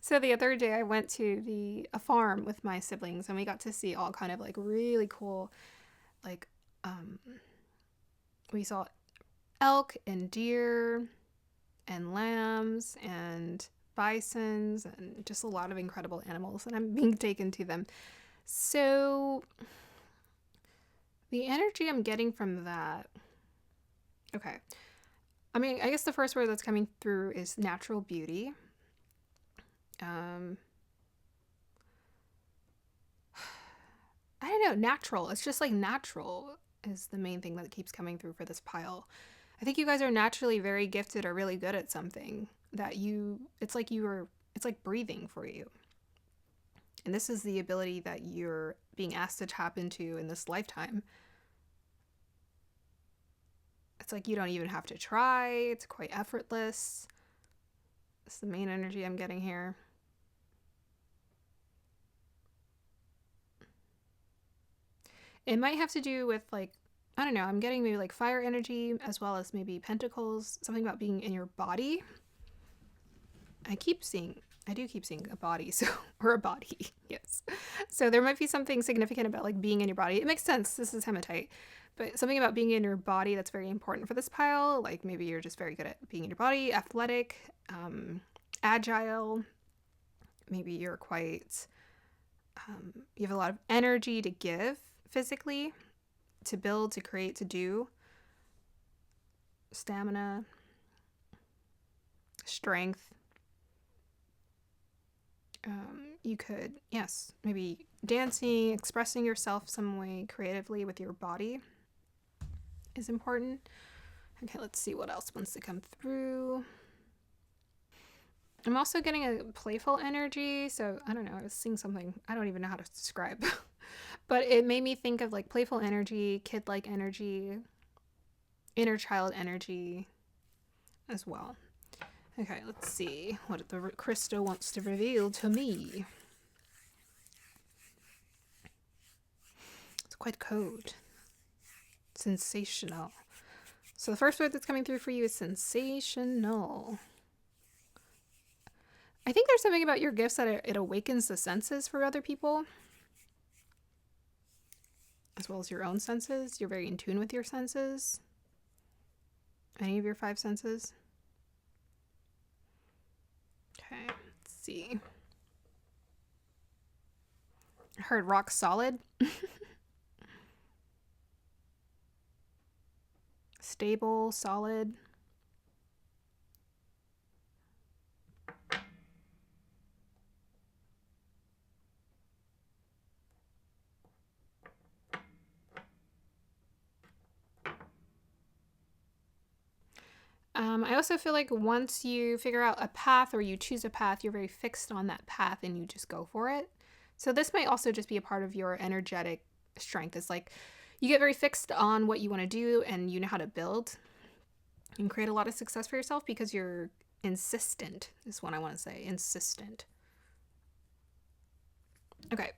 So the other day I went to a farm with my siblings and we got to see all kind of like really cool, like, we saw elk and deer and lambs and bisons and just a lot of incredible animals, and I'm being taken to them. So the energy I'm getting from that, okay, I mean, I guess the first word that's coming through is natural beauty. I don't know, natural. It's just like natural is the main thing that keeps coming through for this pile. I think you guys are naturally very gifted or really good at something that it's like breathing for you. And this is the ability that you're being asked to tap into in this lifetime. It's like you don't even have to try. It's quite effortless. It's the main energy I'm getting here. It might have to do with like, I don't know, I'm getting maybe like fire energy as well as maybe pentacles, something about being in your body. I do keep seeing a body, or a body, yes. So there might be something significant about like being in your body. It makes sense, this is hematite, but something about being in your body that's very important for this pile. Like maybe you're just very good at being in your body, athletic, agile. Maybe you're quite, you have a lot of energy to give physically, to build, to create, to do. Stamina, strength. You could, yes, maybe dancing, expressing yourself some way creatively with your body is important. Okay, let's see what else wants to come through. I'm also getting a playful energy, so I don't know, I was seeing something, I don't even know how to describe, but it made me think of like playful energy, kid-like energy, inner child energy as well. Okay, let's see what the crystal wants to reveal to me. It's quite cold. Sensational. So the first word that's coming through for you is sensational. I think there's something about your gifts that it awakens the senses for other people, as well as your own senses. You're very in tune with your senses. Any of your 5 senses? Okay, let's see. I heard rock solid. Stable, solid. I also feel like once you figure out a path or you choose a path, you're very fixed on that path and you just go for it. So this might also just be a part of your energetic strength. It's like you get very fixed on what you want to do and you know how to build and create a lot of success for yourself because you're insistent, is what I want to say. Insistent. Okay,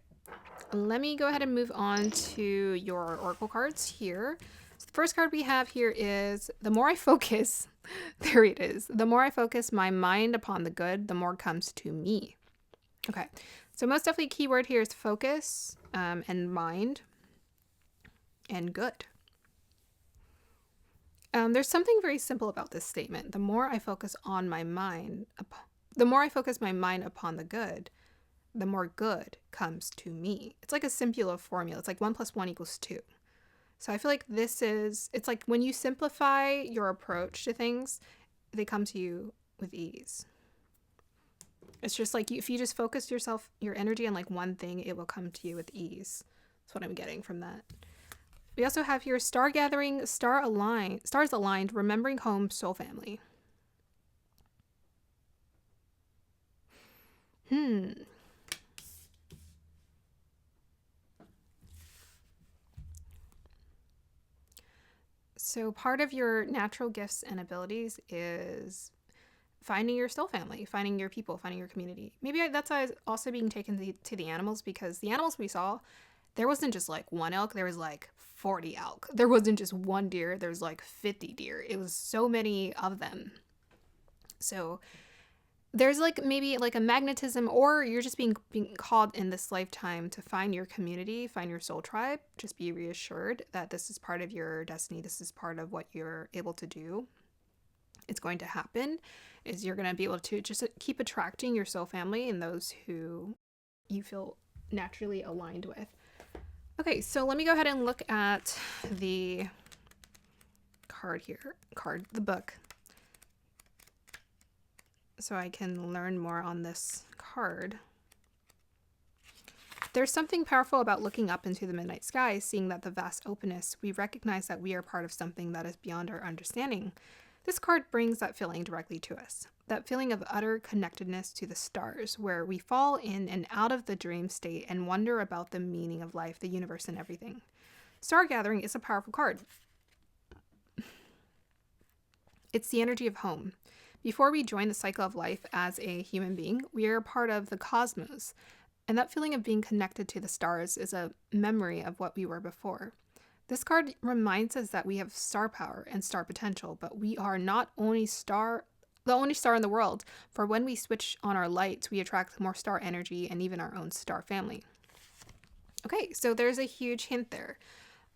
let me go ahead and move on to your oracle cards here. So the first card we have here is the more I focus, there it is. The more I focus my mind upon the good, the more comes to me. Okay, so most definitely keyword here is focus and mind and good. There's something very simple about this statement. The more I focus on my mind, the more I focus my mind upon the good, the more good comes to me. It's like a simpler formula. It's like 1 + 1 = 2. So I feel like it's like when you simplify your approach to things, they come to you with ease. It's just like if you just focus your energy on like one thing, it will come to you with ease. That's what I'm getting from that. We also have here star gathering, stars aligned, remembering home, soul family. So part of your natural gifts and abilities is finding your soul family, finding your people, finding your community. Maybe that's why it's also being taken to the animals, because the animals we saw, there wasn't just like one elk, there was like 40 elk. There wasn't just one deer, there's like 50 deer. It was so many of them. So there's like maybe like a magnetism, or you're just being called in this lifetime to find your community, find your soul tribe. Just be reassured that this is part of your destiny. This is part of what you're able to do. It's going to happen, is you're going to be able to just keep attracting your soul family and those who you feel naturally aligned with. Okay, so let me go ahead and look at the the book, so I can learn more on this card. There's something powerful about looking up into the midnight sky, seeing that the vast openness, we recognize that we are part of something that is beyond our understanding. This card brings that feeling directly to us, that feeling of utter connectedness to the stars, where we fall in and out of the dream state and wonder about the meaning of life, the universe, and everything. Star gathering is a powerful card. It's the energy of home. Before we join the cycle of life as a human being, we are part of the cosmos, and that feeling of being connected to the stars is a memory of what we were before. This card reminds us that we have star power and star potential, but we are not the only star in the world, for when we switch on our lights, we attract more star energy and even our own star family. Okay, so there's a huge hint there.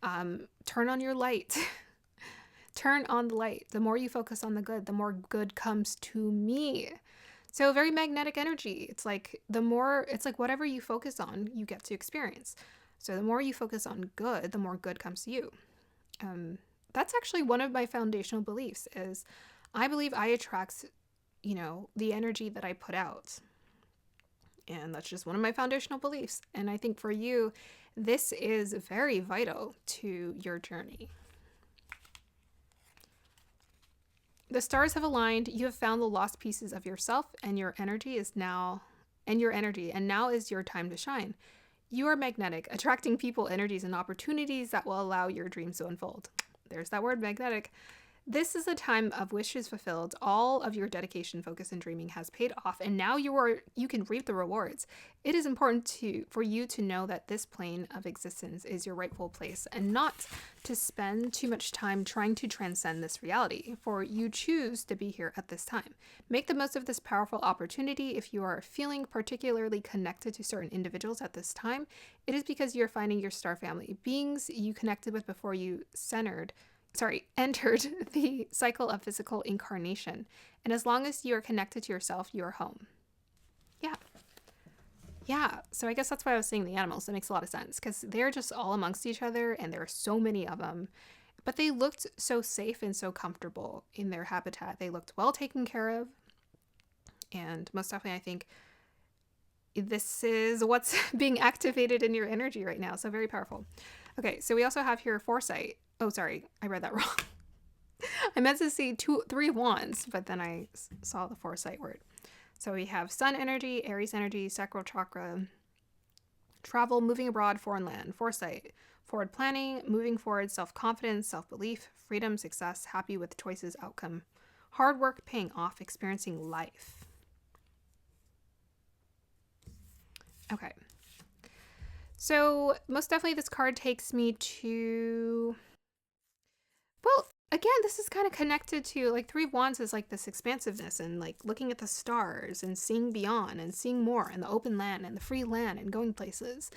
Turn on your light. Turn on the light. The more you focus on the good, the more good comes to me. So very magnetic energy. It's like whatever you focus on, you get to experience. So the more you focus on good, the more good comes to you. That's actually one of my foundational beliefs, is I believe I attract, the energy that I put out. And that's just one of my foundational beliefs. And I think for you, this is very vital to your journey. The stars have aligned. You have found the lost pieces of yourself, and your energy, and now is your time to shine. You are magnetic, attracting people, energies, and opportunities that will allow your dreams to unfold. There's that word, magnetic. This is a time of wishes fulfilled. All of your dedication, focus, and dreaming has paid off, and now you can reap the rewards. It is important for you to know that this plane of existence is your rightful place, and not to spend too much time trying to transcend this reality, for you choose to be here at this time. Make the most of this powerful opportunity. If you are feeling particularly connected to certain individuals at this time, it is because you're finding your star family, beings you connected with before you entered the cycle of physical incarnation. And as long as you are connected to yourself, you are home. Yeah. So I guess that's why I was saying the animals. That makes a lot of sense, because they're just all amongst each other, and there are so many of them. But they looked so safe and so comfortable in their habitat. They looked well taken care of. And most definitely, I think this is what's being activated in your energy right now. So very powerful. Okay, so we also have here foresight. Oh, sorry, I read that wrong. I meant to say 3 wands, but then I saw the foresight word. So we have sun energy, Aries energy, sacral chakra, travel, moving abroad, foreign land, foresight, forward planning, moving forward, self-confidence, self-belief, freedom, success, happy with choices, outcome, hard work paying off, experiencing life. Okay. So most definitely this card takes me to, well, again, this is kind of connected to, like, 3 of Wands is like this expansiveness and like looking at the stars and seeing beyond and seeing more, and the open land and the free land and going places.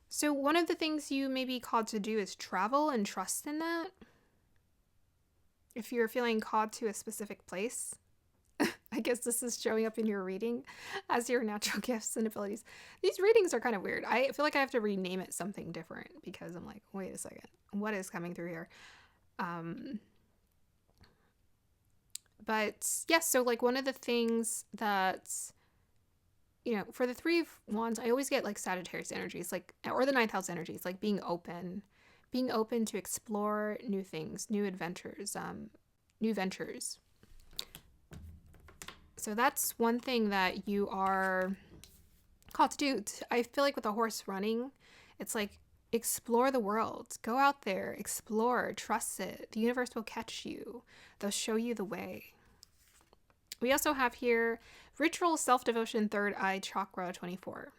So one of the things you may be called to do is travel and trust in that. If you're feeling called to a specific place, I guess this is showing up in your reading as your natural gifts and abilities. These readings are kind of weird. I feel like I have to rename it something different because I'm like, wait a second, what is coming through here? But yes, so like one of the things that, for the Three of Wands, I always get like Sagittarius energies, like, or the ninth house energies, like being open to explore new things, new adventures, new ventures. So that's one thing that you are called to do. I feel like with a horse running, it's like explore the world, go out there, explore, trust it. The universe will catch you. They'll show you the way. We also have here ritual self-devotion, third eye chakra 24.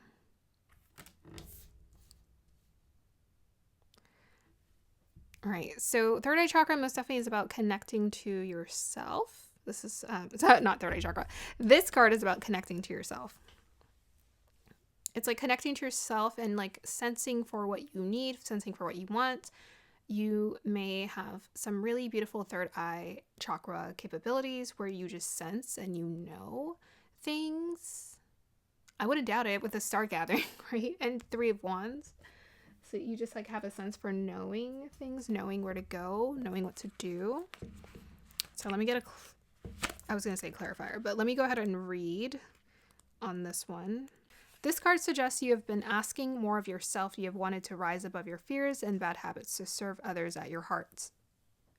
All right, so third eye chakra most definitely is about connecting to yourself. This is it's not third eye chakra. This card is about connecting to yourself. It's like connecting to yourself and like sensing for what you need, sensing for what you want. You may have some really beautiful third eye chakra capabilities where you just sense and you know things. I wouldn't doubt it with the star gathering, right? And Three of Wands. So you just like have a sense for knowing things, knowing where to go, knowing what to do. So let me get I was going to say clarifier, but let me go ahead and read on this one. This card suggests you have been asking more of yourself. You have wanted to rise above your fears and bad habits to serve others at your heart.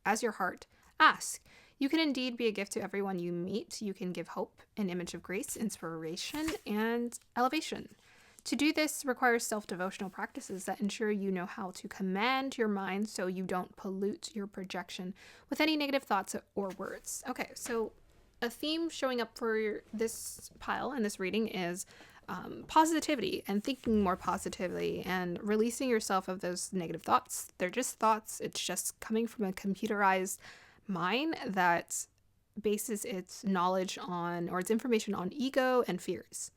As your heart asks. You can indeed be a gift to everyone you meet. You can give hope, an image of grace, inspiration, and elevation. To do this requires self-devotional practices that ensure you know how to command your mind so you don't pollute your projection with any negative thoughts or words. Okay, so a theme showing up for this pile and this reading is positivity and thinking more positively and releasing yourself of those negative thoughts. They're just thoughts. It's just coming from a computerized mind that bases its knowledge on, or its information on, ego and fears.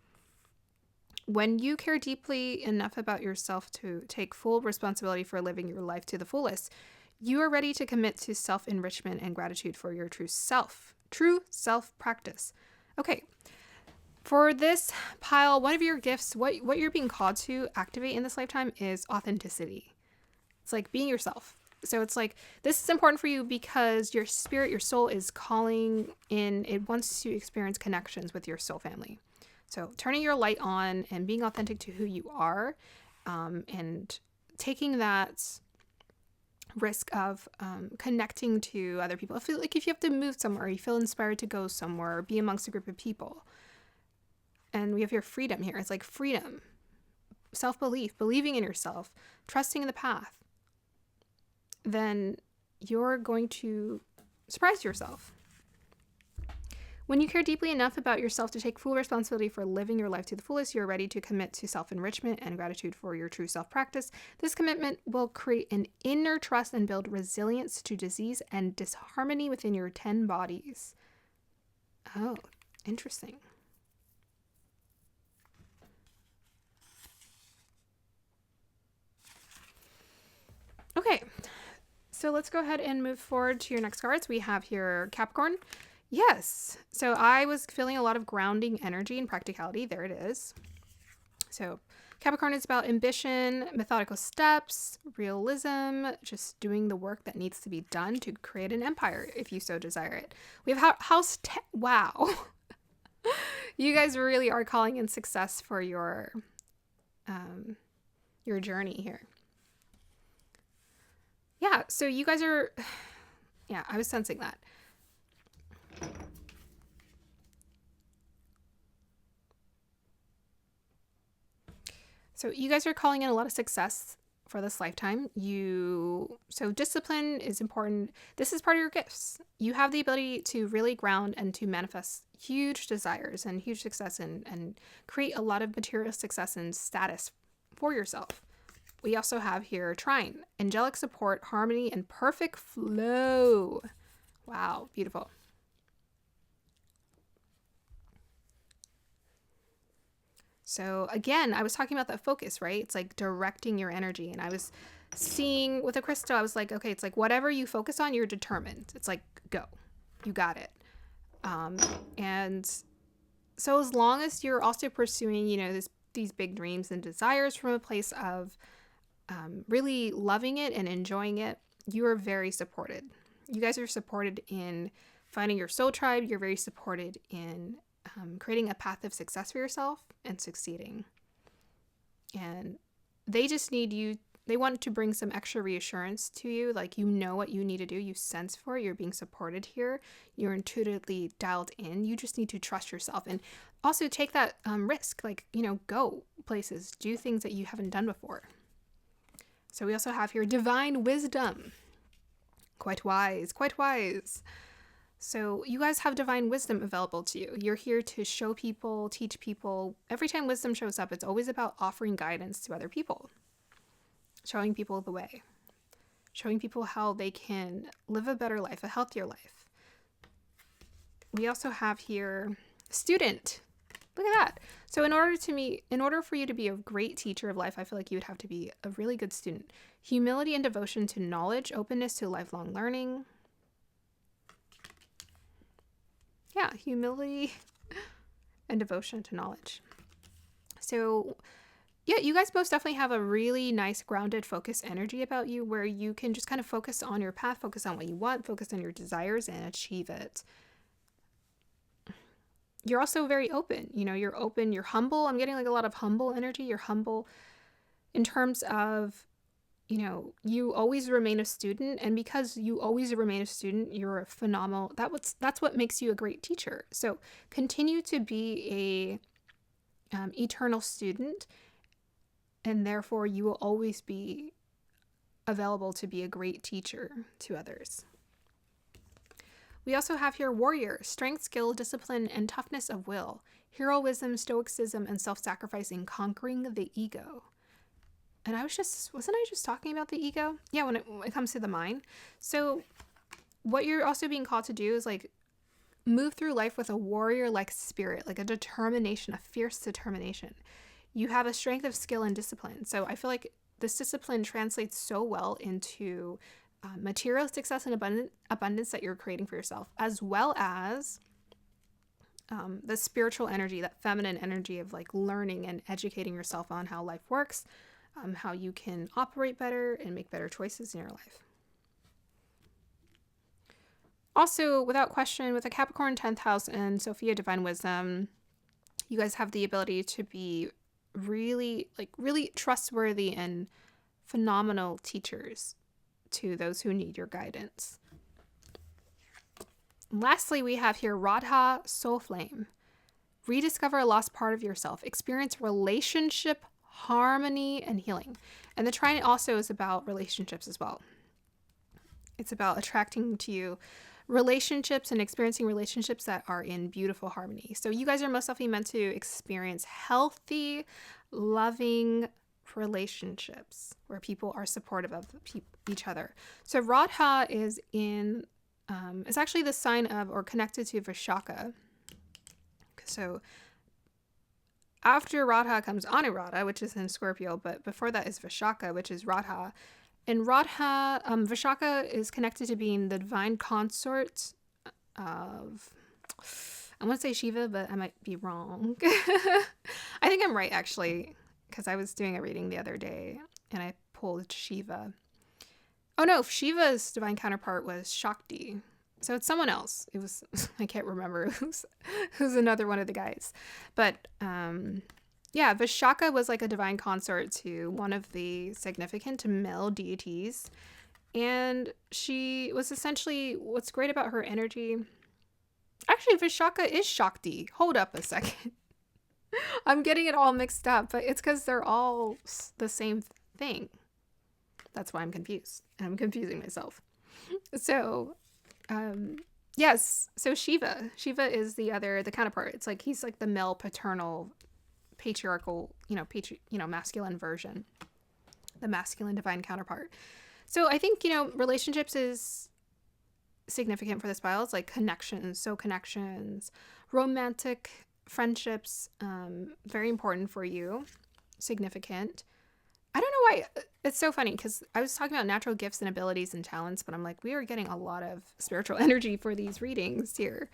When you care deeply enough about yourself to take full responsibility for living your life to the fullest, you are ready to commit to self-enrichment and gratitude for your true self practice. Okay. For this pile, one of your gifts, what you're being called to activate in this lifetime is authenticity. It's like being yourself. So it's like, this is important for you because your spirit, your soul is calling in. It wants to experience connections with your soul family. So turning your light on and being authentic to who you are, and taking that risk of connecting to other people. I feel like if you have to move somewhere, you feel inspired to go somewhere, or be amongst a group of people. And we have your freedom here. It's like freedom, self-belief, believing in yourself, trusting in the path. Then you're going to surprise yourself. When you care deeply enough about yourself to take full responsibility for living your life to the fullest, you're ready to commit to self-enrichment and gratitude for your true self-practice. This commitment will create an inner trust and build resilience to disease and disharmony within your 10 bodies. Oh, interesting. Okay, so let's go ahead and move forward to your next cards. We have here Capricorn. Yes, so I was feeling a lot of grounding energy and practicality. There it is. So Capricorn is about ambition, methodical steps, realism, just doing the work that needs to be done to create an empire if you so desire it. We have wow. You guys really are calling in success for your journey here. Yeah, so you guys are, yeah, I was sensing that. So you guys are calling in a lot of success for this lifetime. So discipline is important. This is part of your gifts. You have the ability to really ground and to manifest huge desires and huge success and create a lot of material success and status for yourself. We also have here Trine, angelic support, harmony, and perfect flow. Wow, beautiful. So again, I was talking about that focus, right? It's like directing your energy. And I was seeing with a crystal, I was like, okay, it's like whatever you focus on, you're determined. It's like, go, you got it. And so as long as you're also pursuing, these big dreams and desires from a place of really loving it and enjoying it, you are very supported. You guys are supported in finding your soul tribe. You're very supported in creating a path of success for yourself and succeeding. And they just need you. They want to bring some extra reassurance to you. Like, you know what you need to do. You sense for it. You're being supported here. You're intuitively dialed in. You just need to trust yourself and also take that risk. Like, go places, do things that you haven't done before. So we also have here divine wisdom. Quite wise, quite wise. So you guys have divine wisdom available to you. You're here to show people, teach people. Every time wisdom shows up, it's always about offering guidance to other people. Showing people the way. Showing people how they can live a better life, a healthier life. We also have here student. Look at that. So in order for you to be a great teacher of life, I feel like you would have to be a really good student. Humility and devotion to knowledge, openness to lifelong learning. Yeah, humility and devotion to knowledge. So yeah, you guys both definitely have a really nice grounded focused energy about you where you can just kind of focus on your path, focus on what you want, focus on your desires and achieve it. You're also very open. You're open, you're humble. I'm getting like a lot of humble energy. You're humble in terms of, you always remain a student. And because you always remain a student, you're a phenomenal. That's what makes you a great teacher. So continue to be a eternal student. And therefore, you will always be available to be a great teacher to others. We also have here warrior, strength, skill, discipline, and toughness of will, heroism, stoicism, and self-sacrificing, conquering the ego. And wasn't I just talking about the ego? Yeah, when it comes to the mind. So what you're also being called to do is like move through life with a warrior-like spirit, like a determination, a fierce determination. You have a strength of skill and discipline. So I feel like this discipline translates so well into material success and abundance that you're creating for yourself, as well as the spiritual energy, that feminine energy of like learning and educating yourself on how life works, how you can operate better and make better choices in your life. Also, without question, with a Capricorn 10th house and Sophia Divine Wisdom, you guys have the ability to be really trustworthy and phenomenal teachers to those who need your guidance. Lastly, we have here Radha Soul Flame. Rediscover a lost part of yourself. Experience relationship harmony and healing. And the trine also is about relationships as well. It's about attracting to you relationships and experiencing relationships that are in beautiful harmony. So you guys are most definitely meant to experience healthy, loving relationships where people are supportive of each other. So Radha is it's actually the sign of or connected to Vishaka. So after Radha comes Anuradha, which is in Scorpio, but before that is Vishaka, which is Radha. And Radha, Vishaka is connected to being the divine consort of, I want to say Shiva, but I might be wrong. I think I'm right, actually, because I was doing a reading the other day, and I pulled Shiva. Oh, no, Shiva's divine counterpart was Shakti. So it's someone else. It was, I can't remember who's another one of the guys. But, yeah, Vishaka was like a divine consort to one of the significant male deities. And she was essentially, what's great about her energy... Actually, Vishaka is Shakti. Hold up a second. I'm getting it all mixed up, but it's because they're all the same thing. That's why I'm confused. And I'm confusing myself. So, yes. So Shiva is the counterpart. It's like, he's like the male paternal patriarchal, masculine version, the masculine divine counterpart. So I think, relationships is significant for this pile. It's like connections, romantic friendships, very important for you, significant. I don't know why. It's so funny because I was talking about natural gifts and abilities and talents, but I'm like, we are getting a lot of spiritual energy for these readings here.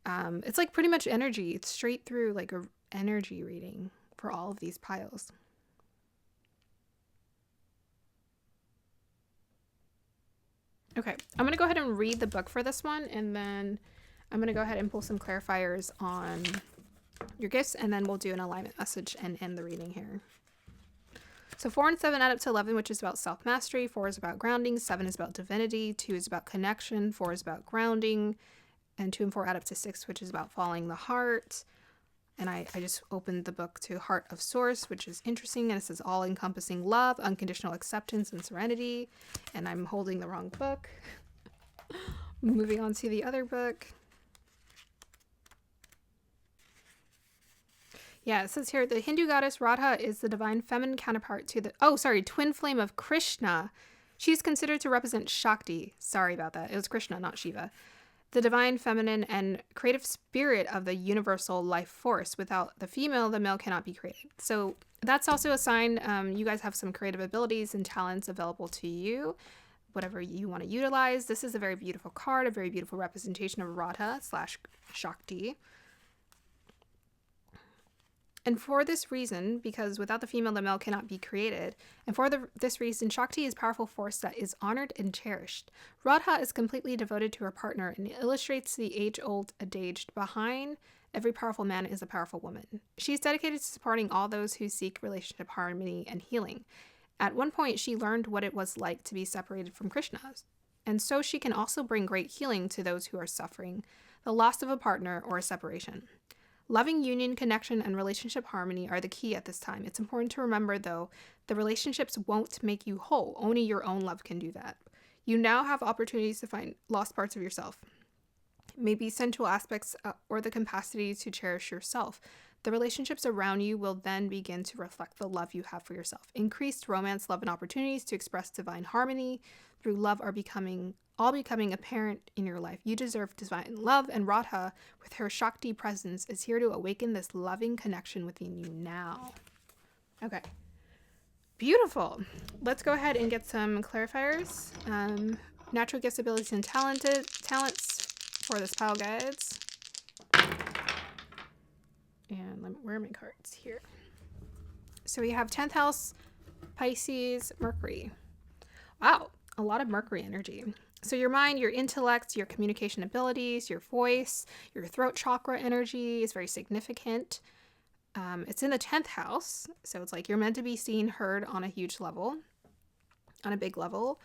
It's like pretty much energy. It's straight through like a energy reading for all of these piles. Okay, I'm going to go ahead and read the book for this one, and then I'm going to go ahead and pull some clarifiers on your gifts, and then we'll do an alignment message and end the reading here. So 4 and 7 add up to 11, which is about self-mastery. 4 is about grounding. 7 is about divinity. 2 is about connection. 4 is about grounding. And 2 and 4 add up to 6, which is about following the heart. And I just opened the book to Heart of Source, which is interesting. And it says all-encompassing love, unconditional acceptance, and serenity. And I'm holding the wrong book. Moving on to the other book. Yeah, it says here, the Hindu goddess Radha is the divine feminine counterpart to the, twin flame of Krishna. She's considered to represent Shakti. Sorry about that. It was Krishna, not Shiva. The divine feminine and creative spirit of the universal life force. Without the female, the male cannot be created. So that's also a sign you guys have some creative abilities and talents available to you, whatever you want to utilize. This is a very beautiful card, a very beautiful representation of Radha / Shakti. And for this reason, because without the female, the male cannot be created, and for this reason, Shakti is a powerful force that is honored and cherished. Radha is completely devoted to her partner and illustrates the age-old adage, behind every powerful man is a powerful woman. She is dedicated to supporting all those who seek relationship harmony and healing. At one point, she learned what it was like to be separated from Krishna, and so she can also bring great healing to those who are suffering the loss of a partner or a separation. Loving union, connection, and relationship harmony are the key at this time. It's important to remember, though, the relationships won't make you whole. Only your own love can do that. You now have opportunities to find lost parts of yourself, maybe sensual aspects or the capacity to cherish yourself. The relationships around you will then begin to reflect the love you have for yourself. Increased romance, love, and opportunities to express divine harmony through love are all becoming apparent in your life. You deserve divine love, and Radha, with her Shakti presence, is here to awaken this loving connection within you now. Okay. Beautiful. Let's go ahead and get some clarifiers. Natural gifts, abilities, and talents for this pile, guides. And where are my cards? Here. So we have 10th house, Pisces, Mercury. Wow, a lot of Mercury energy. So your mind, your intellect, your communication abilities, your voice, your throat chakra energy is very significant. It's in the 10th house, so it's like you're meant to be seen, heard on a huge level, on a big level.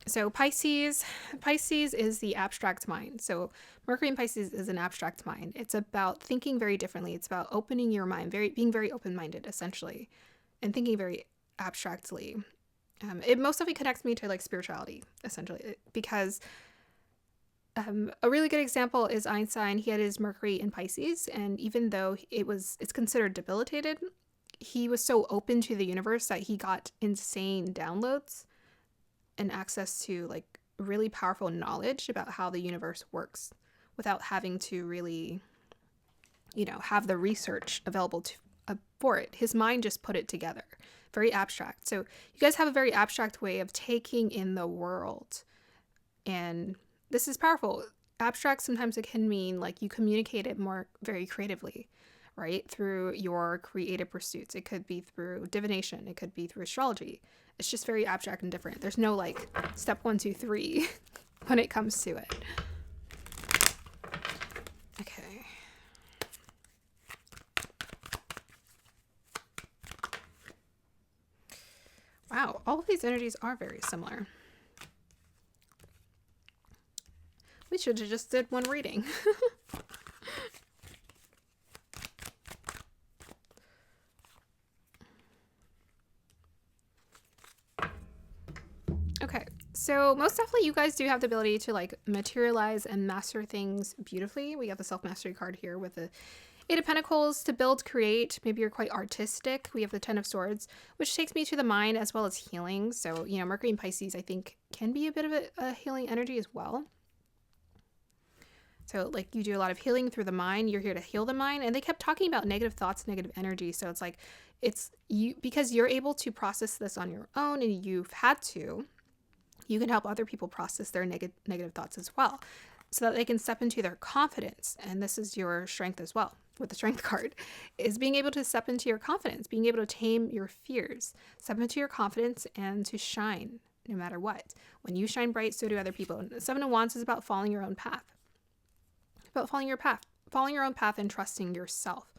So Pisces is the abstract mind. So Mercury in Pisces is an abstract mind. It's about thinking very differently. It's about opening your mind, being very open-minded, essentially, and thinking very abstractly. It most of it connects me to like spirituality, essentially, because a really good example is Einstein. He had his Mercury in Pisces, and even though it's considered debilitated, he was so open to the universe that he got insane downloads and access to like really powerful knowledge about how the universe works without having to really, have the research available for it. His mind just put it together. Very abstract. So you guys have a very abstract way of taking in the world. And this is powerful. Abstract, sometimes it can mean like you communicate it more very creatively, right? Through your creative pursuits. It could be through divination. It could be through astrology. It's just very abstract and different. There's no like step 1, 2, 3 when it comes to it. Okay. Wow, all of these energies are very similar. We should have just did one reading. Okay, so most definitely you guys do have the ability to like materialize and master things beautifully. We have the self-mastery card here with the 8 of Pentacles, to build, create. Maybe you're quite artistic. We have the 10 of Swords, which takes me to the mind as well as healing. So, Mercury in Pisces, I think, can be a bit of a healing energy as well. So like you do a lot of healing through the mind. You're here to heal the mind. And they kept talking about negative thoughts, negative energy. So it's like, it's you, because you're able to process this on your own and you've had to, you can help other people process their negative thoughts as well, so that they can step into their confidence. And this is your strength as well with the strength card, is being able to step into your confidence, being able to tame your fears, step into your confidence and to shine no matter what. When you shine bright, so do other people. And Seven of Wands is about following your own path, about following your own path and trusting yourself,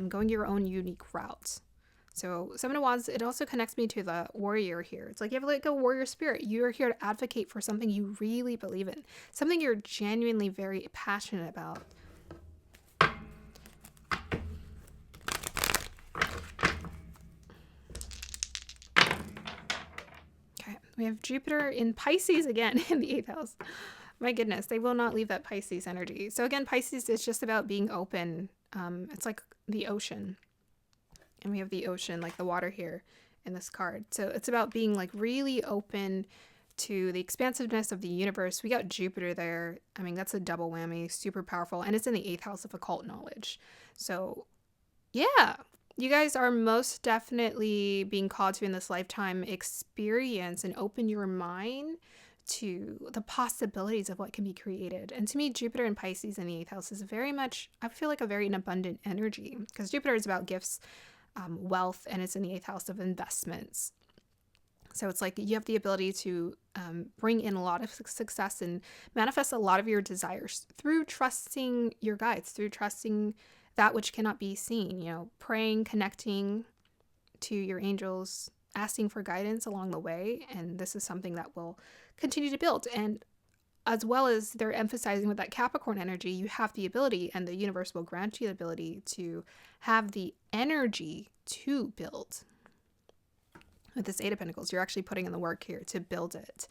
going your own unique route. So Seven of Wands, it also connects me to the warrior here. It's like you have like a warrior spirit. You're here to advocate for something you really believe in, something you're genuinely very passionate about. Okay, we have Jupiter in Pisces again in the 8th house. My goodness, they will not leave that Pisces energy. So again, Pisces is just about being open. It's like the ocean. And we have the ocean, like the water here in this card. So it's about being like really open to the expansiveness of the universe. We got Jupiter there. I mean, that's a double whammy, super powerful. And it's in the 8th house of occult knowledge. So yeah, you guys are most definitely being called to in this lifetime experience and open your mind to the possibilities of what can be created. And to me, Jupiter and Pisces in the 8th house is very much, I feel like, a very abundant energy, because Jupiter is about gifts, wealth, and it's in the 8th house of investments. So it's like you have the ability to bring in a lot of success and manifest a lot of your desires through trusting your guides, through trusting that which cannot be seen, you know, praying, connecting to your angels, asking for guidance along the way. And this is something that will continue to build. And as well as they're emphasizing with that Capricorn energy, you have the ability, and the universe will grant you the ability to have the energy to build. With this 8 of Pentacles, you're actually putting in the work here to build it.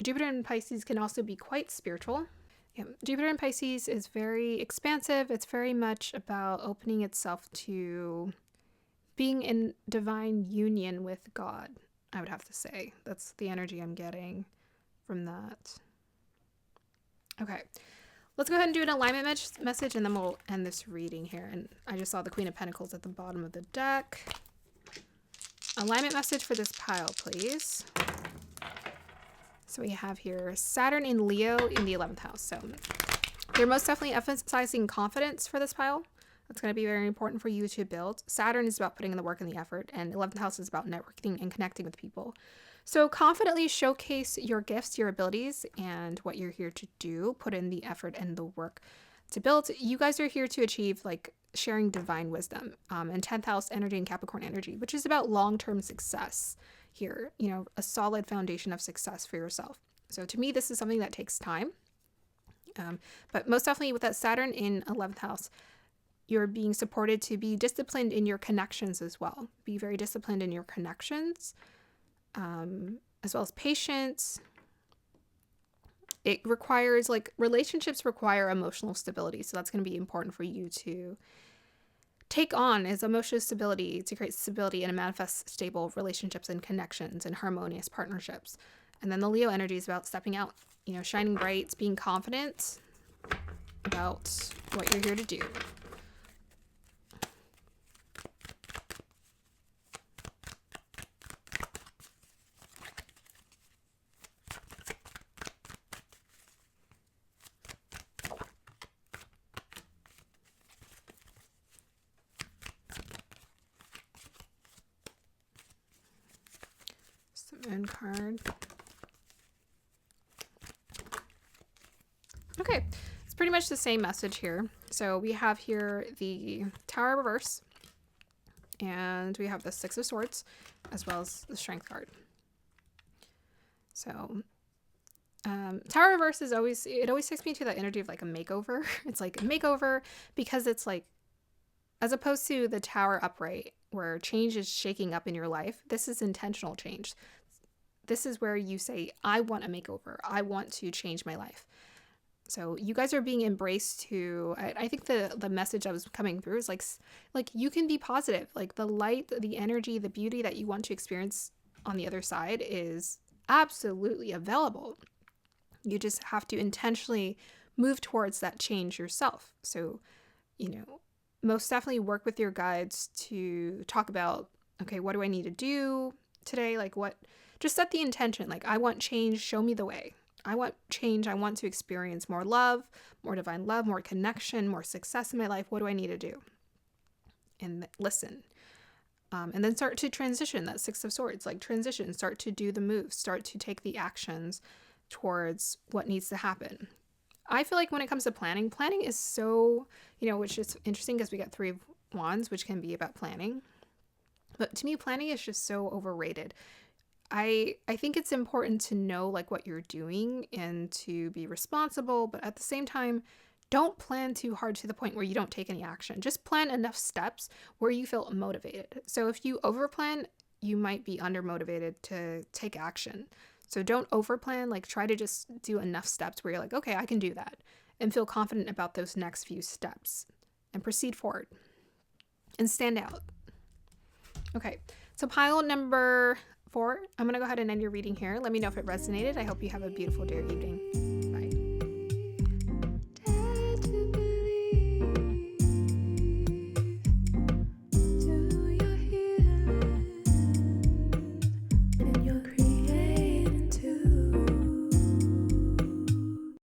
Jupiter in Pisces can also be quite spiritual. Yeah, Jupiter in Pisces is very expansive. It's very much about opening itself to being in divine union with God, I would have to say. That's the energy I'm getting from that. Okay, let's go ahead and do an alignment message, and then we'll end this reading here. And I just saw the Queen of Pentacles at the bottom of the deck. Alignment message for this pile, please. So we have here Saturn in Leo in the 11th house. So you're most definitely emphasizing confidence for this pile. That's going to be very important for you to build. Saturn is about putting in the work and the effort, and 11th house is about networking and connecting with people. So confidently showcase your gifts, your abilities, and what you're here to do. Put in the effort and the work to build. You guys are here to achieve like sharing divine wisdom, and 10th house energy and Capricorn energy, which is about long-term success here, you know, a solid foundation of success for yourself. So to me, this is something that takes time. But most definitely with that Saturn in 11th house, you're being supported to be disciplined in your connections as well. Be very disciplined in your connections, as well as patience. It requires, like, relationships require emotional stability. So that's going to be important for you to take on, is emotional stability, to create stability and manifest stable relationships and connections and harmonious partnerships. And then the Leo energy is about stepping out, you know, shining bright, being confident about what you're here to do. Moon card. Okay, it's pretty much the same message here. So we have here the Tower reverse, and we have the Six of Swords, as well as the Strength card. So Tower reverse is always, it always takes me to that energy of like a makeover. It's like a makeover because it's like, as opposed to the Tower upright where change is shaking up in your life, this is intentional change. This is where you say, I want a makeover. I want to change my life. So you guys are being embraced to, I think the message that was coming through is like you can be positive. Like the light, the energy, the beauty that you want to experience on the other side is absolutely available. You just have to intentionally move towards that change yourself. So, most definitely work with your guides to talk about, okay, what do I need to do today? Just set the intention. Like, I want change, show me the way. I want change. I want to experience more love, more divine love, more connection, more success in my life. What do I need to do? And listen. And then start to transition, that Six of Swords, transition, start to do the moves, start to take the actions towards what needs to happen. I feel like when it comes to planning is so, which is interesting because we got Three of Wands, which can be about planning. But to me, planning is just so overrated. I think it's important to know what you're doing and to be responsible, but at the same time, don't plan too hard to the point where you don't take any action. Just plan enough steps where you feel motivated. So if you overplan, you might be undermotivated to take action. So don't overplan, try to just do enough steps where you're like, okay, I can do that, and feel confident about those next few steps and proceed forward and stand out. Okay, so pile number 4, I'm going to go ahead and end your reading here. Let me know if it resonated. I hope you have a beautiful day or evening.